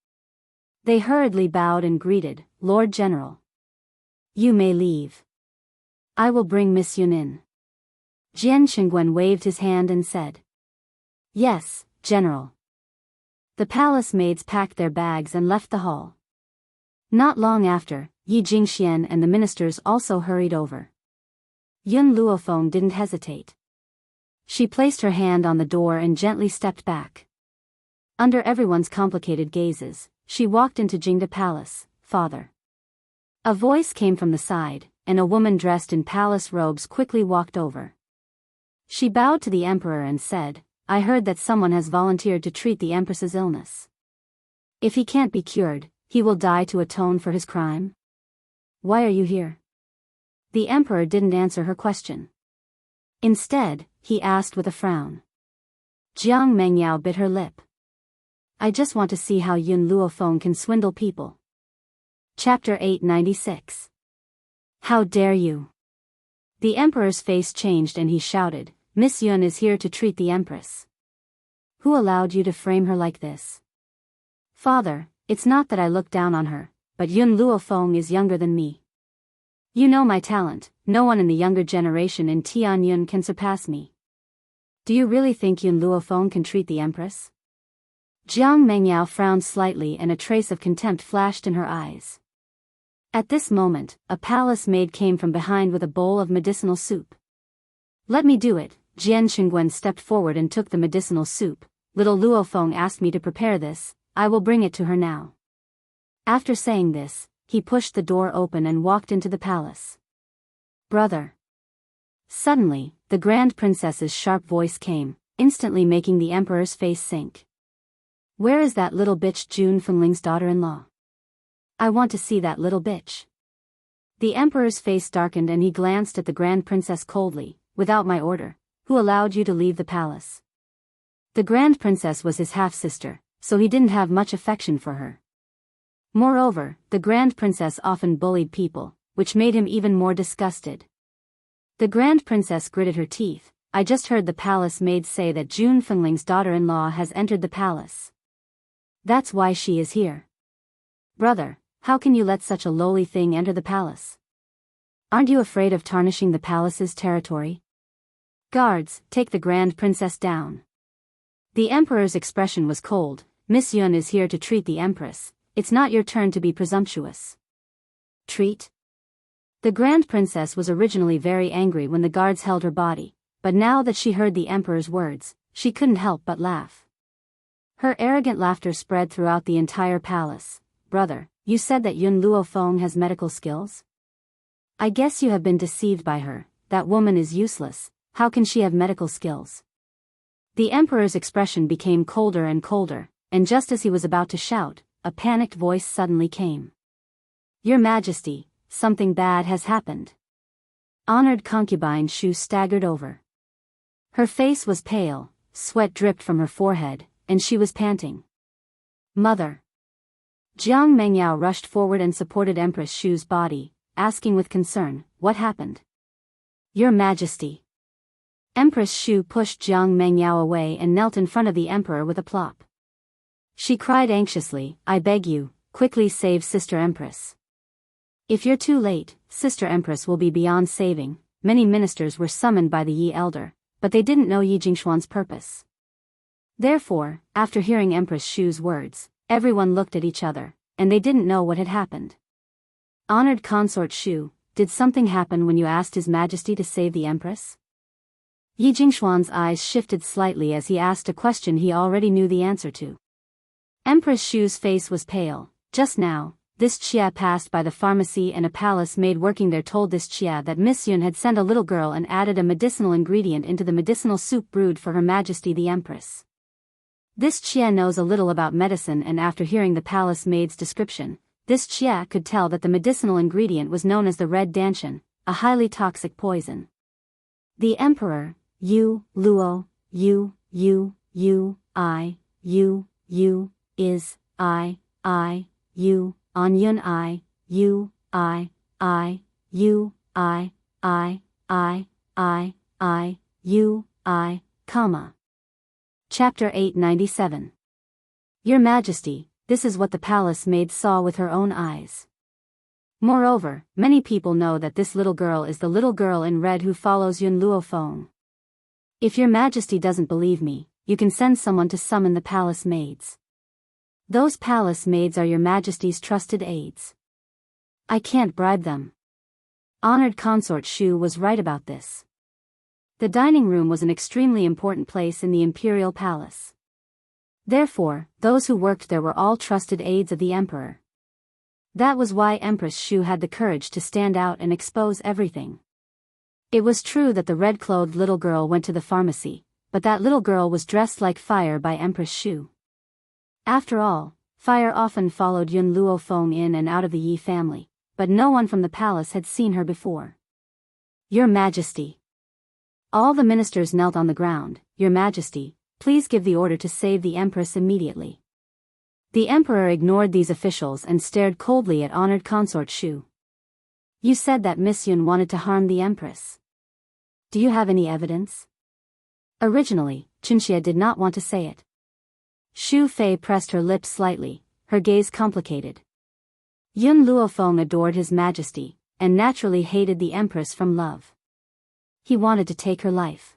A: They hurriedly bowed and greeted, "Lord General. You may leave. I will bring Miss Yun in." Jian Qingguen waved his hand and said, "Yes, General." The palace maids packed their bags and left the hall. Not long after, Yi Jingxian and the ministers also hurried over. Yun Luofeng didn't hesitate. She placed her hand on the door and gently stepped back. Under everyone's complicated gazes, she walked into Jingde Palace. "Father." A voice came from the side, and a woman dressed in palace robes quickly walked over. She bowed to the emperor and said, "I heard that someone has volunteered to treat the empress's illness. If he can't be cured, he will die to atone for his crime. Why are you here?" The emperor didn't answer her question. Instead, he asked with a frown. Jiang Mengyao bit her lip. "I just want to see how Yun Luofeng can swindle people." Chapter 896. "How dare you!" The emperor's face changed and he shouted, "Miss Yun is here to treat the empress. Who allowed you to frame her like this?" "Father, it's not that I look down on her, but Yun Luofeng is younger than me. You know my talent, no one in the younger generation in Tianyun can surpass me. Do you really think Yun Luofeng can treat the empress?" Jiang Mengyao frowned slightly and a trace of contempt flashed in her eyes. At this moment, a palace maid came from behind with a bowl of medicinal soup. "Let me do it." Jian Qingguen stepped forward and took the medicinal soup. "Little Luofeng asked me to prepare this, I will bring it to her now." After saying this, he pushed the door open and walked into the palace. "Brother." Suddenly, the Grand Princess's sharp voice came, instantly making the emperor's face sink. "Where is that little bitch Jun Fengling's daughter-in-law? I want to see that little bitch." The emperor's face darkened and he glanced at the Grand Princess coldly. "Without my order, who allowed you to leave the palace?" The Grand Princess was his half-sister, so he didn't have much affection for her. Moreover, the Grand Princess often bullied people, which made him even more disgusted. The Grand Princess gritted her teeth. "I just heard the palace maid say that Jun Fengling's daughter-in-law has entered the palace. That's why she is here." "Brother, how can you let such a lowly thing enter the palace?" Aren't you afraid of tarnishing the palace's territory? Guards, take the Grand Princess down. The Emperor's expression was cold. Miss Yun is here to treat the Empress. It's not your turn to be presumptuous. Treat? The Grand Princess was originally very angry when the guards held her body, but now that she heard the Emperor's words, she couldn't help but laugh. Her arrogant laughter spread throughout the entire palace. Brother, you said that Yun Luofeng has medical skills? I guess you have been deceived by her. That woman is useless. How can she have medical skills? The Emperor's expression became colder and colder, and just as he was about to shout, a panicked voice suddenly came. Your Majesty, something bad has happened. Honored concubine Shu staggered over. Her face was pale, sweat dripped from her forehead, and she was panting. Mother. Jiang Mengyao rushed forward and supported Empress Shu's body, asking with concern, what happened? Your Majesty. Empress Shu pushed Jiang Mengyao away and knelt in front of the Emperor with a plop. She cried anxiously, I beg you, quickly save Sister Empress. If you're too late, Sister Empress will be beyond saving. Many ministers were summoned by the Yi elder, but they didn't know Yi Jingshuan's purpose. Therefore, after hearing Empress Shu's words, everyone looked at each other, and they didn't know what had happened. Honored Consort Shu, did something happen when you asked His Majesty to save the Empress? Yi Jingshuan's eyes shifted slightly as he asked a question he already knew the answer to. Empress Shu's face was pale. Just now, this Chia passed by the pharmacy and a palace maid working there told this Chia that Miss Yun had sent a little girl and added a medicinal ingredient into the medicinal soup brewed for Her Majesty the Empress. This Chia knows a little about medicine, and after hearing the palace maid's description, this Chia could tell that the medicinal ingredient was known as the red danshan, a highly toxic poison. The Emperor, Yu, Luo, Yu, is, on Yun comma. Chapter 897. Your Majesty, this is what the palace maid saw with her own eyes. Moreover, many people know that this little girl is the little girl in red who follows Yun Luofeng. If Your Majesty doesn't believe me, you can send someone to summon the palace maids. Those palace maids are Your Majesty's trusted aides. I can't bribe them. Honored Consort Shu was right about this. The dining room was an extremely important place in the imperial palace. Therefore, those who worked there were all trusted aides of the emperor. That was why Empress Shu had the courage to stand out and expose everything. It was true that the red-clothed little girl went to the pharmacy, but that little girl was dressed like fire by Empress Shu. After all, fire often followed Yun Luofeng in and out of the Yi family, but no one from the palace had seen her before. Your Majesty. All the ministers knelt on the ground. Your Majesty, please give the order to save the Empress immediately. The Emperor ignored these officials and stared coldly at Honored Consort Shu. You said that Miss Yun wanted to harm the Empress. Do you have any evidence? Originally, Xianxia did not want to say it. Xu Fei pressed her lips slightly, her gaze complicated. Yun Luofeng adored His Majesty, and naturally hated the Empress from love. He wanted to take her life.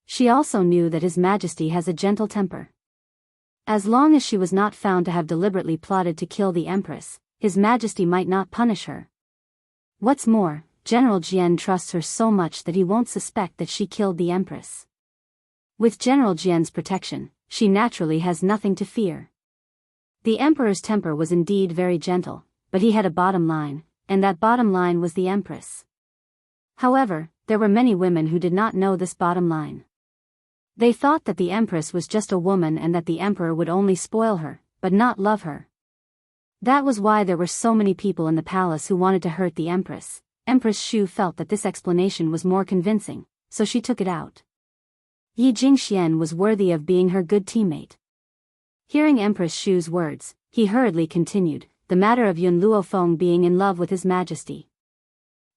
A: She also knew that His Majesty has a gentle temper. As long as she was not found to have deliberately plotted to kill the Empress, His Majesty might not punish her. What's more, General Jian trusts her so much that he won't suspect that she killed the Empress. With General Jian's protection, she naturally has nothing to fear. The Emperor's temper was indeed very gentle, but he had a bottom line, and that bottom line was the Empress. However, there were many women who did not know this bottom line. They thought that the Empress was just a woman and that the Emperor would only spoil her, but not love her. That was why there were so many people in the palace who wanted to hurt the Empress. Empress Shu felt that this explanation was more convincing, so she took it out. Yi Jingxian was worthy of being her good teammate. Hearing Empress Shu's words, he hurriedly continued, the matter of Yun Luofeng being in love with His Majesty.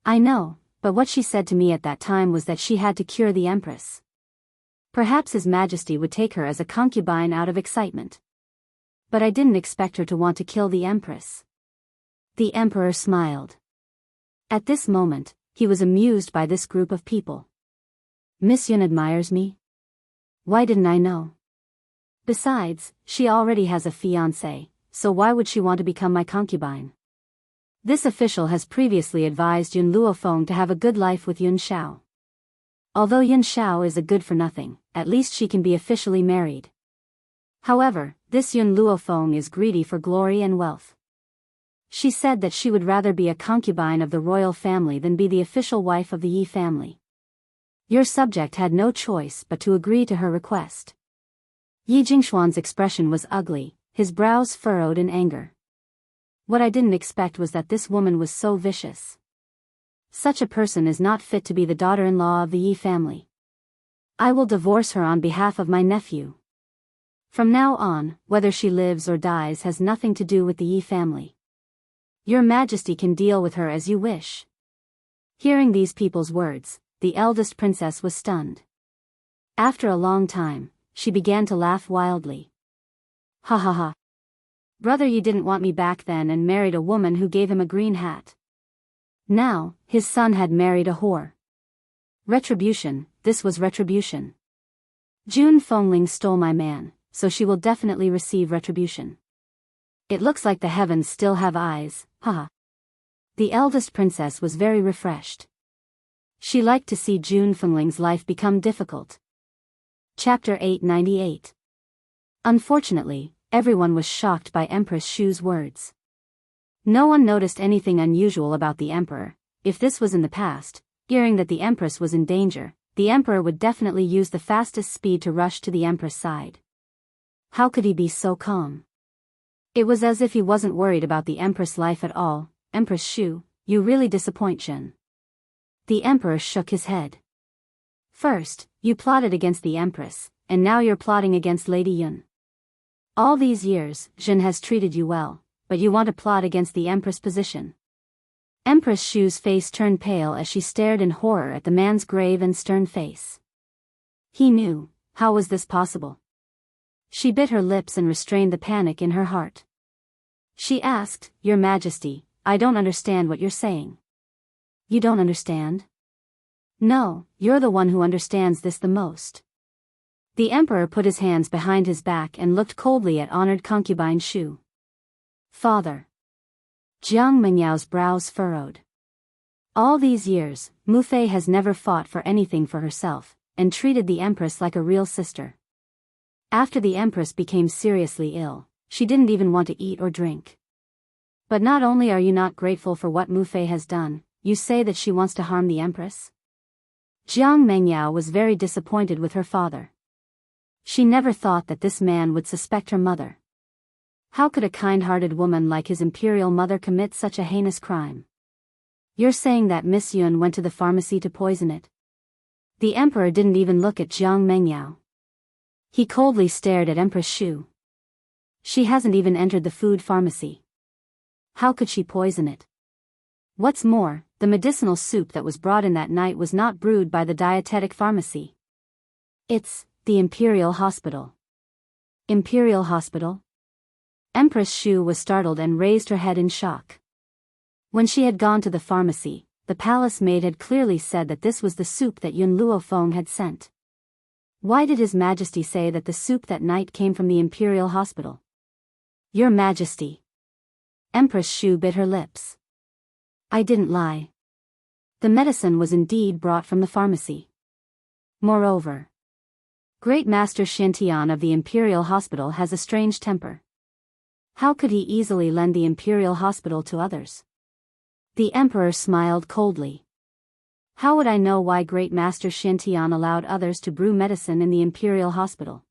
A: I know, but what she said to me at that time was that she had to cure the Empress. Perhaps His Majesty would take her as a concubine out of excitement. But I didn't expect her to want to kill the Empress. The Emperor smiled. At this moment, he was amused by this group of people. Miss Yun admires me? Why didn't I know? Besides, she already has a fiancé, so why would she want to become my concubine? This official has previously advised Yun Luofeng to have a good life with Yun Xiao. Although Yun Xiao is a good-for-nothing, at least she can be officially married. However, this Yun Luofeng is greedy for glory and wealth. She said that she would rather be a concubine of the royal family than be the official wife of the Yi family. Your subject had no choice but to agree to her request. Yi Jingxuan's expression was ugly, his brows furrowed in anger. What I didn't expect was that this woman was so vicious. Such a person is not fit to be the daughter-in-law of the Yi family. I will divorce her on behalf of my nephew. From now on, whether she lives or dies has nothing to do with the Yi family. Your Majesty can deal with her as you wish. Hearing these people's words, the eldest princess was stunned. After a long time, she began to laugh wildly. Ha ha ha. Brother Yi didn't want me back then and married a woman who gave him a green hat. Now, his son had married a whore. Retribution, this was retribution. Jun Fengling stole my man, so she will definitely receive retribution. It looks like the heavens still have eyes, haha. The eldest princess was very refreshed. She liked to see Jun Fengling's life become difficult. Chapter 898. Unfortunately, everyone was shocked by Empress Shu's words. No one noticed anything unusual about the emperor. If this was in the past, hearing that the empress was in danger, the emperor would definitely use the fastest speed to rush to the empress' side. How could he be so calm? It was as if he wasn't worried about the empress' life at all. Empress Shu, you really disappoint Shen. The emperor shook his head. First, you plotted against the empress, and now you're plotting against Lady Yun. All these years, Zhen has treated you well, but you want to plot against the empress' position. Empress Shu's face turned pale as she stared in horror at the man's grave and stern face. He knew, how was this possible? She bit her lips and restrained the panic in her heart. She asked, Your Majesty, I don't understand what you're saying. You don't understand? No, you're the one who understands this the most. The emperor put his hands behind his back and looked coldly at honored concubine Shu. Father. Jiang Menyao's brows furrowed. All these years, Mu Fei has never fought for anything for herself, and treated the empress like a real sister. After the empress became seriously ill, she didn't even want to eat or drink. But not only are you not grateful for what Mu Fei has done, you say that she wants to harm the empress? Jiang Mengyao was very disappointed with her father. She never thought that this man would suspect her mother. How could a kind-hearted woman like his imperial mother commit such a heinous crime? You're saying that Miss Yun went to the pharmacy to poison it? The emperor didn't even look at Jiang Mengyao. He coldly stared at Empress Shu. She hasn't even entered the food pharmacy. How could she poison it? What's more, the medicinal soup that was brought in that night was not brewed by the dietetic pharmacy. It's the Imperial Hospital. Imperial Hospital? Empress Shu was startled and raised her head in shock. When she had gone to the pharmacy, the palace maid had clearly said that this was the soup that Yun Luofeng had sent. Why did His Majesty say that the soup that night came from the Imperial Hospital? Your Majesty. Empress Shu bit her lips. I didn't lie. The medicine was indeed brought from the pharmacy. Moreover, Great Master Xiantian of the Imperial Hospital has a strange temper. How could he easily lend the Imperial Hospital to others? The Emperor smiled coldly. How would I know why Great Master Xiantian allowed others to brew medicine in the Imperial Hospital?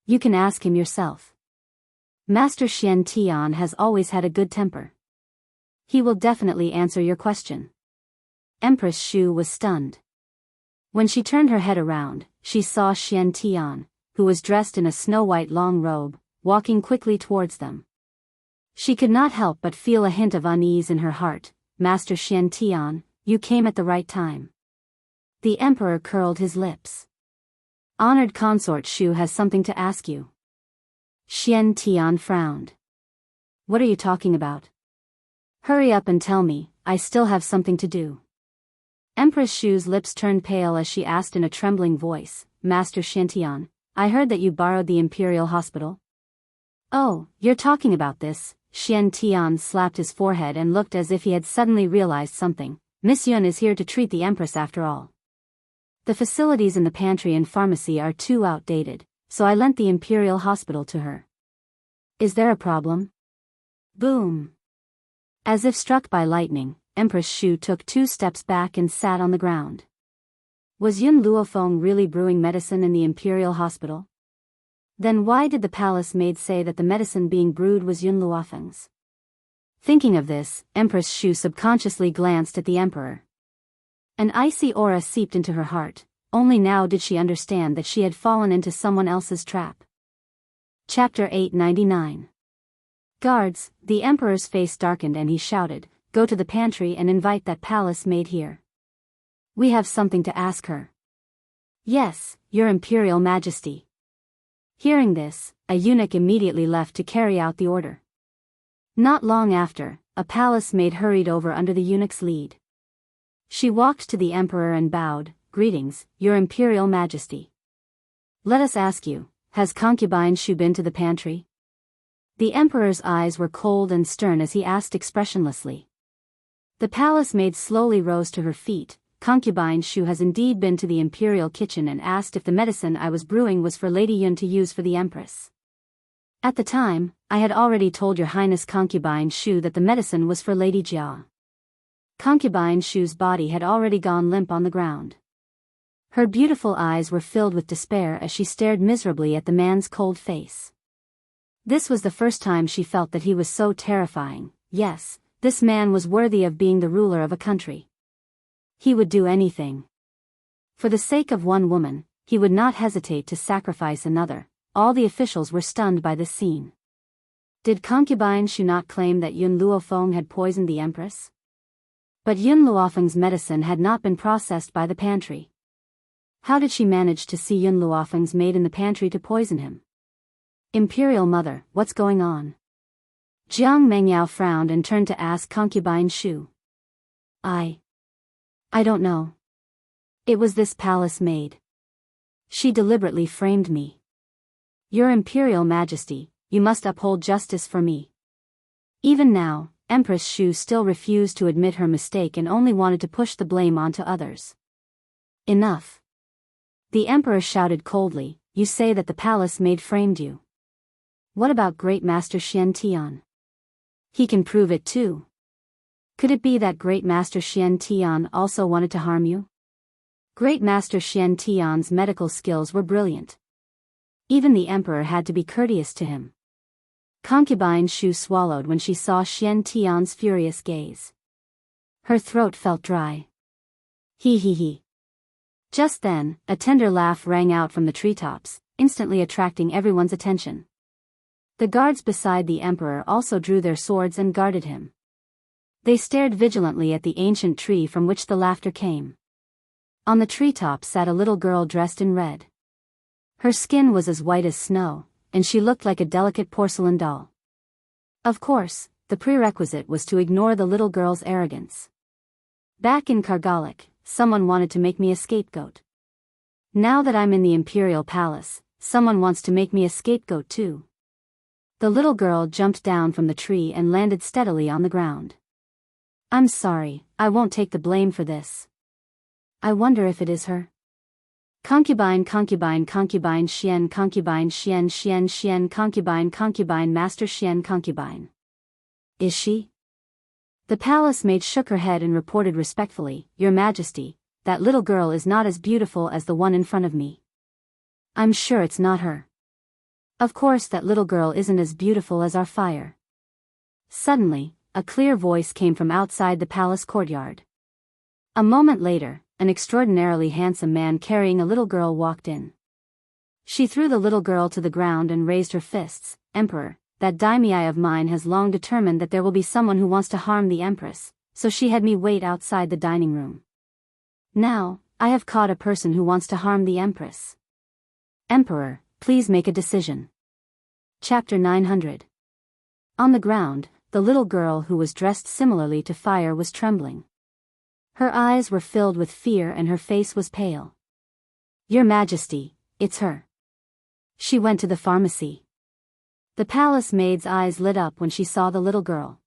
A: You can ask him yourself. Master Xiantian has always had a good temper. He will definitely answer your question. Empress Shu was stunned. When she turned her head around, she saw Xiantian, who was dressed in a snow-white long robe, walking quickly towards them. She could not help but feel a hint of unease in her heart. Master Xiantian, you came at the right time. The Emperor curled his lips. Honored consort Shu has something to ask you. Xiantian frowned. What are you talking about? Hurry up and tell me, I still have something to do. Empress Shu's lips turned pale as she asked in a trembling voice, Master Xiantian, I heard that you borrowed the Imperial Hospital? Oh, you're talking about this. Xiantian slapped his forehead and looked as if he had suddenly realized something. Miss Yun is here to treat the Empress after all. The facilities in the pantry and pharmacy are too outdated, so I lent the Imperial Hospital to her. Is there a problem? Boom. As if struck by lightning, Empress Shu took 2 steps back and sat on the ground. Was Yun Luofeng really brewing medicine in the Imperial Hospital? Then why did the palace maid say that the medicine being brewed was Yun Luofeng's? Thinking of this, Empress Shu subconsciously glanced at the emperor. An icy aura seeped into her heart. Only now did she understand that she had fallen into someone else's trap. Chapter 899. Guards, the emperor's face darkened and he shouted, Go to the pantry and invite that palace maid here. We have something to ask her. Yes, your Imperial Majesty. Hearing this, a eunuch immediately left to carry out the order. Not long after, a palace maid hurried over under the eunuch's lead. She walked to the emperor and bowed, Greetings, your Imperial Majesty. Let us ask you, has concubine Shu been to the pantry? The emperor's eyes were cold and stern as he asked expressionlessly. The palace maid slowly rose to her feet. Concubine Shu has indeed been to the imperial kitchen and asked if the medicine I was brewing was for Lady Yun to use for the Empress. At the time, I had already told your Highness Concubine Shu that the medicine was for Lady Jia. Concubine Shu's body had already gone limp on the ground. Her beautiful eyes were filled with despair as she stared miserably at the man's cold face. This was the first time she felt that he was so terrifying. Yes, this man was worthy of being the ruler of a country. He would do anything. For the sake of one woman, he would not hesitate to sacrifice another. All the officials were stunned by this scene. Did concubine Shu not claim that Yun Luofeng had poisoned the Empress? But Yun Luofeng's medicine had not been processed by the pantry. How did she manage to see Yun Luofeng's maid in the pantry to poison him? Imperial Mother, what's going on? Jiang Mengyao frowned and turned to ask concubine Shu. I don't know. It was this palace maid. She deliberately framed me. Your Imperial Majesty, you must uphold justice for me. Even now, Empress Shu still refused to admit her mistake and only wanted to push the blame onto others. Enough. The emperor shouted coldly, You say that the palace maid framed you. What about Great Master Xiantian? He can prove it too. Could it be that Great Master Xiantian also wanted to harm you? Great Master Xiantian's medical skills were brilliant. Even the emperor had to be courteous to him. Concubine Shu swallowed when she saw Xiantian's furious gaze. Her throat felt dry. He. Just then, a tender laugh rang out from the treetops, instantly attracting everyone's attention. The guards beside the emperor also drew their swords and guarded him. They stared vigilantly at the ancient tree from which the laughter came. On the treetop sat a little girl dressed in red. Her skin was as white as snow, and she looked like a delicate porcelain doll. Of course, the prerequisite was to ignore the little girl's arrogance. Back in Kargalik, someone wanted to make me a scapegoat. Now that I'm in the imperial palace, someone wants to make me a scapegoat too. The little girl jumped down from the tree and landed steadily on the ground. I'm sorry, I won't take the blame for this. I wonder if it is her. Concubine Xian concubine Master Xian concubine. Is she? The palace maid shook her head and reported respectfully, Your Majesty, that little girl is not as beautiful as the one in front of me. I'm sure it's not her. Of course that little girl isn't as beautiful as our fire. Suddenly, a clear voice came from outside the palace courtyard. A moment later, an extraordinarily handsome man carrying a little girl walked in. She threw the little girl to the ground and raised her fists. Emperor, that daimyo of mine has long determined that there will be someone who wants to harm the Empress, so she had me wait outside the dining room. Now, I have caught a person who wants to harm the Empress. Emperor, please make a decision. Chapter 900. On the ground, the little girl who was dressed similarly to Fire was trembling. Her eyes were filled with fear and her face was pale. "Your Majesty, it's her." She went to the pharmacy. The palace maid's eyes lit up when she saw the little girl.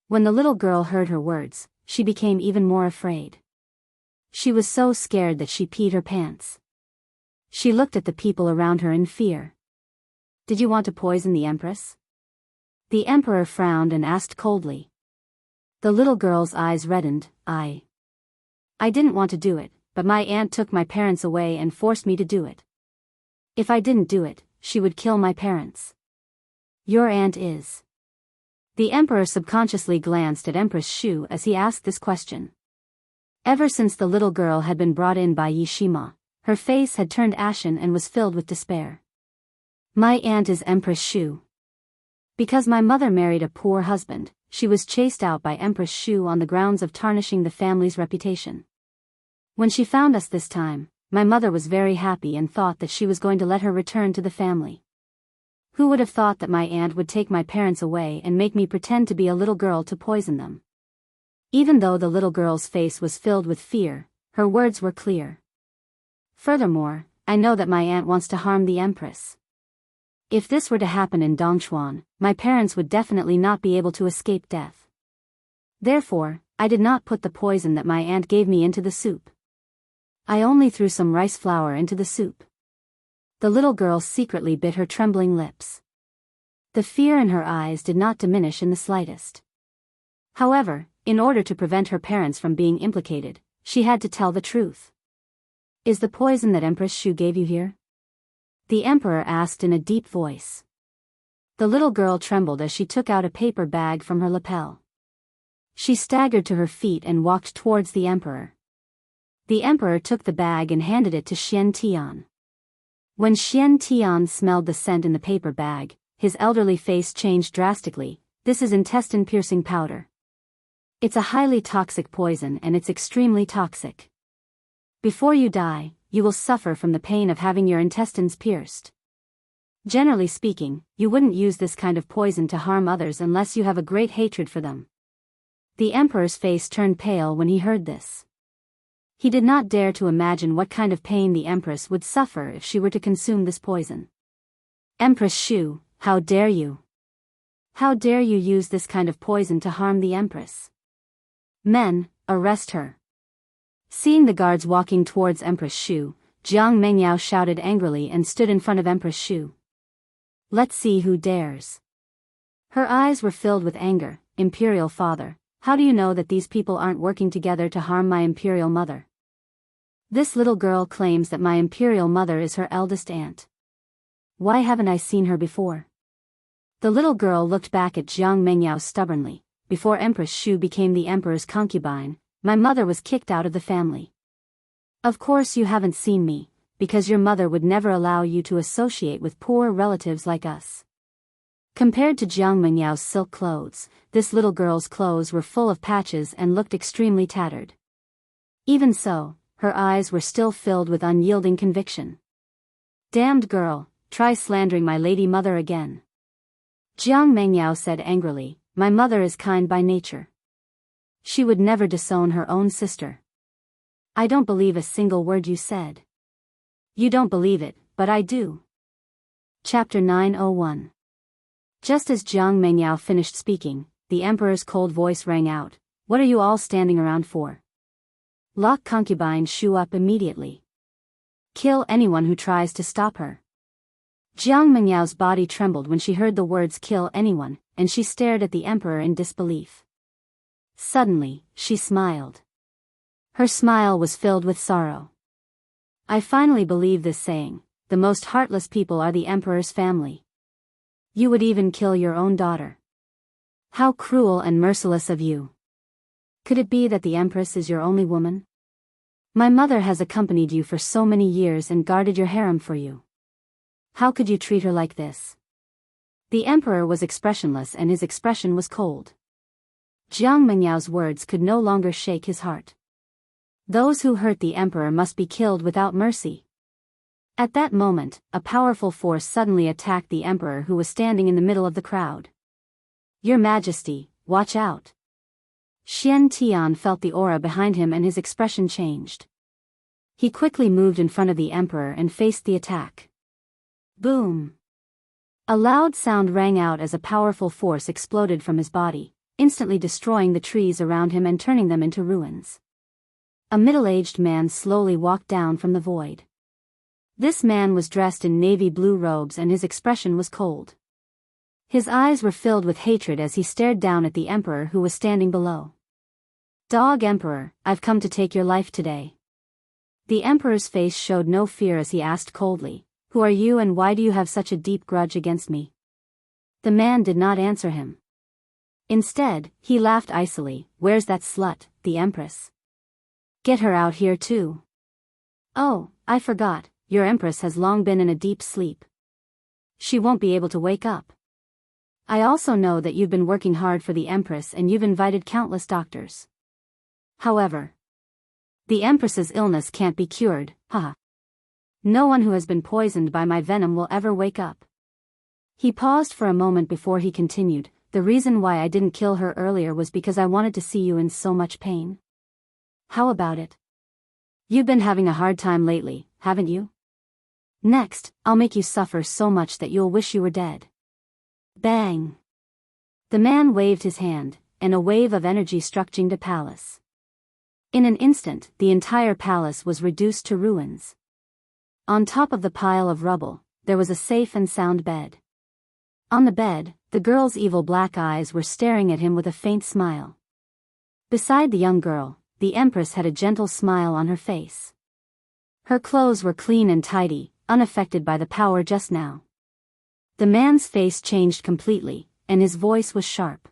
A: When the little girl heard her words, she became even more afraid. She was so scared that she peed her pants. She looked at the people around her in fear. "Did you want to poison the Empress?" The Emperor frowned and asked coldly. The little girl's eyes reddened. I didn't want to do it, but my aunt took my parents away and forced me to do it. If I didn't do it, she would kill my parents." "Your aunt is?" The Emperor subconsciously glanced at Empress Shu as he asked this question. Ever since the little girl had been brought in by Yishima, her face had turned ashen and was filled with despair. "My aunt is Empress Shu. Because my mother married a poor husband, she was chased out by Empress Shu on the grounds of tarnishing the family's reputation. When she found us this time, my mother was very happy and thought that she was going to let her return to the family. Who would have thought that my aunt would take my parents away and make me pretend to be a little girl to poison them?" Even though the little girl's face was filled with fear, her words were clear. "Furthermore, I know that my aunt wants to harm the Empress. If this were to happen in Dongchuan, my parents would definitely not be able to escape death. Therefore, I did not put the poison that my aunt gave me into the soup. I only threw some rice flour into the soup." The little girl secretly bit her trembling lips. The fear in her eyes did not diminish in the slightest. However, in order to prevent her parents from being implicated, she had to tell the truth. "Is the poison that Empress Shu gave you here?" the Emperor asked in a deep voice. The little girl trembled as she took out a paper bag from her lapel. She staggered to her feet and walked towards the Emperor. The Emperor took the bag and handed it to Xian Tian. When Xian Tian smelled the scent in the paper bag, his elderly face changed drastically. "This is intestine-piercing powder. It's a highly toxic poison and it's extremely toxic. Before you die, you will suffer from the pain of having your intestines pierced. Generally speaking, you wouldn't use this kind of poison to harm others unless you have a great hatred for them." The Emperor's face turned pale when he heard this. He did not dare to imagine what kind of pain the Empress would suffer if she were to consume this poison. "Empress Shu, how dare you? How dare you use this kind of poison to harm the Empress? Men, arrest her." Seeing the guards walking towards Empress Shu, Jiang Mengyao shouted angrily and stood in front of Empress Shu. "Let's see who dares." Her eyes were filled with anger. "Imperial father, how do you know that these people aren't working together to harm my imperial mother? This little girl claims that my imperial mother is her eldest aunt. Why haven't I seen her before?" The little girl looked back at Jiang Mengyao stubbornly. "Before Empress Shu became the emperor's concubine, my mother was kicked out of the family. Of course you haven't seen me, because your mother would never allow you to associate with poor relatives like us." Compared to Jiang Mengyao's silk clothes, this little girl's clothes were full of patches and looked extremely tattered. Even so, her eyes were still filled with unyielding conviction. "Damned girl, try slandering my lady mother again." Jiang Mengyao said angrily, "My mother is kind by nature. She would never disown her own sister." "I don't believe a single word you said." "You don't believe it, but I do." Chapter 901. Just as Jiang Mengyao finished speaking, the emperor's cold voice rang out, "What are you all standing around for? Lock concubine Shu up immediately. Kill anyone who tries to stop her." Jiang Mengyao's body trembled when she heard the words "kill anyone," and she stared at the emperor in disbelief. Suddenly, she smiled. Her smile was filled with sorrow. "I finally believe this saying, the most heartless people are the emperor's family. You would even kill your own daughter. How cruel and merciless of you. Could it be that the empress is your only woman? My mother has accompanied you for so many years and guarded your harem for you. How could you treat her like this?" The emperor was expressionless and his expression was cold. Jiang Mengyao's words could no longer shake his heart. Those who hurt the emperor must be killed without mercy. At that moment, a powerful force suddenly attacked the emperor who was standing in the middle of the crowd. Your Majesty, watch out. Xian Tian felt the aura behind him and his expression changed. He quickly moved in front of the emperor and faced the attack. Boom! A loud sound rang out as a powerful force exploded from his body, instantly destroying the trees around him and turning them into ruins. A middle-aged man slowly walked down from the void. This man was dressed in navy blue robes and his expression was cold. His eyes were filled with hatred as he stared down at the emperor who was standing below. Dog Emperor, I've come to take your life today. The emperor's face showed no fear as he asked coldly, who are you and why do you have such a deep grudge against me? The man did not answer him. Instead, he laughed icily, where's that slut, the empress? Get her out here too. Oh, I forgot, your empress has long been in a deep sleep. She won't be able to wake up. I also know that you've been working hard for the empress and you've invited countless doctors. However, the empress's illness can't be cured, haha. No one who has been poisoned by my venom will ever wake up. He paused for a moment before he continued, the reason why I didn't kill her earlier was because I wanted to see you in so much pain. How about it? You've been having a hard time lately, haven't you? Next, I'll make you suffer so much that you'll wish you were dead. Bang! The man waved his hand, and a wave of energy struck Jingde Palace. In an instant, the entire palace was reduced to ruins. On top of the pile of rubble, there was a safe and sound bed. On the bed, the girl's evil black eyes were staring at him with a faint smile. Beside the young girl, the empress had a gentle smile on her face. Her clothes were clean and tidy, unaffected by the power just now. The man's face changed completely, and his voice was sharp.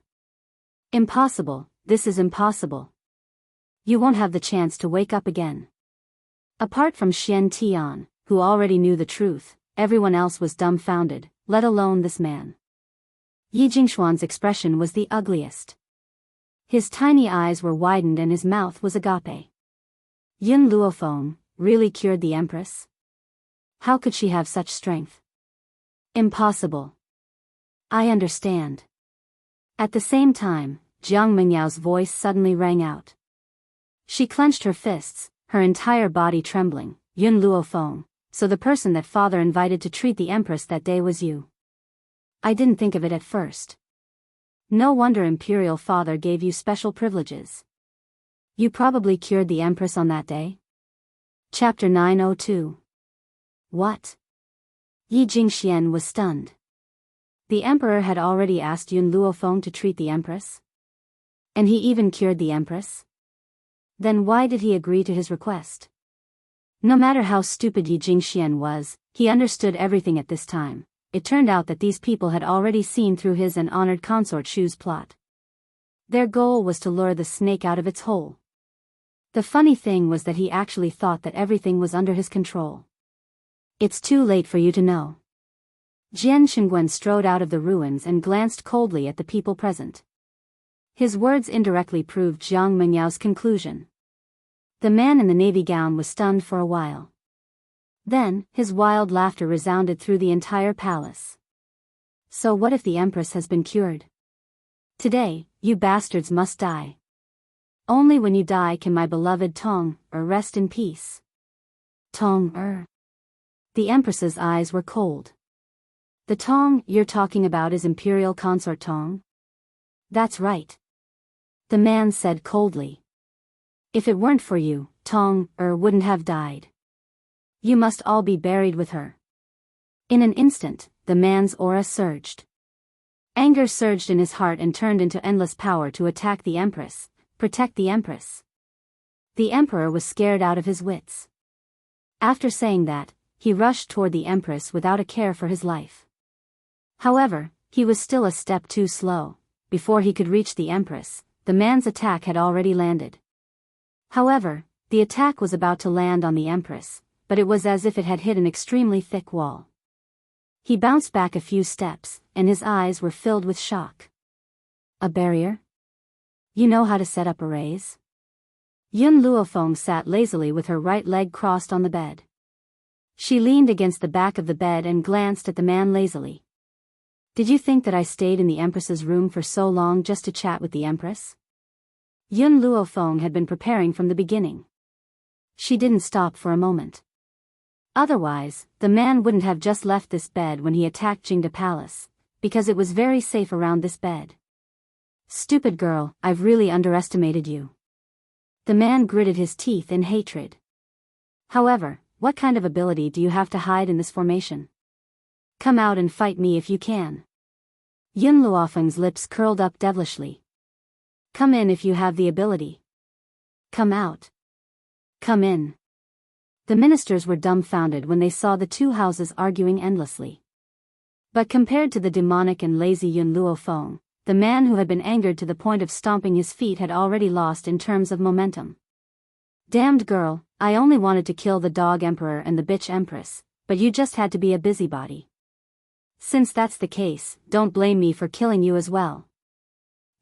A: Impossible, this is impossible. You won't have the chance to wake up again. Apart from Xian Tian, who already knew the truth, everyone else was dumbfounded, let alone this man. Yi Jingshuan's expression was the ugliest. His tiny eyes were widened and his mouth was agape. Yun Luofeng really cured the empress? How could she have such strength? Impossible. I understand. At the same time, Jiang Mingyao's voice suddenly rang out. She clenched her fists, her entire body trembling. Yun Luofeng, so the person that father invited to treat the empress that day was you. I didn't think of it at first. No wonder Imperial Father gave you special privileges. You probably cured the empress on that day? Chapter 902. What? Yi Jingxian was stunned. The emperor had already asked Yun Luofeng to treat the empress? And he even cured the empress? Then why did he agree to his request? No matter how stupid Yi Jingxian was, he understood everything at this time. It turned out that these people had already seen through his and honored consort Shu's plot. Their goal was to lure the snake out of its hole. The funny thing was that he actually thought that everything was under his control. It's too late for you to know. Jian Shengwen strode out of the ruins and glanced coldly at the people present. His words indirectly proved Jiang Mingyao's conclusion. The man in the navy gown was stunned for a while. Then, his wild laughter resounded through the entire palace. So what if the empress has been cured? Today, you bastards must die. Only when you die can my beloved Tong rest in peace. Tong The empress's eyes were cold. The Tong you're talking about is Imperial Consort Tong? That's right. The man said coldly. If it weren't for you, Tong wouldn't have died. You must all be buried with her. In an instant, the man's aura surged. Anger surged in his heart and turned into endless power to attack the empress, protect the empress. The emperor was scared out of his wits. After saying that, he rushed toward the empress without a care for his life. However, he was still a step too slow. Before he could reach the empress, the man's attack had already landed. However, the attack was about to land on the empress, but it was as if it had hit an extremely thick wall. He bounced back a few steps, and his eyes were filled with shock. A barrier? You know how to set up arrays? Yun Luofeng sat lazily with her right leg crossed on the bed. She leaned against the back of the bed and glanced at the man lazily. Did you think that I stayed in the Empress's room for so long just to chat with the Empress? Yun Luofeng had been preparing from the beginning. She didn't stop for a moment. Otherwise, the man wouldn't have just left this bed when he attacked Jingde Palace, because it was very safe around this bed. Stupid girl, I've really underestimated you. The man gritted his teeth in hatred. However, what kind of ability do you have to hide in this formation? Come out and fight me if you can. Yun Luofeng's lips curled up devilishly. Come in if you have the ability. Come out. Come in. The ministers were dumbfounded when they saw the two houses arguing endlessly. But compared to the demonic and lazy Yun Luofeng, the man who had been angered to the point of stomping his feet had already lost in terms of momentum. Damned girl, I only wanted to kill the dog emperor and the bitch empress, but you just had to be a busybody. Since that's the case, don't blame me for killing you as well.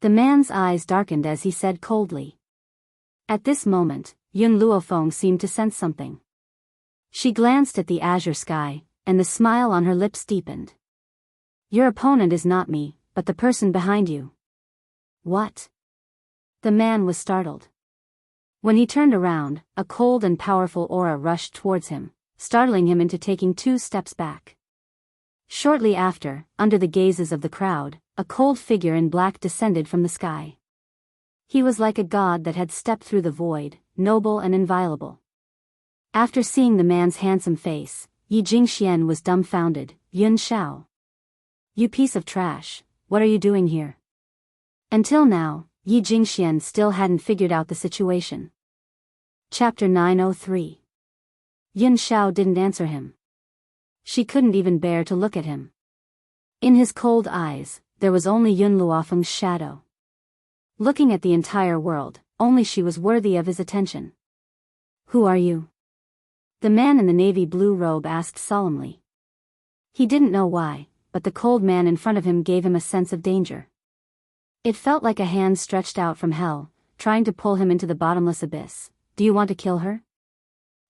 A: The man's eyes darkened as he said coldly. At this moment, Yun Luofeng seemed to sense something. She glanced at the azure sky, and the smile on her lips deepened. Your opponent is not me, but the person behind you. What? The man was startled. When he turned around, a cold and powerful aura rushed towards him, startling him into taking 2 steps back. Shortly after, under the gazes of the crowd, a cold figure in black descended from the sky. He was like a god that had stepped through the void, noble and inviolable. After seeing the man's handsome face, Yi Jingxian was dumbfounded. Yun Shao. You piece of trash, what are you doing here? Until now, Yi Jingxian still hadn't figured out the situation. Chapter 903. Yun Shao didn't answer him. She couldn't even bear to look at him. In his cold eyes, there was only Yun Luofeng's shadow. Looking at the entire world, only she was worthy of his attention. Who are you? The man in the navy blue robe asked solemnly. He didn't know why, but the cold man in front of him gave him a sense of danger. It felt like a hand stretched out from hell, trying to pull him into the bottomless abyss. Do you want to kill her?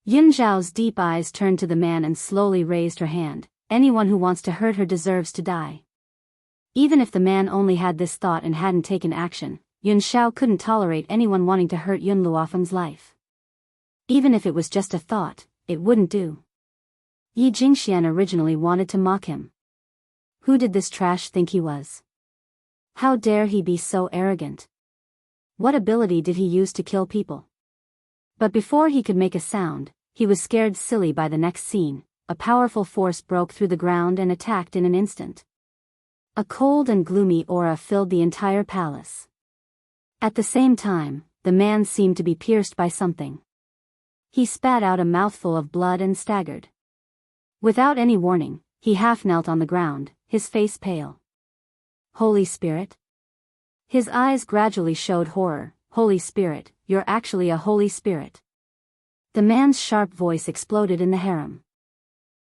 A: Yun Zhao's deep eyes turned to the man and slowly raised her hand. Anyone who wants to hurt her deserves to die. Even if the man only had this thought and hadn't taken action, Yun Shao couldn't tolerate anyone wanting to hurt Yun Luofeng's life. Even if it was just a thought, it wouldn't do. Yi Jingxian originally wanted to mock him. Who did this trash think he was? How dare he be so arrogant? What ability did he use to kill people? But before he could make a sound, he was scared silly by the next scene. A powerful force broke through the ground and attacked in an instant. A cold and gloomy aura filled the entire palace. At the same time, the man seemed to be pierced by something. He spat out a mouthful of blood and staggered. Without any warning, he half knelt on the ground, his face pale. Holy Spirit? His eyes gradually showed horror. Holy Spirit, you're actually a Holy Spirit. The man's sharp voice exploded in the harem.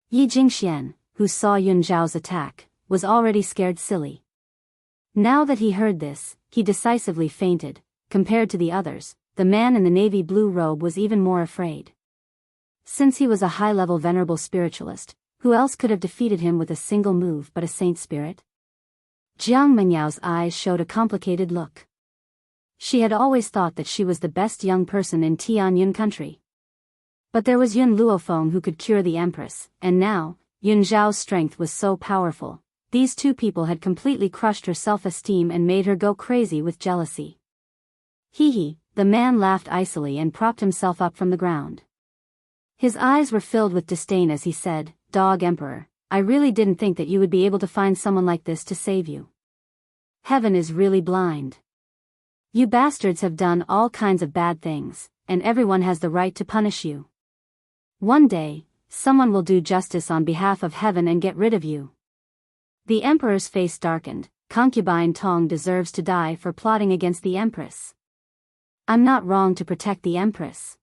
A: Yi Jingxian, who saw Yun Zhao's attack, was already scared silly. Now that he heard this, he decisively fainted. Compared to the others, the man in the navy blue robe was even more afraid. Since he was a high-level venerable spiritualist, who else could have defeated him with a single move but a saint spirit? Jiang Menyao's eyes showed a complicated look. She had always thought that she was the best young person in Tianyun country. But there was Yun Luofeng who could cure the empress, and now, Yun Zhao's strength was so powerful. These two people had completely crushed her self-esteem and made her go crazy with jealousy. Hee, the man laughed icily and propped himself up from the ground. His eyes were filled with disdain as he said, Dog Emperor, I really didn't think that you would be able to find someone like this to save you. Heaven is really blind. You bastards have done all kinds of bad things, and everyone has the right to punish you. One day, someone will do justice on behalf of heaven and get rid of you. The emperor's face darkened. Concubine Tong deserves to die for plotting against the empress. I'm not wrong to protect the empress.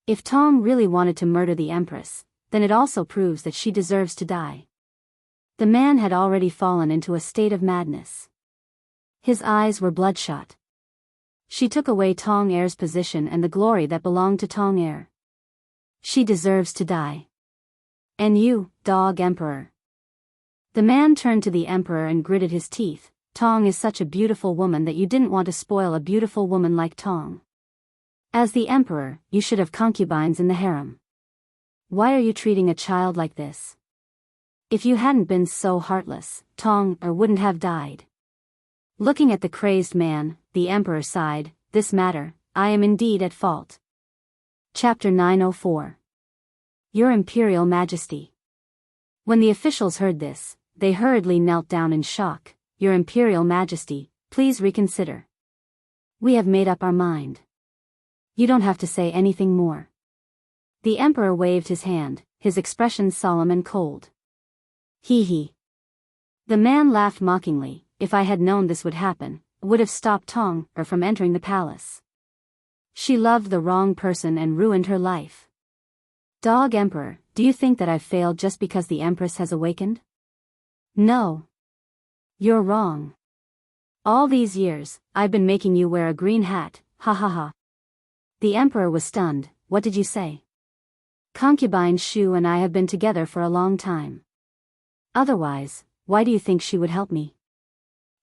A: If Tong really wanted to murder the empress, then it also proves that she deserves to die. The man had already fallen into a state of madness. His eyes were bloodshot. She took away Tong Er's position and the glory that belonged to Tong Er. She deserves to die. And you, Dog Emperor. The man turned to the emperor and gritted his teeth. Tong is such a beautiful woman that you didn't want to spoil a beautiful woman like Tong. As the emperor, you should have concubines in the harem. Why are you treating a child like this? If you hadn't been so heartless, Tong wouldn't have died. Looking at the crazed man, the emperor sighed, this matter, I am indeed at fault. Chapter 904. Your Imperial Majesty. When the officials heard this, they hurriedly knelt down in shock. Your Imperial Majesty, please reconsider. We have made up our mind. You don't have to say anything more. The emperor waved his hand, his expression solemn and cold. Hee hee. The man laughed mockingly. If I had known this would happen, I would have stopped Tong from entering the palace. She loved the wrong person and ruined her life. Dog Emperor, do you think that I've failed just because the Empress has awakened? No. You're wrong. All these years, I've been making you wear a green hat, ha ha ha. The Emperor was stunned. What did you say? Concubine Shu and I have been together for a long time. Otherwise, why do you think she would help me?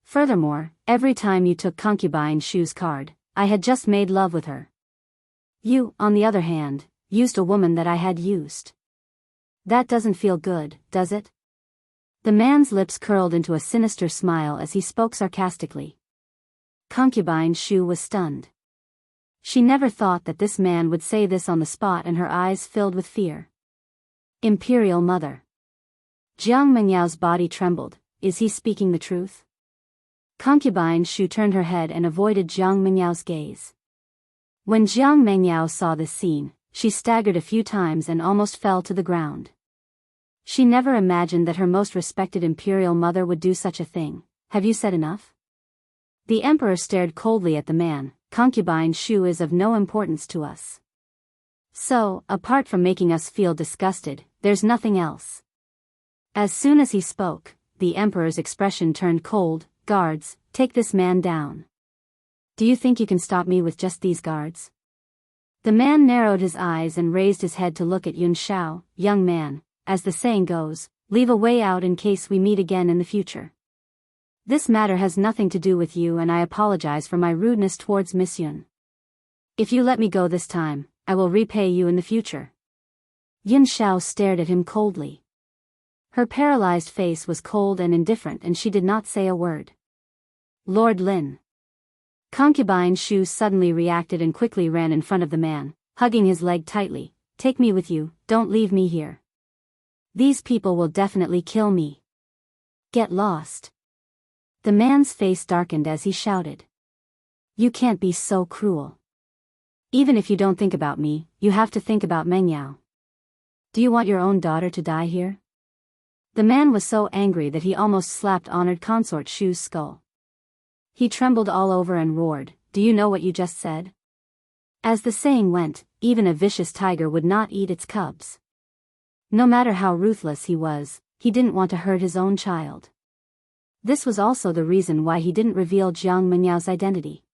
A: Furthermore, every time you took concubine Shu's card, I had just made love with her. You, on the other hand, used a woman that I had used. That doesn't feel good, does it? The man's lips curled into a sinister smile as he spoke sarcastically. Concubine Shu was stunned. She never thought that this man would say this on the spot, and her eyes filled with fear. Imperial Mother. Jiang Mengyao's body trembled. Is he speaking the truth? Concubine Shu turned her head and avoided Jiang Mengyao's gaze. When Jiang Mengyao saw this scene, she staggered a few times and almost fell to the ground. She never imagined that her most respected imperial mother would do such a thing. Have you said enough? The emperor stared coldly at the man. Concubine Shu is of no importance to us. So, apart from making us feel disgusted, there's nothing else. As soon as he spoke, the emperor's expression turned cold. Guards, take this man down. Do you think you can stop me with just these guards? The man narrowed his eyes and raised his head to look at Yun Shao. Young man, as the saying goes, leave a way out in case we meet again in the future. This matter has nothing to do with you, and I apologize for my rudeness towards Miss Yun. If you let me go this time, I will repay you in the future. Yun Shao stared at him coldly. Her paralyzed face was cold and indifferent, and she did not say a word. Lord Lin. Concubine Shu suddenly reacted and quickly ran in front of the man, hugging his leg tightly. Take me with you, don't leave me here. These people will definitely kill me. Get lost. The man's face darkened as he shouted. You can't be so cruel. Even if you don't think about me, you have to think about Mengyao. Do you want your own daughter to die here? The man was so angry that he almost slapped honored consort Shu's skull. He trembled all over and roared, do you know what you just said? As the saying went, even a vicious tiger would not eat its cubs. No matter how ruthless he was, he didn't want to hurt his own child. This was also the reason why he didn't reveal Jiang Menyao's identity.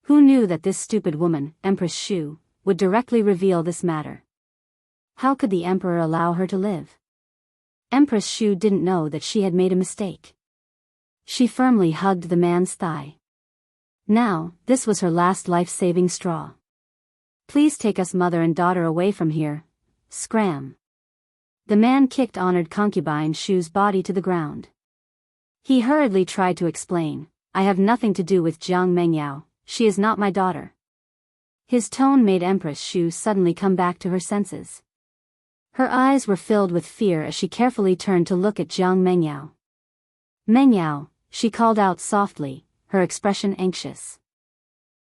A: Who knew that this stupid woman, Empress Shu, would directly reveal this matter? How could the emperor allow her to live? Empress Shu didn't know that she had made a mistake. She firmly hugged the man's thigh. Now, this was her last life-saving straw. Please take us mother and daughter away from here. Scram. The man kicked honored concubine Shu's body to the ground. He hurriedly tried to explain, I have nothing to do with Jiang Mengyao, she is not my daughter. His tone made Empress Shu suddenly come back to her senses. Her eyes were filled with fear as she carefully turned to look at Jiang Mengyao. Mengyao, she called out softly, her expression anxious.